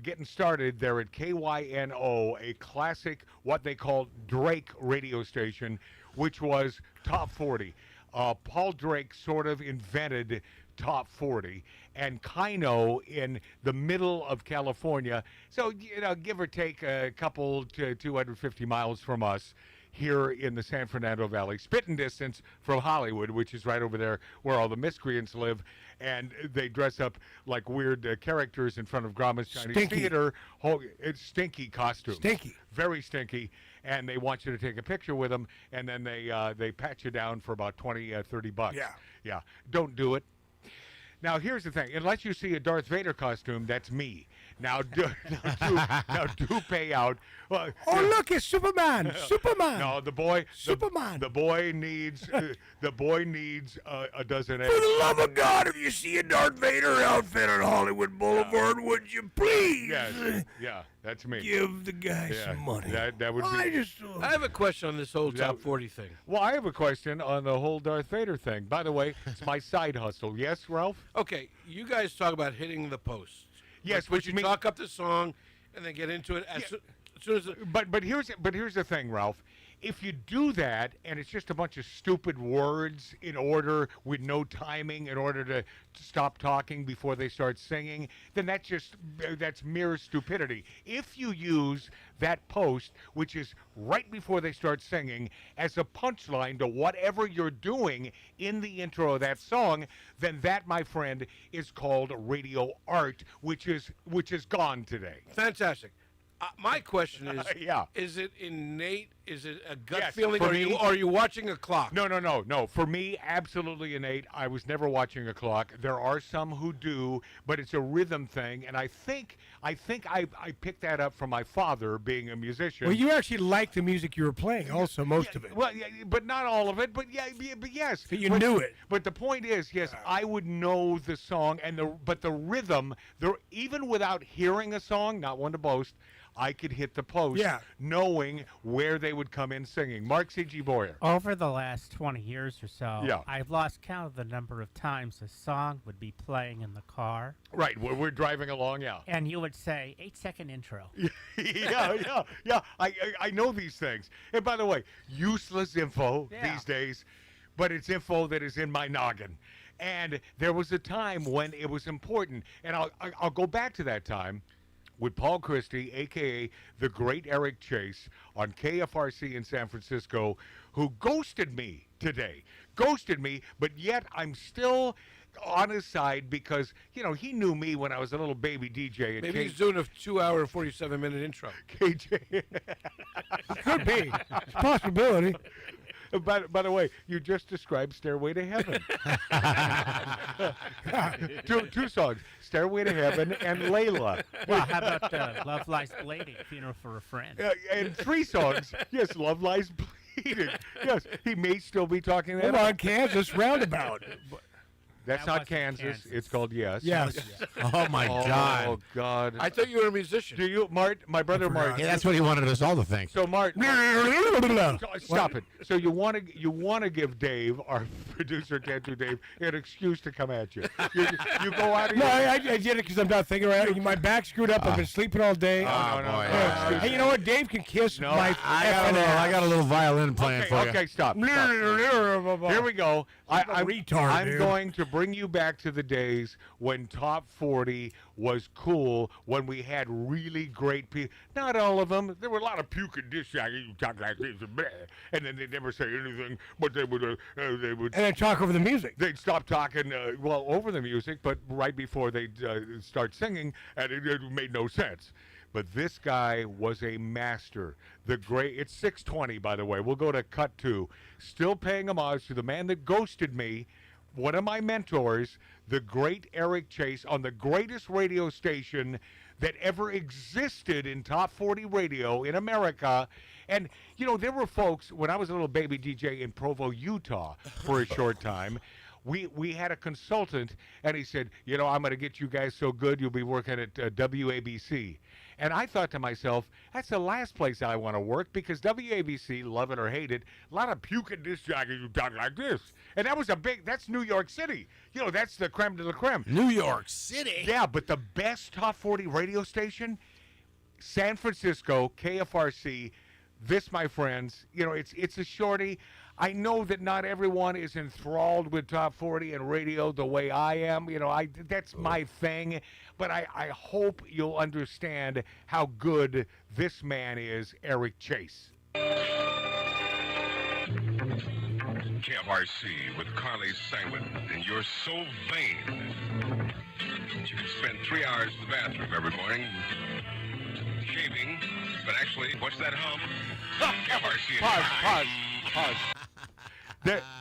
getting started there at KYNO, a classic, what they called Drake radio station, which was Top 40. Paul Drake sort of invented Top 40, and Kino in the middle of California. So, give or take a couple to 250 miles from us here in the San Fernando Valley, spitting distance from Hollywood, which is right over there where all the miscreants live, and they dress up like weird characters in front of Grauman's Chinese Theater. It's stinky costumes. Stinky. Very stinky, and they want you to take a picture with them, and then they pat you down for about 20, 30 bucks. Yeah. Don't do it. Now, here's the thing. Unless you see a Darth Vader costume, that's me. Now do pay out. Oh, look, it's Superman. Superman. No, the boy. Superman. The boy needs a dozen eggs. For the love of God, if you see a Darth Vader outfit on Hollywood Boulevard, would you please? Yes. Yeah, that's me. Give the guy some money. That would be. I have a question on this whole top 40 thing. Well, I have a question on the whole Darth Vader thing. By the way, it's my side hustle. Yes, Ralph? Okay, you guys talk about hitting the posts. Yes, which you talk up the song and then get into it as soon as. But here's the thing, Ralph. If you do that and it's just a bunch of stupid words in order with no timing in order to stop talking before they start singing, then that's mere stupidity. If you use that post, which is right before they start singing, as a punchline to whatever you're doing in the intro of that song, then that, my friend, is called radio art, which is gone today. Fantastic. My question is, is it innate? Is it a gut feeling? Or are you watching a clock? No. For me, absolutely innate. I was never watching a clock. There are some who do, but it's a rhythm thing, and I think I picked that up from my father being a musician. Well, you actually liked the music you were playing, also most of it. Well, but not all of it. But yes. But you knew it. But the point is, yes, I would know the song but the rhythm. Even without hearing a song, not one to boast, I could hit the post knowing where they would come in singing. Mark C.G. Boyer. Over the last 20 years or so, Yeah. I've lost count of the number of times a song would be playing in the car. Right, we're driving along, And you would say, 8-second intro. yeah. I know these things. And by the way, useless info these days, but it's info that is in my noggin. And there was a time when it was important. And I'll go back to that time with Paul Christie, a.k.a. the great Eric Chase, on KFRC in San Francisco, who ghosted me today. Ghosted me, but yet I'm still on his side because, he knew me when I was a little baby DJ. Maybe he's doing a 2-hour and 47-minute intro. KJ. Could be. It's a possibility. By the way, you just described Stairway to Heaven. two songs, Stairway to Heaven and Layla. Well, how about Love Lies Bleeding, Funeral for a Friend? And 3 songs, yes, Love Lies Bleeding. Yes, he may still be talking that. Come on, Kansas Roundabout. That's not Kansas. It's called Yes. Yes. Oh, my God. Oh, God. I thought you were a musician. Do you, Mart? My brother Mart. Yeah, that's what he wanted us all to think. So, Mart. Stop it. So you want to give Dave, our producer, Can't Do Dave, an excuse to come at you. You go out of No, I did it because I'm not thinking right. My back screwed up. I've been sleeping all day. Hey, you know what? Dave can kiss my I got a little violin playing for you. Okay, stop. Here we go. I'm going to bring you back to the days when Top 40 was cool, when we had really great people. Not all of them. There were a lot of puking dish you talk like this, and then they'd never say anything, but they would. And then talk over the music. They'd stop talking, over the music, but right before they'd start singing, and it made no sense. But this guy was a master. The great, it's 6:20, by the way. We'll go to cut 2. Still paying homage to the man that ghosted me, one of my mentors, the great Eric Chase, on the greatest radio station that ever existed in top 40 radio in America. And, you know, there were folks, when I was a little baby DJ in Provo, Utah for a short time, we had a consultant, and he said, you know, I'm going to get you guys so good you'll be working at WABC. And I thought to myself, that's the last place I want to work, because WABC, love it or hate it, a lot of puking disc jockeys who talk like this. And that was that's New York City. You know, that's the creme de la creme. New York City? Yeah, but the best top 40 radio station, San Francisco, KFRC. This, my friends, you know, it's a shorty. I know that not everyone is enthralled with top 40 and radio the way I am. You know, that's my thing. But I hope you'll understand how good this man is, Eric Chase. KFRC with Carly Simon, and you're so vain that you can spend 3 hours in the bathroom every morning shaving, but actually, what's that hum? KFRC. Pause.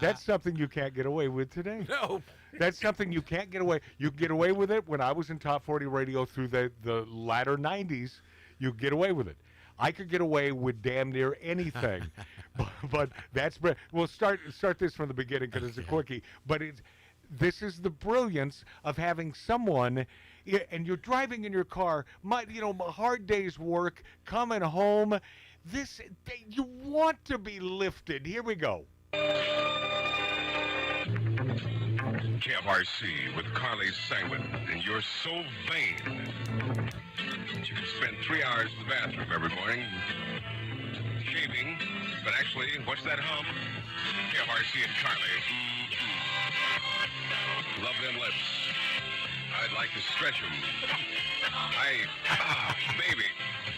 That's something you can't get away with today. No. That's something you can't get away. You get away with it when I was in top 40 radio through the latter 90s. You get away with it. I could get away with damn near anything. but that's we'll start this from the beginning because it's a quickie. But this is the brilliance of having someone, and you're driving in your car, a hard day's work, coming home. You want to be lifted. Here we go. KFRC with Carly Simon, and you're so vain that you can spend 3 hours in the bathroom every morning shaving, but actually, what's that hum? KFRC and Carly. Love them lips. I'd like to stretch them. Baby.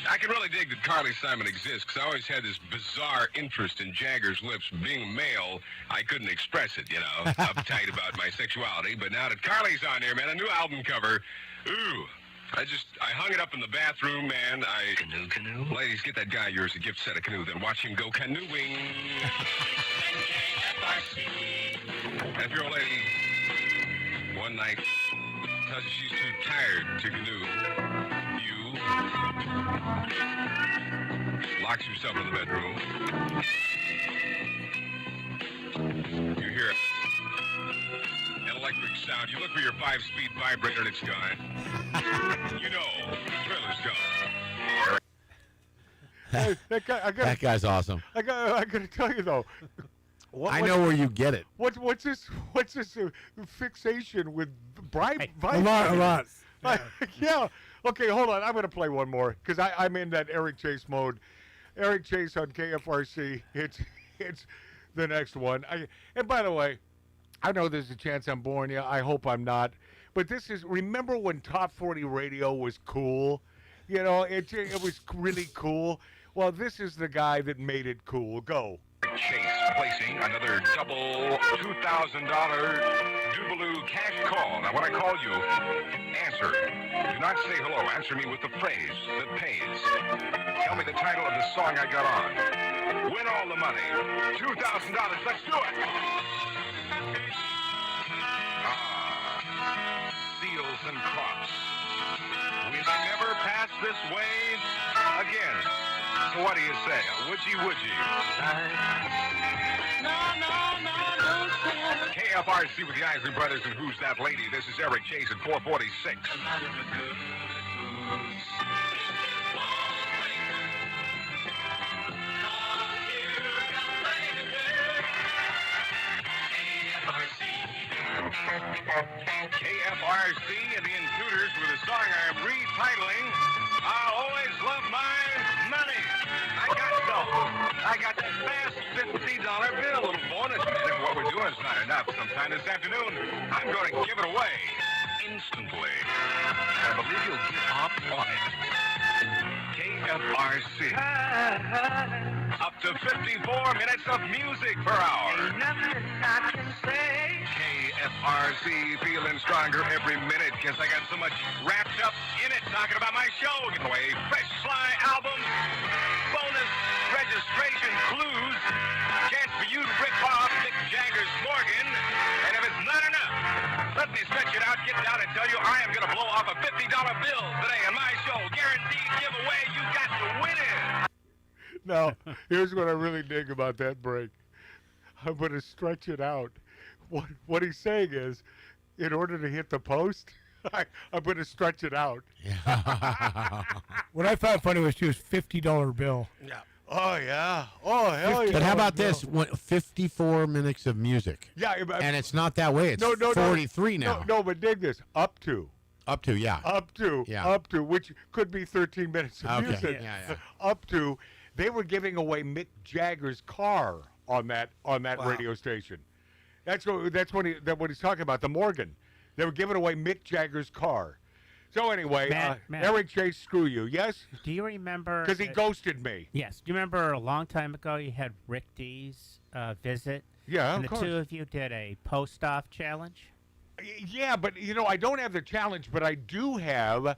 I can really dig that Carly Simon exists, because I always had this bizarre interest in Jagger's lips. Being male, I couldn't express it, uptight about my sexuality. But now that Carly's on there, man, a new album cover, ooh. I hung it up in the bathroom, man. Canoe? Ladies, get that guy of yours a gift set of canoe, then watch him go canoeing. And if your old lady, one night, tells you she's too tired to canoe, locks yourself in the bedroom. You hear an electric sound. You look for your 5-speed vibrator and it's gone. You know, the thriller's gone. Hey, that guy's awesome. I got to tell you though. I know where you get it. What's this fixation with vibe? A lot. Yeah. Okay, hold on. I'm going to play one more because I'm in that Eric Chase mode. Eric Chase on KFRC. It's the next one. And by the way, I know there's a chance I'm boring you. I hope I'm not. But remember when Top 40 radio was cool? You know, it was really cool. Well, this is the guy that made it cool. Go. Chase placing another double $2,000 Jubilee cash call. Now, when I call you, answer. Do not say hello. Answer me with the phrase that pays. Tell me the title of the song I got on. Win all the money. $2,000. Let's do it. Seals and crops. We may never pass this way again. So what do you say? Would you? KFRC with the Isley Brothers and Who's That Lady? This is Eric Chase at 446. KFRC and the Intruders with a song I'm retitling I'll Always Love My Money. I got the fast $50 bill, a little bonus, man. If what we're doing is not enough, sometime this afternoon, I'm going to give it away instantly. I believe you'll get off on it. KFRC. Up to to 54 minutes of music per hour. Ain't nothing I can say. KFRC feeling stronger every minute because I got so much wrapped up in it talking about my show. Giving away Fresh Fly albums, bonus registration clues, chance for you to rip off Mick Jagger's Morgan, and if it's not enough, let me stretch it out, get down and tell you I am going to blow off a $50 bill today on my show. Guaranteed giveaway, you got to win it. Now, here's what I really dig about that break. I'm going to stretch it out. What he's saying is, in order to hit the post, I'm going to stretch it out. What I found funny was too, his $50 bill. Yeah. Oh, yeah. Oh, hell yeah. But how about this? 54 minutes of music. Yeah. And it's not that way. It's 43 now. No, but dig this. Up to, yeah. Up to, which could be 13 minutes of Okay. music. Yeah. Up to, they were giving away Mick Jagger's car on that Wow. radio station. That's what he's talking about. The Morgan. They were giving away Mick Jagger's car. So anyway, Matt. Eric Chase, screw you. Yes? Do you remember? Because he ghosted me. Yes. Do you remember a long time ago you had Rick D's visit? Yeah, and of the course. two of you did a post-off challenge? Yeah, but I don't have the challenge, but I do have.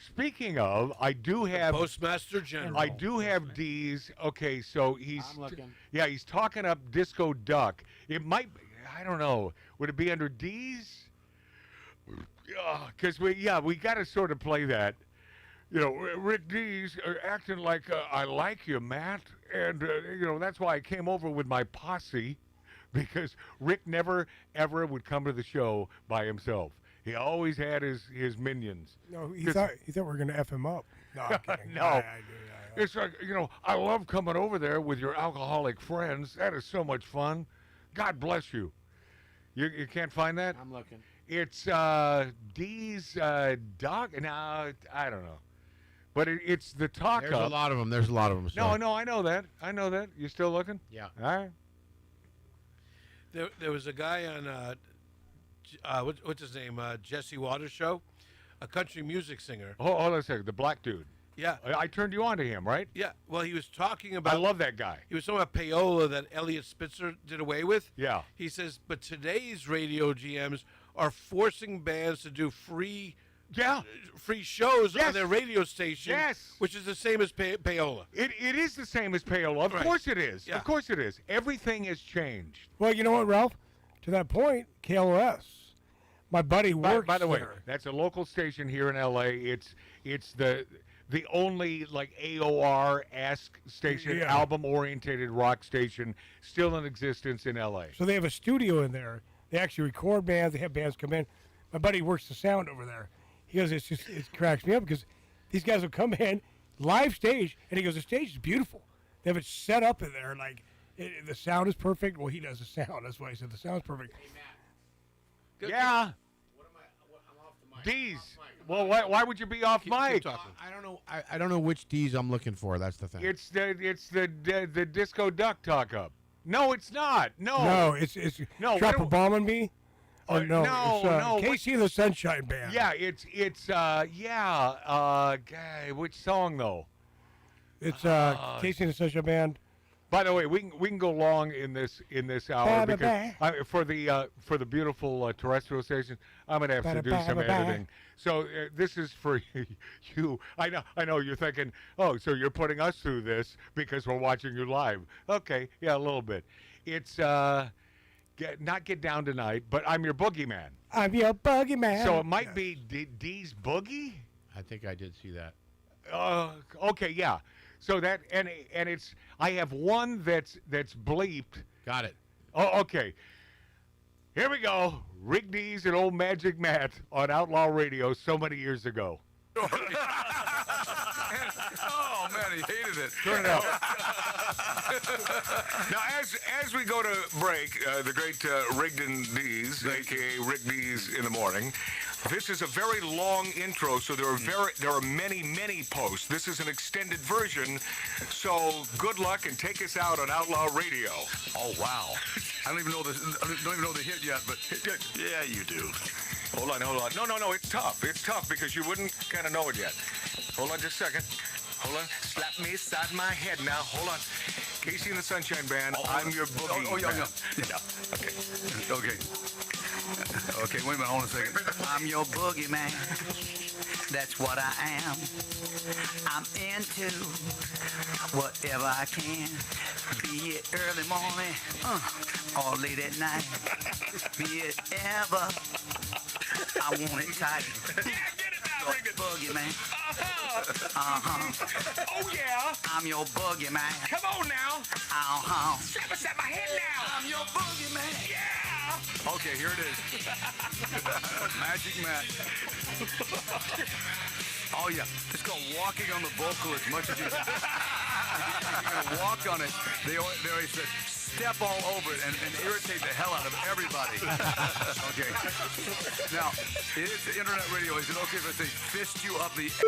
Speaking of, I do have Postmaster General. I do have D's. Okay, so he's I'm looking. Yeah, he's talking up Disco Duck. It might. I don't know. Would it be under D's? Because we got to sort of play that. Rick D's are acting like I like you, Matt, and that's why I came over with my posse, because Rick never ever would come to the show by himself. He always had his minions. No, he thought we were going to F him up. No, I'm kidding. No. It's like, I love coming over there with your alcoholic friends. That is so much fun. God bless you. You can't find that? I'm looking. It's D's dog. No, I don't know. But it's the talk There's up. a lot of them. There's a lot of them. No, I know that. You still looking? Yeah. All right. There was a guy on what's his name? Jesse Waters show, a country music singer. Hold on a second. The black dude. Yeah. I turned you on to him, right? Yeah. Well, he was talking about. I love that guy. He was talking about payola that Elliot Spitzer did away with. Yeah. He says, but today's radio GMs are forcing bands to do free shows on their radio station. Yes. Which is the same as payola. It is the same as payola. Of course it is. Yeah. Of course it is. Everything has changed. Well, you know what, Ralph? To that point, KLOS. My buddy works By the way, there. that's a local station here in L.A. It's the only like AOR-esque station, Yeah. album-orientated rock station still in existence in L.A. So they have a studio in there. They actually record bands. They have bands come in. My buddy works the sound over there. He goes, it cracks me up because these guys will come in, live stage, and he goes, the stage is beautiful. They have it set up in there. Like, the sound is perfect. Well, he does the sound. That's why he said the sound's perfect. Yeah. D's. Well, why would you be off mic? I don't know. I don't know which D's I'm looking for. That's the thing. It's the Disco Duck talk up. No, it's not. No, it's No, Drop what a do- Bomb on Me. Or no, no, it's, no, Casey and the Sunshine Band. Yeah, which song though? It's Casey and the Sunshine Band. By the way, we can go long in this hour Ba, ba, because for the beautiful terrestrial station, I'm gonna have to do some editing. So this is for you. I know you're thinking, oh, so you're putting us through this because we're watching you live. Okay, yeah, a little bit. It's not Get Down Tonight, but I'm Your Boogeyman. I'm your boogeyman. So it might be D's Boogie. I think I did see that. Okay, yeah. So that and it's I have one that's bleeped. Got it. Oh, okay. Here we go. Rick D's and Old Magic Matt on Outlaw Radio so many years ago. Oh man, he hated it. Turn it up. Now, as we go to break, the great Rigdon D's, aka Rick D's in the morning. This is a very long intro, so there are many posts. This is an extended version, so good luck and take us out on Outlaw Radio. Oh wow! I don't even know the hit yet, but yeah, you do. Hold on. No, it's tough. It's tough because you wouldn't kind of know it yet. Hold on just a second. Hold on. Slap me inside my head now. Hold on. Casey and the Sunshine Band. I'm your boogie. Yeah. Okay. Okay, wait a minute, hold on a second. I'm your boogeyman. That's what I am. I'm into whatever I can. Be it early morning or late at night. Be it ever. I want it tight. Boogeyman. Oh, yeah. I'm your boogeyman. Come on now. Slap us at my head now. I'm your boogeyman. Yeah. Okay, here it is. Magic Matt. Oh, yeah. It's called walking on the vocal as much as you can. You're going to walk on it. They always said, step all over it and irritate the hell out of everybody. Okay. Now, it is internet radio. Is it okay if I say fist you up the... All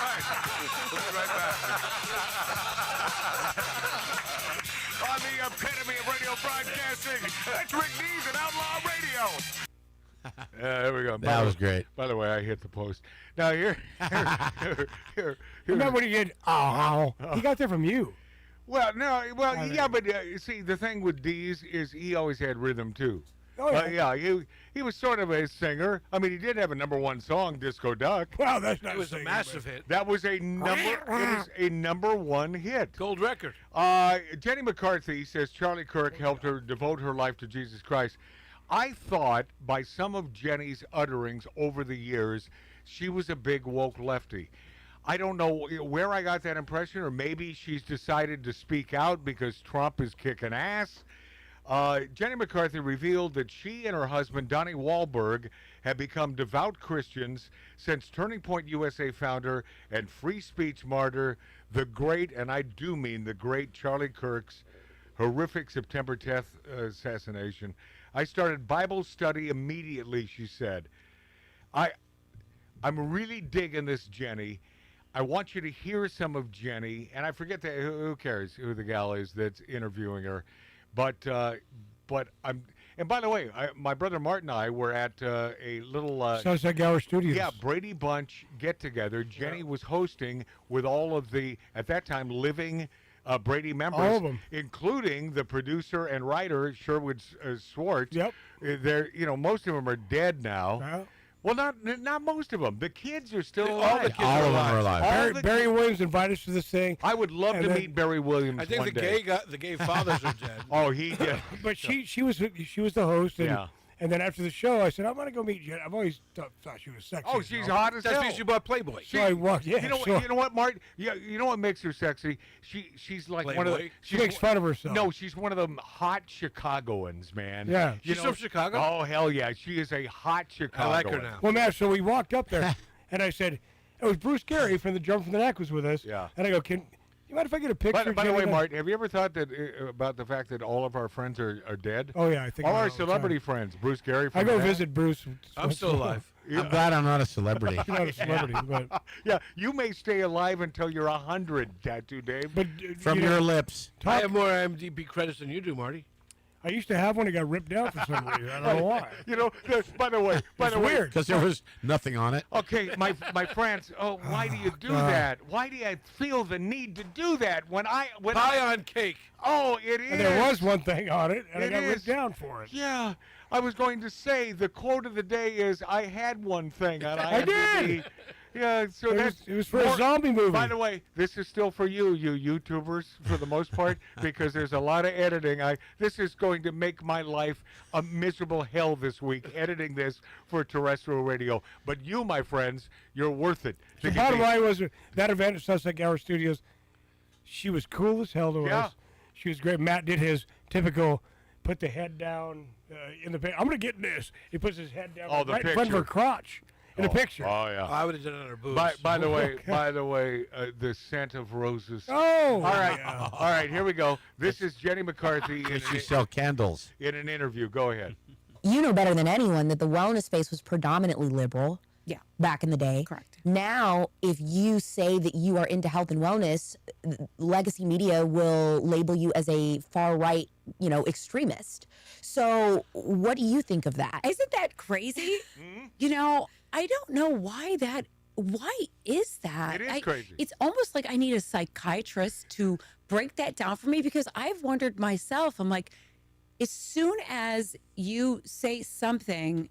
right. We'll be right back. On the epitome of radio broadcasting, that's Rick Dees and Outlaw Radio. There we go. That was great. By the way, I hit the post. Now here. Remember when he did? He got that from you. Well, no, yeah, but see, the thing with Dees is he always had rhythm too. Oh yeah. Yeah, he was sort of a singer. I mean, he did have a #1 song, "Disco Duck." Wow, that's not. It was a massive hit. That was a number. It is a #1 hit. Gold record. Jenny McCarthy says Charlie Kirk helped her devote her life to Jesus Christ. I thought by some of Jenny's utterings over the years, she was a big woke lefty. I don't know where I got that impression, or maybe she's decided to speak out because Trump is kicking ass. Jenny McCarthy revealed that she and her husband, Donnie Wahlberg, have become devout Christians since Turning Point USA founder and free speech martyr, the great, and I do mean the great, Charlie Kirk's horrific September 10th assassination. I started Bible study immediately, she said. I'm really digging this, Jenny. I want you to hear some of Jenny, and I forget who cares who the gal is that's interviewing her, but I'm. And by the way, my brother Martin and I were at a little Sunset Gower Studios. Yeah, Brady Bunch get together. Jenny was hosting with all of the at that time living Brady members, all of them, including the producer and writer Sherwood Schwartz. Yep, they're most of them are dead now. Yeah. Well, not most of them. The kids are still alive. All the kids are alive. Barry Williams invited us to this thing. I would love to meet Barry Williams. I think one day. the gay fathers are dead. Oh, he did. But she was the host, and, and then after the show, I said, I'm gonna go meet Jen. I've always thought she was sexy. Oh, she's hot as hell. That's because you bought Playboy. So I walked. Yeah, you know what, Martin? Yeah, you know what makes her sexy? She's like one of the. She makes fun of herself. No, she's one of them hot Chicagoans, man. Yeah, she's from Chicago. Oh hell yeah, she is a hot Chicagoan. I like her now. Well, man, so we walked up there, and I said, it was Bruce Gary from the Drum from the Neck was with us. Yeah. And I go, you mind if I get a picture? By the way, Martin, have you ever thought that about the fact that all of our friends are dead? Oh yeah, I think all about our it all the celebrity time. friends. Bruce Gary. From I go the visit Bruce. I'm still alive. I'm glad I'm not a celebrity. You're not a celebrity, but yeah, you may stay alive until you're 100, Tattoo Dave. But From your lips. I have more IMDb credits than you do, Marty. I used to have one that got ripped out for some reason. I don't know why. By the way, weird because there was nothing on it. Okay, my friends. Oh, why do you do that? Why do you feel the need to do that when pie on cake? Oh, it is. And there was one thing on it, and I got is. ripped down for it. Yeah, I was going to say the quote of the day is I had one thing on I IMDb. did. Yeah, so it was for a zombie movie. By the way, this is still for you YouTubers, for the most part, because there's a lot of editing. This is going to make my life a miserable hell this week, editing this for terrestrial radio. But you, my friends, you're worth it. The bottom line was that event at Sunset Gower Studios, she was cool as hell to us. She was great. Matt did his typical put the head down in the I'm going to get in this. He puts his head down right in front of her crotch. In a picture. Oh yeah. I would have done it on her boobs. By the way, the scent of roses. Oh. All right, all right. Here we go. This is Jenny McCarthy. She sell candles in an interview. Go ahead. You know better than anyone that the wellness space was predominantly liberal. Yeah. Back in the day. Correct. Now, if you say that you are into health and wellness, legacy media will label you as a far right, extremist. So, what do you think of that? Isn't that crazy? I don't know why that why is that? It is crazy. It's almost like I need a psychiatrist to break that down for me, because I've wondered myself. I'm like, as soon as you say something,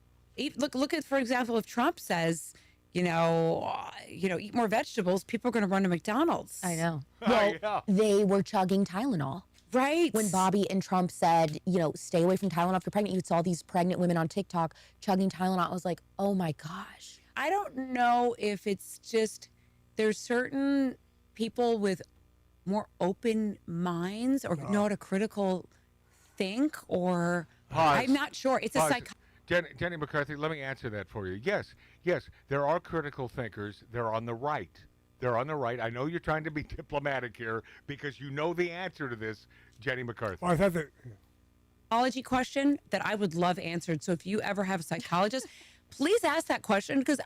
look at, for example, if Trump says, eat more vegetables, people are going to run to McDonald's. I know. Oh, Well, yeah. they were chugging Tylenol. Right. When Bobby and Trump said, stay away from Tylenol if you're pregnant, you saw these pregnant women on TikTok chugging Tylenol. I was like, oh my gosh. I don't know if it's just there's certain people with more open minds or know how to critical think, or Pause. I'm not sure. It's a Pause. psych. Jenny McCarthy, let me answer that for you. Yes, there are critical thinkers. They're on the right. They're on the right. I know you're trying to be diplomatic here because you know the answer to this, Jenny McCarthy. Well, I thought that. Psychology question that I would love answered. So if you ever have a psychologist, please ask that question, because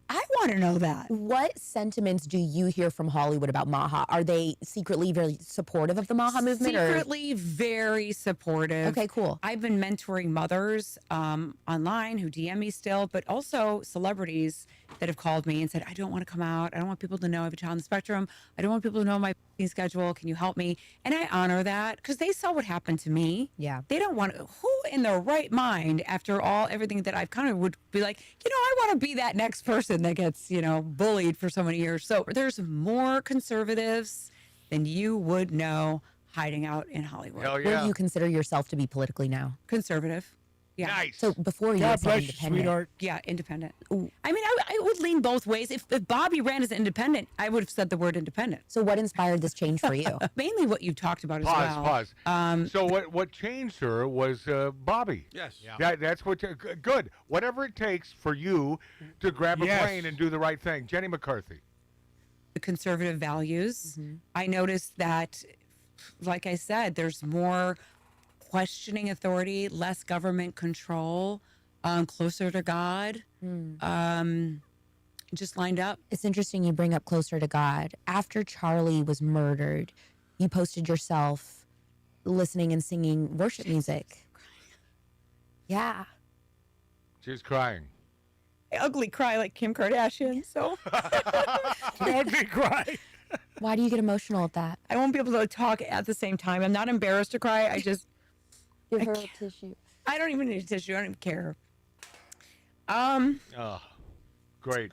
I want to know that. What sentiments do you hear from Hollywood about Maha? Are they secretly very supportive of the Maha movement? Secretly very supportive. Okay, cool. I've been mentoring mothers online who DM me still, but also celebrities that have called me and said, I don't want to come out. I don't want people to know I have a child on the spectrum. I don't want people to know my schedule. Can you help me? And I honor that because they saw what happened to me. Yeah. They don't want to. Who in their right mind, after everything that I've kind of would be like, I want to be that next person that gets, bullied for so many years. So there's more conservatives than you would know hiding out in Hollywood. Hell Where do you consider yourself to be politically now? Conservative. Yeah. Nice. So before you God had said bless you, independent. sweetheart. Yeah, independent. I mean, I would lean both ways. If Bobby ran as an independent, I would have said the word independent. So what inspired this change for you? Mainly what you've talked about as well. Pause. So what changed her was Bobby. Yes. Yeah. That's what. Good. Whatever it takes for you to grab a Yes. plane and do the right thing, Jenny McCarthy. The conservative values. I noticed that, like I said, there's more questioning authority, less government control, closer to God. Just lined up. It's interesting you bring up closer to God. After Charlie was murdered, you posted yourself listening and singing worship music. Yeah. She was crying. I ugly cry like Kim Kardashian, so Ugly cry. Why do you get emotional at that? I won't be able to talk at the same time. I'm not embarrassed to cry. I just Give her a tissue. I don't even need a tissue. I don't even care. Oh, great.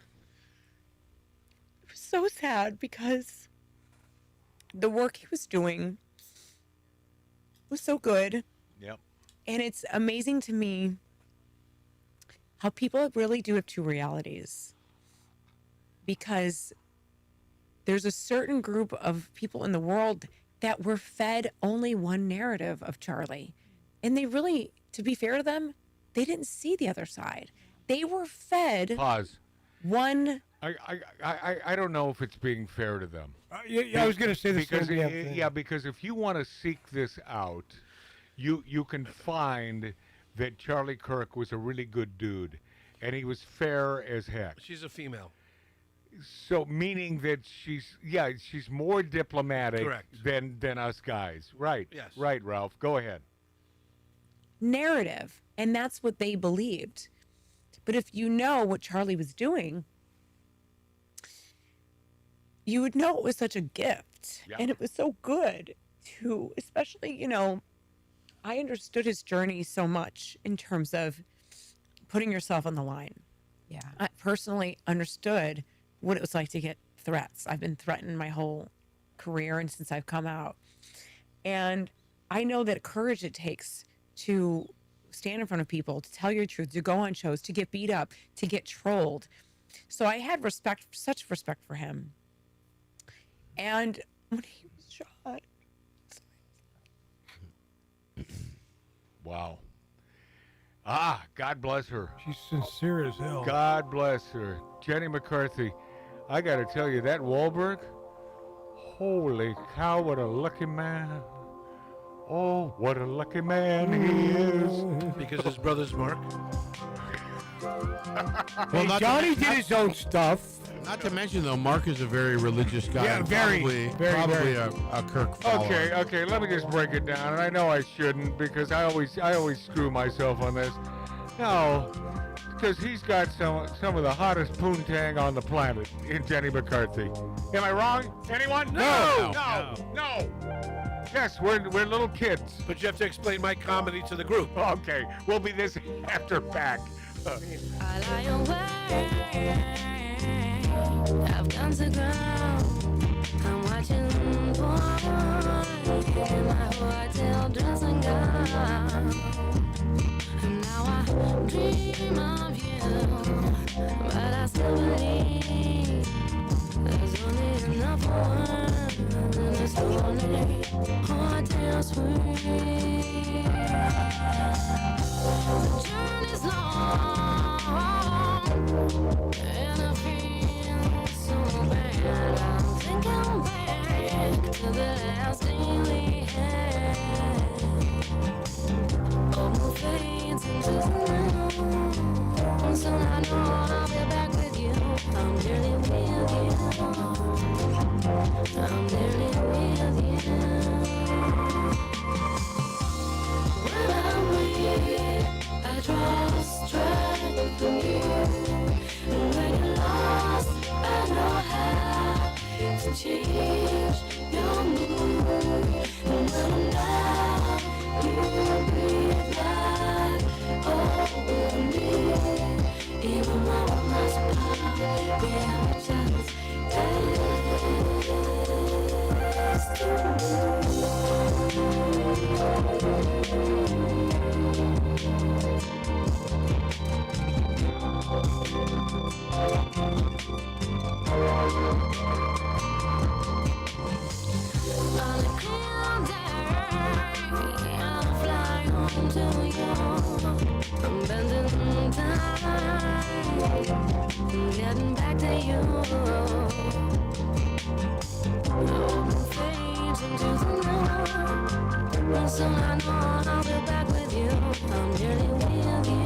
It was so sad because the work he was doing was so good. Yep. And it's amazing to me how people really do have two realities. Because there's a certain group of people in the world that were fed only one narrative of Charlie. And they really, to be fair to them, they didn't see the other side. They were fed Pause. one. I don't know if it's being fair to them. Yeah, I was going to say the because same damn thing. yeah, because if you want to seek this out, you can find that Charlie Kirk was a really good dude, and he was fair as heck. She's a female. So meaning that she's more diplomatic Correct. than us guys. Right. Yes. Right, Ralph. Go ahead. Narrative, and that's what they believed. But if you know what Charlie was doing, you would know it was such a gift. Yeah. And it was so good to, especially, I understood his journey so much in terms of putting yourself on the line. Yeah. I personally understood what it was like to get threats. I've been threatened my whole career and since I've come out. And I know that courage it takes to stand in front of people, to tell your truth, to go on shows, to get beat up, to get trolled. So I had such respect for him. And when he was shot. Wow. God bless her. She's sincere as hell. God bless her. Jenny McCarthy, I got to tell you, that Wahlberg, holy cow, what a lucky man. Oh, what a lucky man he is. Because his brother's Mark. Hey, Johnny did his own stuff. Not to mention, though, Mark is a very religious guy. Yeah, and very, probably very. a Kirk follower. Okay, let me just break it down. And I know I shouldn't because I always screw myself on this. No, because he's got some of the hottest poontang on the planet in Jenny McCarthy. Am I wrong? Anyone? No. No. Yes, we're little kids. But you have to explain my comedy to the group. Okay, we'll be this after back. I lie awake, I've gone to ground. I'm watching porn in my hotel dressing gown. And now I dream of you, but I still believe there's only enough for one in this lonely hotel suite. The journey's long, and I feel so bad. I'm thinking back to the last day we had. All fades into the moon. Soon I know I'll be back with you. I'm nearly with you. I'm nearly with you. When I'm weak, I draw strength from you. When you're lost, I know how to change your mood. And when I'm down, you breathe life over me. Even though I'm not apart, we have a chance. I'm bending time, getting back to you. Open fades into the night, and soon I know I'll be back with you. I'm nearly with you.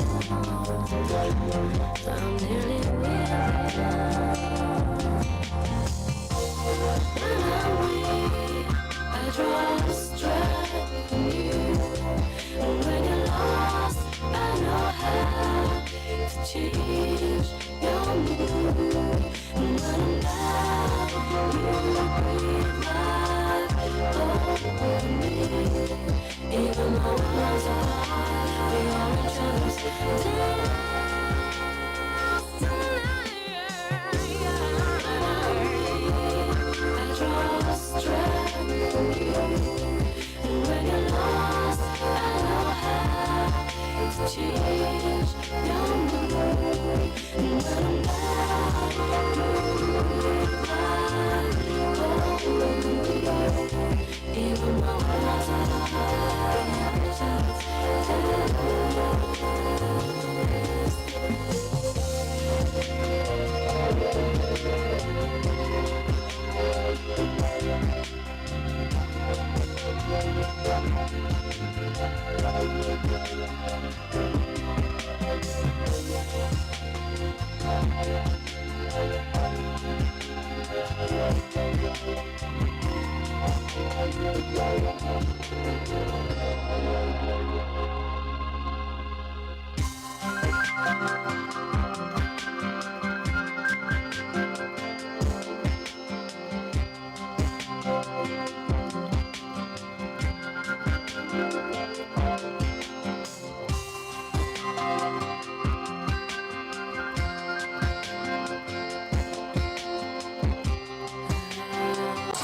I'm nearly with you. When I'm weak, I draw strength from you. And when you're lost, I know how to change your mood. And when I'm down, you breathe life over me. Even though we're miles apart, we are each other's destiny. I draw strength from you. And when you're lost, I know how to change your mood. And when I'm down, you light over me. Even though I'm not apart, we have a chance.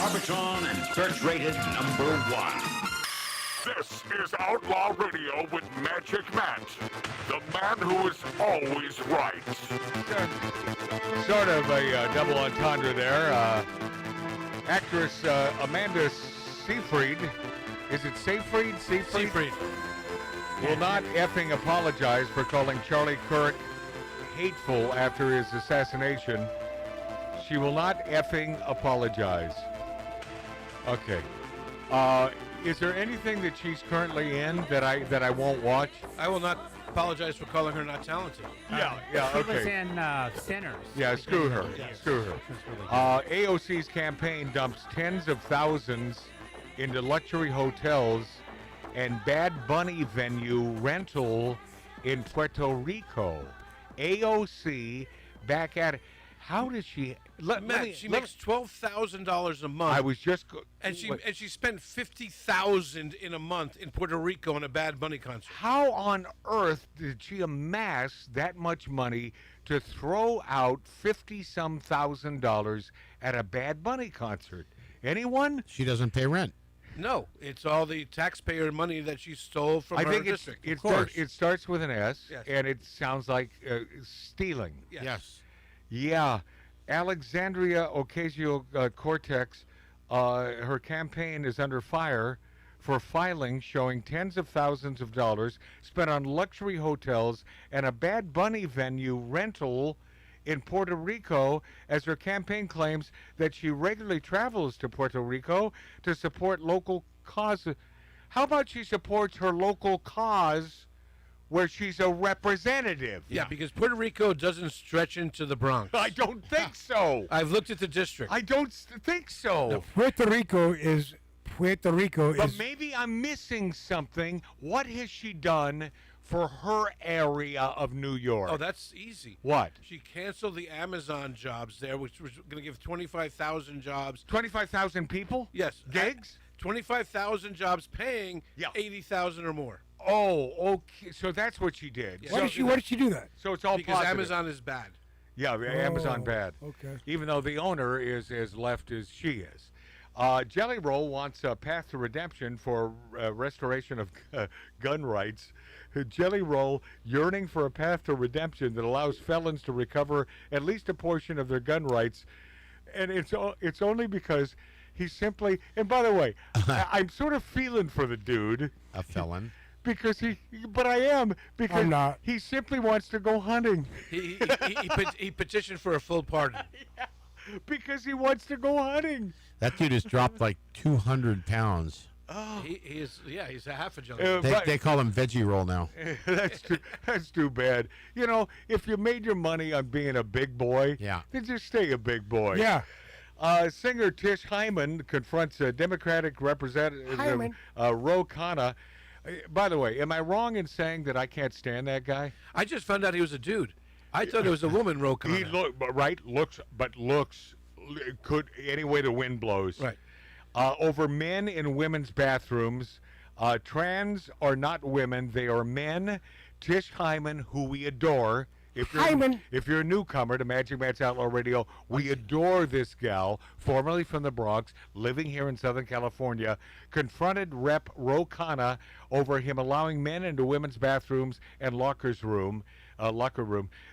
Arbitron and search rated #1. This is Outlaw Radio with Magic Matt, the man who is always right. Sort of a double entendre there. Actress Amanda Seyfried, is it Seyfried? Seyfried. Will not effing apologize for calling Charlie Kirk hateful after his assassination. She will not effing apologize. Okay. Is there anything that she's currently in that I won't watch? I will not apologize for calling her not talented. Yeah, She okay. was in Sinners. Yeah, screw her. Yes. Screw her. AOC's campaign dumps tens of thousands into luxury hotels and Bad Bunny venue rental in Puerto Rico. AOC back at it. How does she? Matt, she makes $12,000 a month. I was just. And she spent $50,000 in a month in Puerto Rico on a Bad Bunny concert. How on earth did she amass that much money to throw out $50-some thousand at a Bad Bunny concert? Anyone? She doesn't pay rent. No, it's all the taxpayer money that she stole from her district. It starts with an S, Yes. and it sounds like stealing. Yes. Yeah. Alexandria Ocasio-Cortez, her campaign is under fire for filings showing tens of thousands of dollars spent on luxury hotels and a Bad Bunny venue rental in Puerto Rico, as her campaign claims that she regularly travels to Puerto Rico to support local causes. How about she supports her local cause where she's a representative? Yeah, because Puerto Rico doesn't stretch into the Bronx. I don't think so. I've looked at the district. I don't think so. Puerto Rico is. But maybe I'm missing something. What has she done for her area of New York? Oh, that's easy. What? She canceled the Amazon jobs there, which was going to give 25,000 jobs. 25,000 people? Yes. Gigs? 25,000 jobs paying 80,000 or more. Oh, okay. So that's what she did. Yeah. So, Why did she do that? So it's all because positive. Amazon is bad. Yeah, Amazon bad. Okay. Even though the owner is as left as she is. Jelly Roll wants a path to redemption for restoration of gun rights. Jelly Roll yearning for a path to redemption that allows felons to recover at least a portion of their gun rights. And it's only because he simply, and by the way, I'm sort of feeling for the dude. A felon. Because but I am, because I'm not. He simply wants to go hunting. He petitioned for a full pardon. Yeah, because he wants to go hunting. That dude has dropped like 200 pounds. Oh. He's a half a junkie. They call him Veggie Roll now. That's too bad. You know, if you made your money on being a big boy, then just stay a big boy. Yeah. Singer Tish Hyman confronts a Democratic Representative Ro Khanna. By the way, am I wrong in saying that I can't stand that guy? I just found out he was a dude. I thought it was a woman, Ro Khanna. He looks could any way the wind blows. Right. Over men in women's bathrooms. Trans are not women; they are men. Tish Hyman, who we adore. If you're a newcomer to Magic Matt's Outlaw Radio, we adore this gal, formerly from the Bronx, living here in Southern California, confronted Rep. Ro Khanna over him allowing men into women's bathrooms and locker room.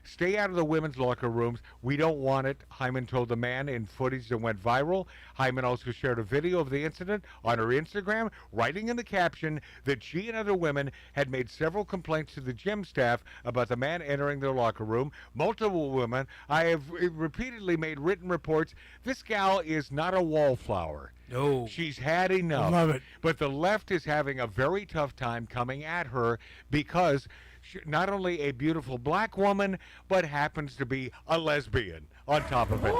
Stay out of the women's locker rooms. We don't want it, Hyman told the man in footage that went viral. Hyman also shared a video of the incident on her Instagram, writing in the caption that she and other women had made several complaints to the gym staff about the man entering their locker room. Multiple women. I have repeatedly made written reports. This gal is not a wallflower. No. She's had enough. Love it. But the left is having a very tough time coming at her because not only a beautiful black woman, but happens to be a lesbian on top of it.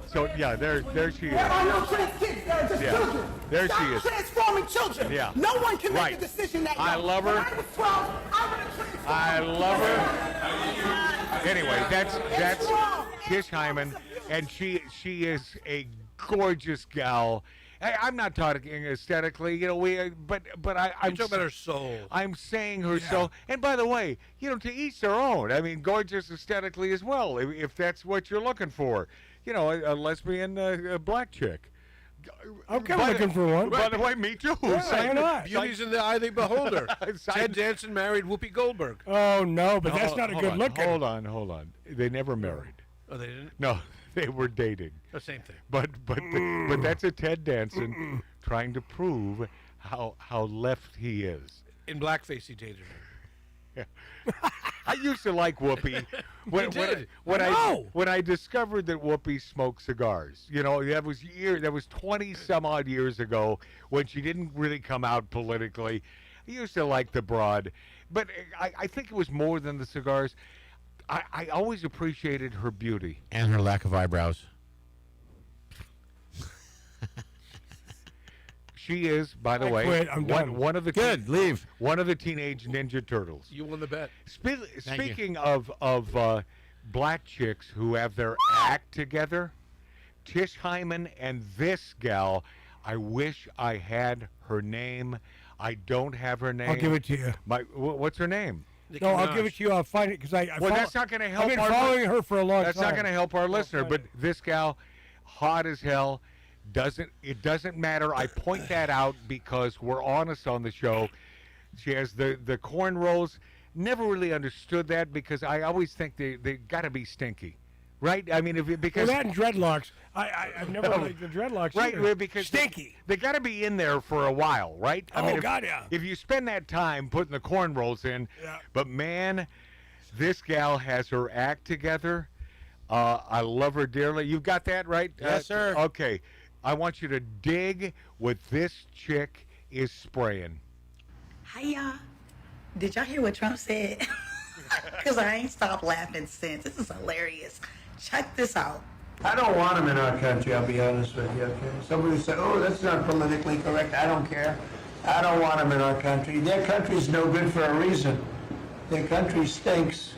So yeah, there she is. There are no trans kids. There are just children. There Stop she is. transforming children. Yeah. No one can Right. make a decision that I young. love her. When I was 12, I would have transformed. I love her. Anyway, that's Tish Hyman, and she is a gorgeous gal. I'm not talking aesthetically, you know. But I'm talking about her soul. I'm saying her soul. And by the way, you know, to each their own. I mean, gorgeous aesthetically as well, if that's what you're looking for. You know, a lesbian black chick. I'm kind of looking for one. By the way, me too. Why not? Beauty's in the eye of the beholder. Ted Danson married Whoopi Goldberg. Oh no, but that's not a good look. Hold on. They never married. Oh, they didn't? No, they were dating. The same thing. But that's a Ted Danson trying to prove how left he is. In blackface, he dated her. I used to like Whoopi. When I discovered that Whoopi smoked cigars, you know, that was 20 some odd years ago when she didn't really come out politically. I used to like the broad, but I think it was more than the cigars. I always appreciated her beauty and her lack of eyebrows. She is, by the I way, quit. I'm done. one of the Good, leave. one of the Teenage Ninja Turtles. You won the bet. Speaking of black chicks who have their act together, Tish Hyman and this gal, I wish I had her name. I don't have her name. I'll give it to you. What's her name? Nicki No, I'll Minaj. give it to you. I'll find it because Well, that's not going to help. I've been our following her for a long That's time. not going to help our listener. But this gal, hot as hell. It doesn't matter. I point that out because we're honest on the show. She has the cornrows. Never really understood that because I always think they got to be stinky, right? I mean, because that and dreadlocks. I've never liked the dreadlocks. right, either. because stinky. They got to be in there for a while, right? I mean, God, yeah. If you spend that time putting the cornrows in, but man, this gal has her act together. I love her dearly. You got that right? Yes, sir. Okay, I want you to dig what this chick is spraying. Hi, y'all. Did y'all hear what Trump said? Because I ain't stopped laughing since. This is hilarious. Check this out. I don't want them in our country, I'll be honest with you, okay? Somebody say, oh, that's not politically correct. I don't care. I don't want them in our country. Their country's no good for a reason. Their country stinks.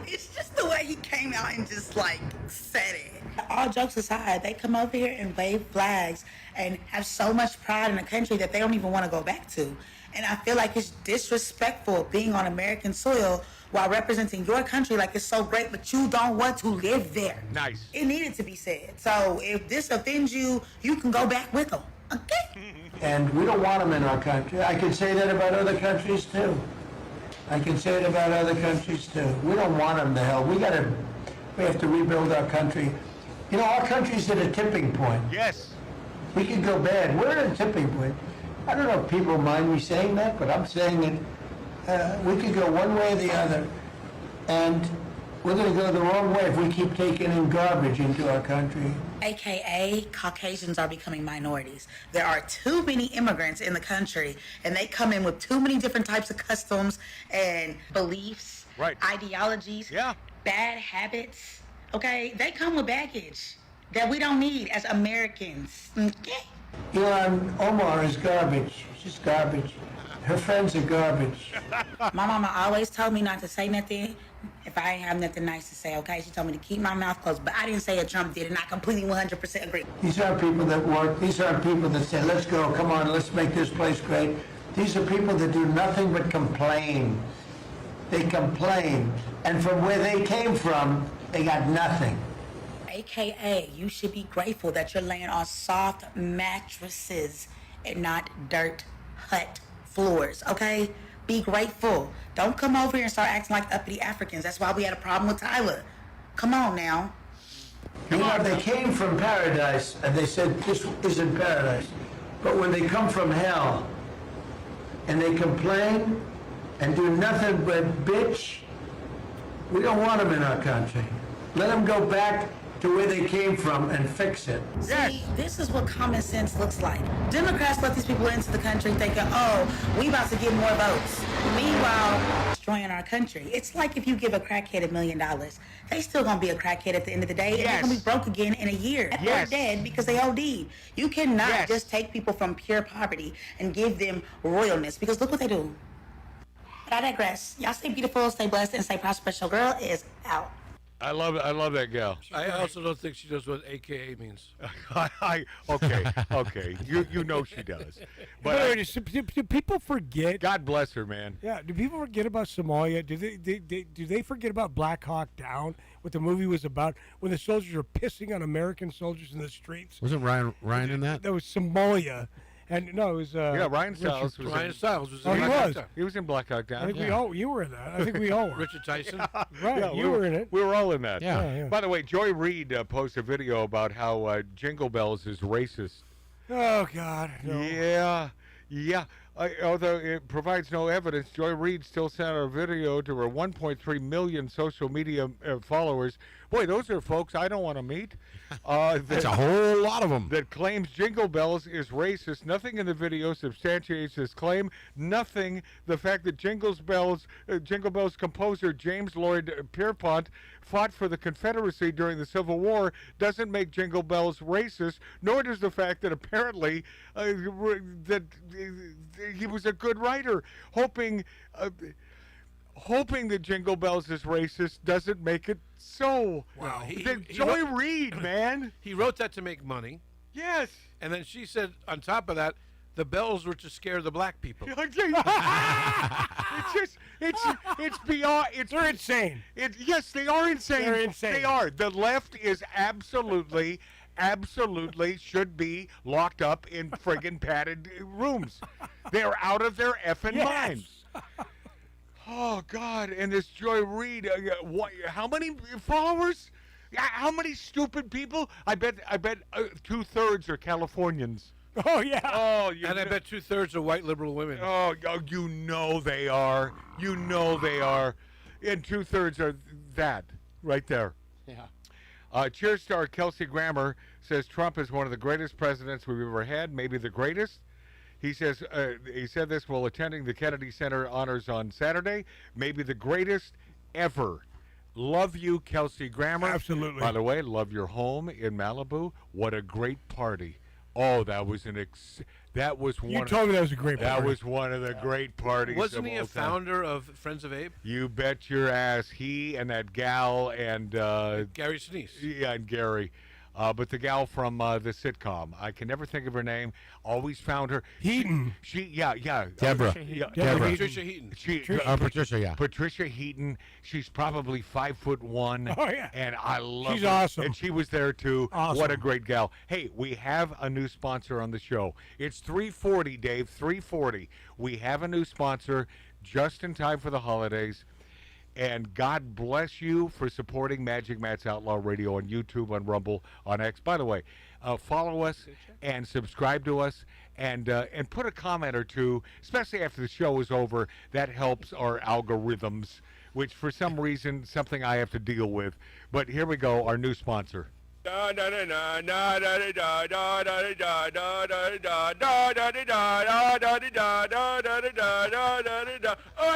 It's just the way he came out and just like said it. All jokes aside, they come over here and wave flags and have so much pride in a country that they don't even want to go back to. And I feel like it's disrespectful being on American soil while representing your country like it's so great, but you don't want to live there. Nice. It needed to be said. So if this offends you, you can go back with them. Okay? And we don't want them in our country. I can say that about other countries too. I can say it about other countries too. We don't want them to hell. We have to rebuild our country. You know, our country's at a tipping point. Yes. We could go bad. We're at a tipping point. I don't know if people mind me saying that, but I'm saying that we could go one way or the other. And we're going to go the wrong way if we keep taking in garbage into our country. AKA, Caucasians are becoming minorities. There are too many immigrants in the country, and they come in with too many different types of customs and beliefs, ideologies, bad habits. Okay? They come with baggage that we don't need as Americans. Okay? Elon Omar is garbage. She's garbage. Her friends are garbage. My mama always told me not to say nothing if I ain't have nothing nice to say, okay? She told me to keep my mouth closed, but I didn't say it, Trump did, and I completely 100% agree. These aren't people that work. These aren't people that say, let's go, come on, let's make this place great. These are people that do nothing but complain. They complain. And from where they came from, they got nothing. AKA, you should be grateful that you're laying on soft mattresses and not dirt hut floors, okay? Be grateful. Don't come over here and start acting like uppity Africans. That's why we had a problem with Tyler. Come on now. You know, they came from paradise, and they said, this isn't paradise. But when they come from hell, and they complain, and do nothing but bitch, we don't want them in our country. Let them go back to where they came from and fix it. See, this is what common sense looks like. Democrats let these people into the country thinking, oh, we about to get more votes. Meanwhile, destroying our country. It's like if you give a crackhead $1 million, they still gonna be a crackhead at the end of the day, and they're gonna be broke again in a year. They're dead because they OD'd. You cannot just take people from pure poverty and give them royalness, because look what they do. But I digress. Y'all stay beautiful, stay blessed, and stay prosperous. Your girl is out. I love it. I love that gal. I also don't think she knows what AKA means. Okay. You know she does. But do people forget? God bless her, man. Yeah. Do people forget about Somalia? Do they forget about Black Hawk Down? What the movie was about, when the soldiers are pissing on American soldiers in the streets? Wasn't Ryan in that? That was Somalia. And no, it was Ryan Stiles was Ryan Stiles was in Black Hawk Down. He was in Black Hawk Down. I think you were in that. I think we all were. Richard Tyson. Right, Yeah, you were in it. We were all in that. Yeah. By the way, Joy Reid posted a video about how Jingle Bells is racist. Oh God. No. Yeah. Although it provides no evidence, Joy Reid still sent a video to her 1.3 million social media followers. Boy, those are folks I don't want to meet. That's a whole lot of them. That claims Jingle Bells is racist. Nothing in the video substantiates this claim. Nothing. The fact that Jingle Bells composer James Lloyd Pierpont fought for the Confederacy during the Civil War doesn't make Jingle Bells racist, nor does the fact that apparently that he was a good writer. Hoping that Jingle Bells is racist doesn't make it so. Wow. Joy Reid, man. He wrote that to make money. Yes. And then she said, on top of that, the bells were to scare the black people. It's beyond. They're insane. Yes, they are insane. They're insane. They are. The left is absolutely should be locked up in friggin' padded rooms. They're out of their effing minds. Oh God! And this Joy Reid, how many followers? How many stupid people? I bet 2/3 are Californians. Oh yeah. Oh, and I bet 2/3 are white liberal women. Oh, you know they are. You know they are. And 2/3 are that right there. Yeah. Cheers star Kelsey Grammer says Trump is one of the greatest presidents we've ever had, maybe the greatest. He says he said this while attending the Kennedy Center honors on Saturday. Maybe the greatest ever. Love you, Kelsey Grammer. Absolutely. By the way, love your home in Malibu. What a great party. Oh, that was that was one. You told me that was a great party. That was one of the great parties. Wasn't he a all time. founder of Friends of Abe? You bet your ass. He and that gal and Gary Sinise. Yeah, and Gary. But the gal from the sitcom, I can never think of her name. Always found her. Heaton. Yeah. Deborah. Deborah. Patricia Heaton. Patricia, yeah. Patricia Heaton. She's probably 5'1". Oh yeah. And I love She's her. awesome. And she was there too. Awesome. What a great gal. Hey, we have a new sponsor on the show. It's 3:40, Dave. 3:40. We have a new sponsor just in time for the holidays. And God bless you for supporting Magic Matt's Outlaw Radio on YouTube, on Rumble, on X. By the way, follow us and subscribe to us, and put a comment or two, especially after the show is over. That helps our algorithms, which for some reason something I have to deal with. But here we go, our new sponsor. I'm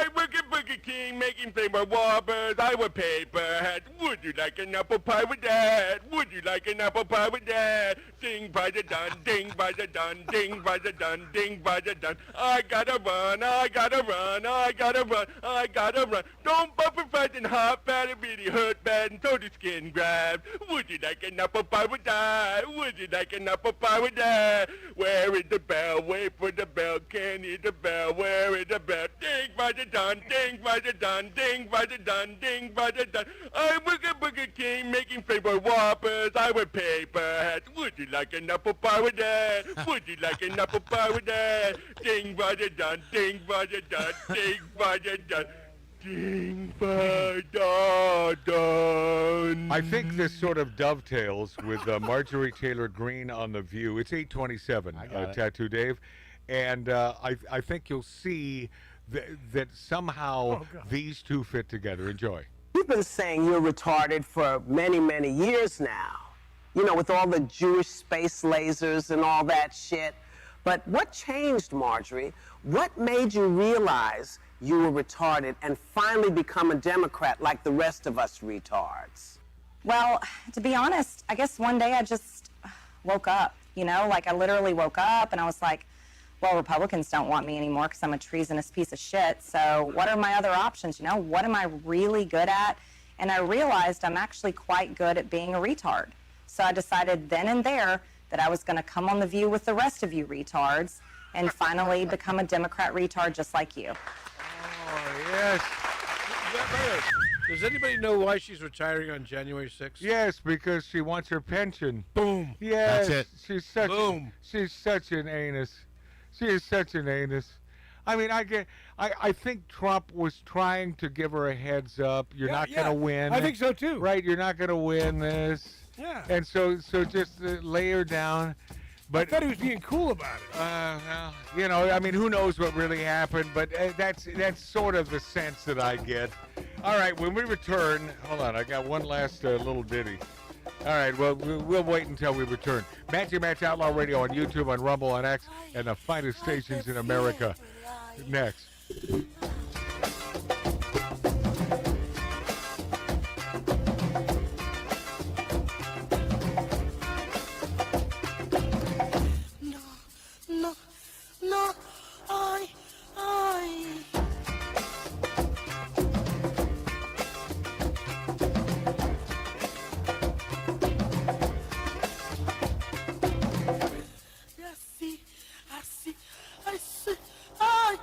Boogie Boogie King making flavor whoppers. I wear paper hats. Would you like an apple pie with that? Would you like an apple pie with that? Ding by the dun, ding by the dun, ding by the dun, ding by the dun. I gotta run, I gotta run, I gotta run, I gotta run. Don't buffer fat and hot fat and really hurt bad and so the skin grabs. Would you like an apple pie with that? Would you like an apple pie with that? Where is the bell? Wait for the bell. Can't hear the bell. Where is the bell? Ding by the dun, ding by the dun, ding by the dun, ding by the dun. I'm Boogie King making flavor whoppers. I wear paper hats. Would you like an apple pie with that? Would you like an apple pie with that? Ding by the dun, ding by the dun, ding by the dun. Ding by the dun. I think this sort of dovetails with Marjorie Taylor Greene on The View. It's 8:27, Tattoo Dave. And I think you'll see that somehow these two fit together. Enjoy. You've been saying you're retarded for many, many years now. You know, with all the Jewish space lasers and all that shit. But what changed, Marjorie? What made you realize you were retarded and finally become a Democrat like the rest of us retards? Well, to be honest, I guess one day I just woke up, you know, like I literally woke up and I was like, well, Republicans don't want me anymore because I'm a treasonous piece of shit. So what are my other options? You know, what am I really good at? And I realized I'm actually quite good at being a retard. So I decided then and there that I was going to come on The View with the rest of you retards and finally become a Democrat retard just like you. Oh, yes. Does anybody know why she's retiring on January 6th? Yes, because she wants her pension. Boom. Yes. That's it. She's such Boom. She's such an anus. She is such an anus. I mean, I think Trump was trying to give her a heads up. You're not going to win. I think so too. Right, you're not going to win this. Yeah. And so just lay her down. But thought he was being cool about it. well, you know, I mean, who knows what really happened? But that's sort of the sense that I get. All right, when we return, hold on, I got one last little ditty. All right, well, we'll wait until we return. Matchy Match Outlaw Radio on YouTube, on Rumble, on X, and the finest stations in America. Next. No, I. I see, I.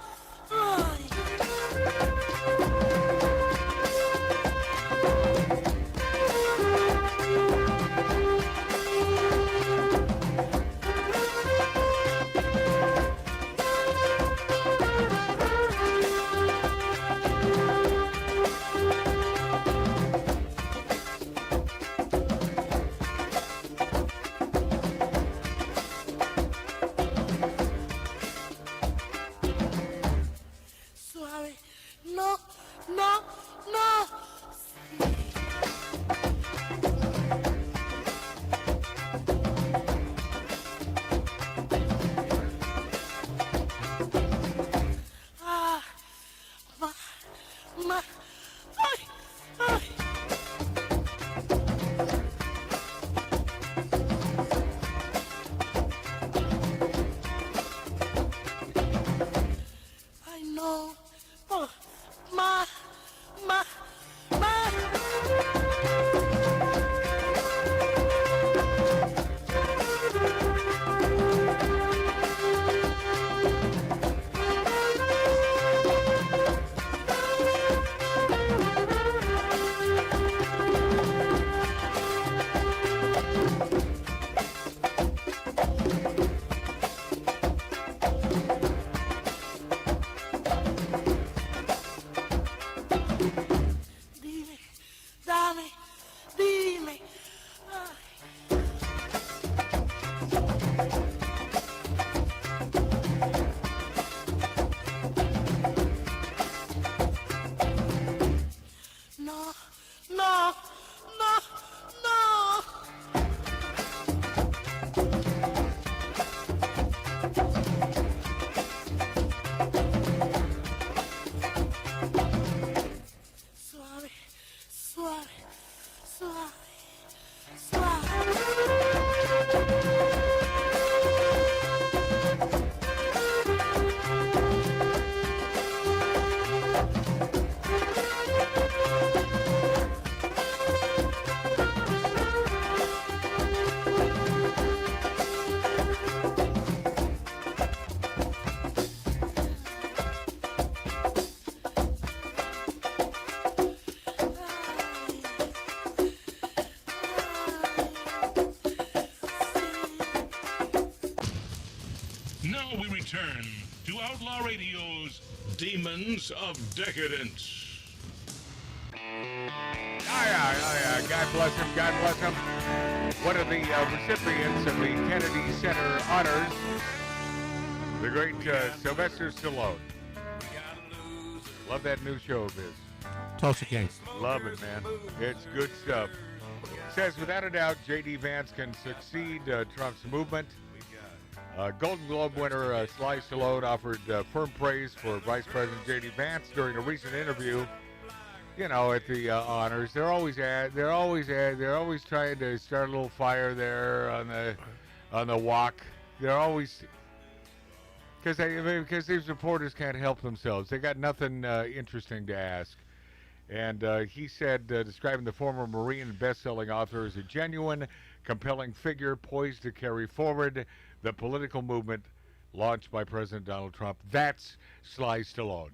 Suave, no. I know. Oh, my. Dime. No. Suave. Now we return to Outlaw Radio's Demons of Decadence. Yeah. God bless him. One of the recipients of the Kennedy Center honors, the great Sylvester Stallone. Love that new show of his. Tulsa King. Love it, man. It's good stuff. Says, without a doubt, J.D. Vance can succeed Trump's movement. Golden Globe winner Sly Stallone offered firm praise for Vice President J.D. Vance during a recent interview. You know, at the honors, they're always trying to start a little fire there on the walk. They're always because these reporters can't help themselves. They got nothing interesting to ask. And he said, describing the former Marine and best-selling author as a genuine, compelling figure poised to carry forward the political movement launched by President Donald Trump. That's Sly Stallone.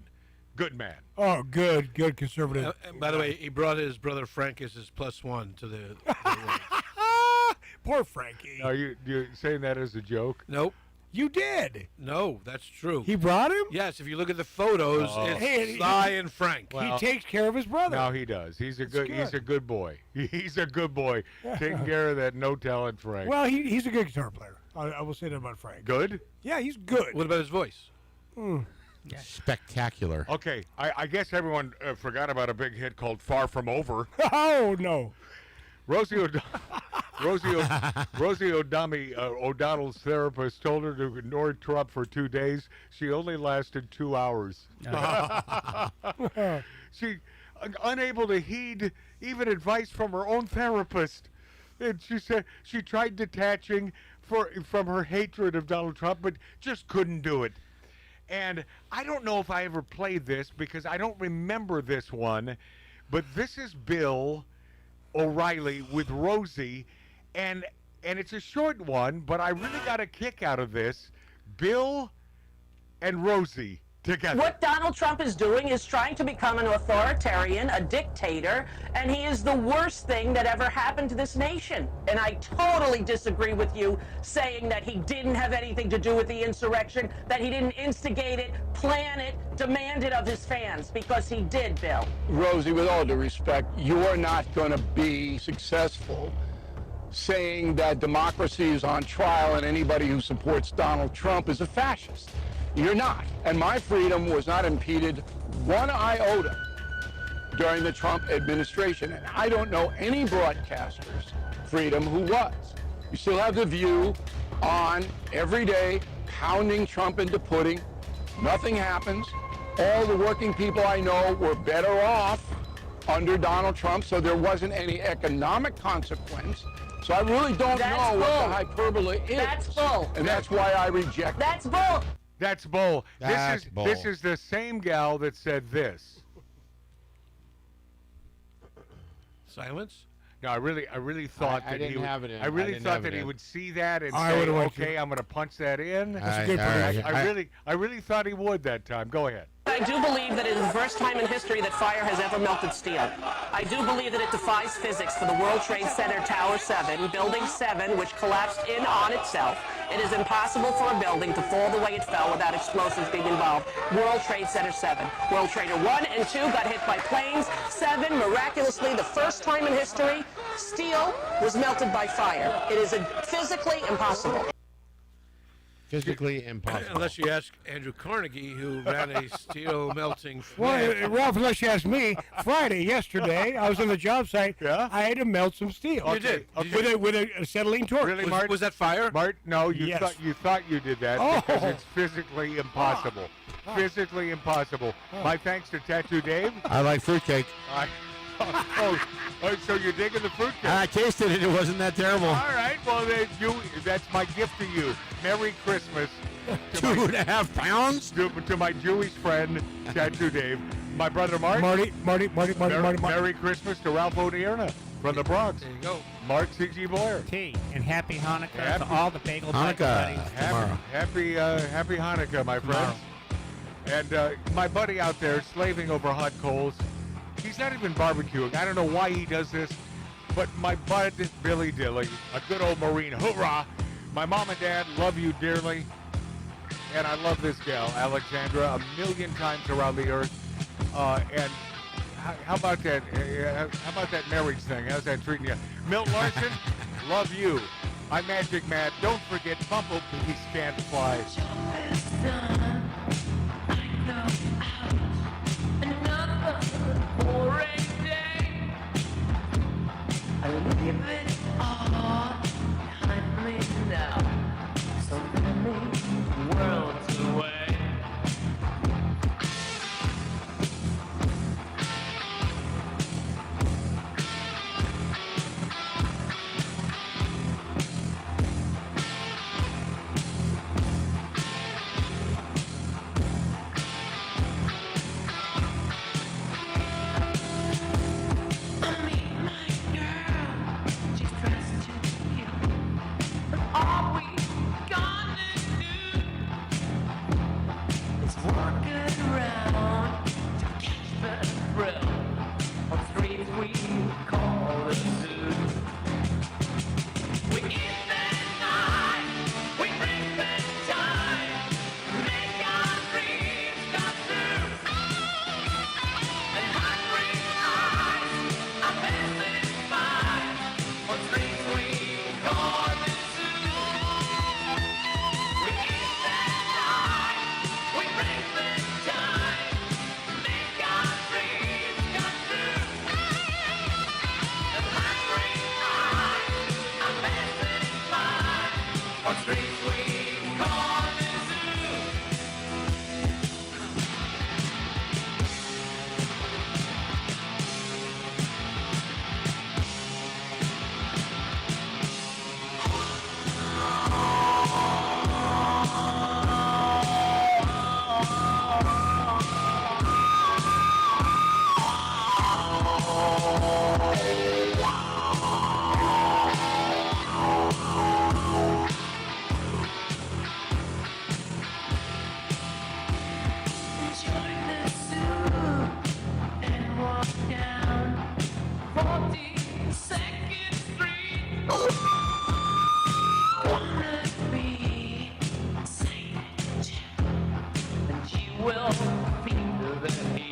Good man. Oh, good conservative. By the way, he brought his brother Frank as his +1 to the Poor Frankie. Are you saying that as a joke? Nope. You did. No, that's true. He brought him? Yes, if you look at the photos, it's Sly and Frank. He takes care of his brother. No, he does. He's a good boy. He's a good boy. Taking care of that no talent Frank. Well, he's a good guitar player. I will say that about Frank. Good? Yeah, he's good. What about his voice? Spectacular. Okay, I guess everyone forgot about a big hit called Far From Over. Oh, no. Rosie O'Donnell's therapist told her to ignore Trump for 2 days. She only lasted 2 hours. She unable to heed even advice from her own therapist. And she said she tried detaching from her hatred of Donald Trump, but just couldn't do it. And I don't know if I ever played this because I don't remember this one, but this is Bill O'Reilly with Rosie, and it's a short one, but I really got a kick out of this. Bill and Rosie together. What Donald Trump is doing is trying to become an authoritarian, a dictator, and he is the worst thing that ever happened to this nation. And I totally disagree with you saying that he didn't have anything to do with the insurrection, that he didn't instigate it, plan it, demand it of his fans, because he did, Bill. Rosie, with all due respect, you are not going to be successful saying that democracy is on trial and anybody who supports Donald Trump is a fascist. You're not. And my freedom was not impeded one iota during the Trump administration. And I don't know any broadcaster's freedom who was. You still have The View on every day, pounding Trump into pudding. Nothing happens. All the working people I know were better off under Donald Trump, so there wasn't any economic consequence. So I really don't know what the hyperbole is. That's bull. And that's why I reject it. That's bull. That's bull. That's bull. This is the same gal that said this. Silence? No, I really thought I that didn't he would, have it in. I really didn't thought have that it he in. would see that and I say, would've went okay, I'm going to punch that in. That's a good prediction. I really thought he would that time. Go ahead. I do believe that it is the first time in history that fire has ever melted steel. I do believe that it defies physics for the World Trade Center Tower 7, Building 7, which collapsed in on itself. It is impossible for a building to fall the way it fell without explosives being involved. World Trade Center 7. World Trader 1 and 2 got hit by planes. 7, miraculously, the first time in history, steel was melted by fire. It is physically impossible. Physically impossible. Unless you ask Andrew Carnegie, who ran a steel melting Well, plant. Ralph, unless you ask me, yesterday, I was on the job site. Yeah? I had to melt some steel. You did? With a acetylene torch. Really, Was, Mart? was that fire? Mart, no, you Yes. thought you did that Oh. because it's physically impossible. Physically impossible. My thanks to Tattoo Dave. I like fruitcake. So you're digging the fruitcake? I tasted it. It wasn't that terrible. All right, well, that's my gift to you. Merry Christmas. To 2.5 pounds? To my Jewish friend, Tattoo Dave. My brother Mark. Marty. Merry Christmas to Ralph O'Neill from the Bronx. There you go. Mark C.G. Boyer. Tea and happy Hanukkah Happy- to all the bagel Hanukkah. buddies. Happy Hanukkah, my friends. And my buddy out there slaving over hot coals. He's not even barbecuing. I don't know why he does this, but my bud, Billy Dilly, a good old Marine, hoorah. My mom and dad love you dearly, and I love this gal, Alexandra, a million times around the earth. And how about that? How about that marriage thing? How's that treating you? Milt Larson, love you. I'm Magic Matt. Don't forget, bumblebees can't fly. will feel the heat.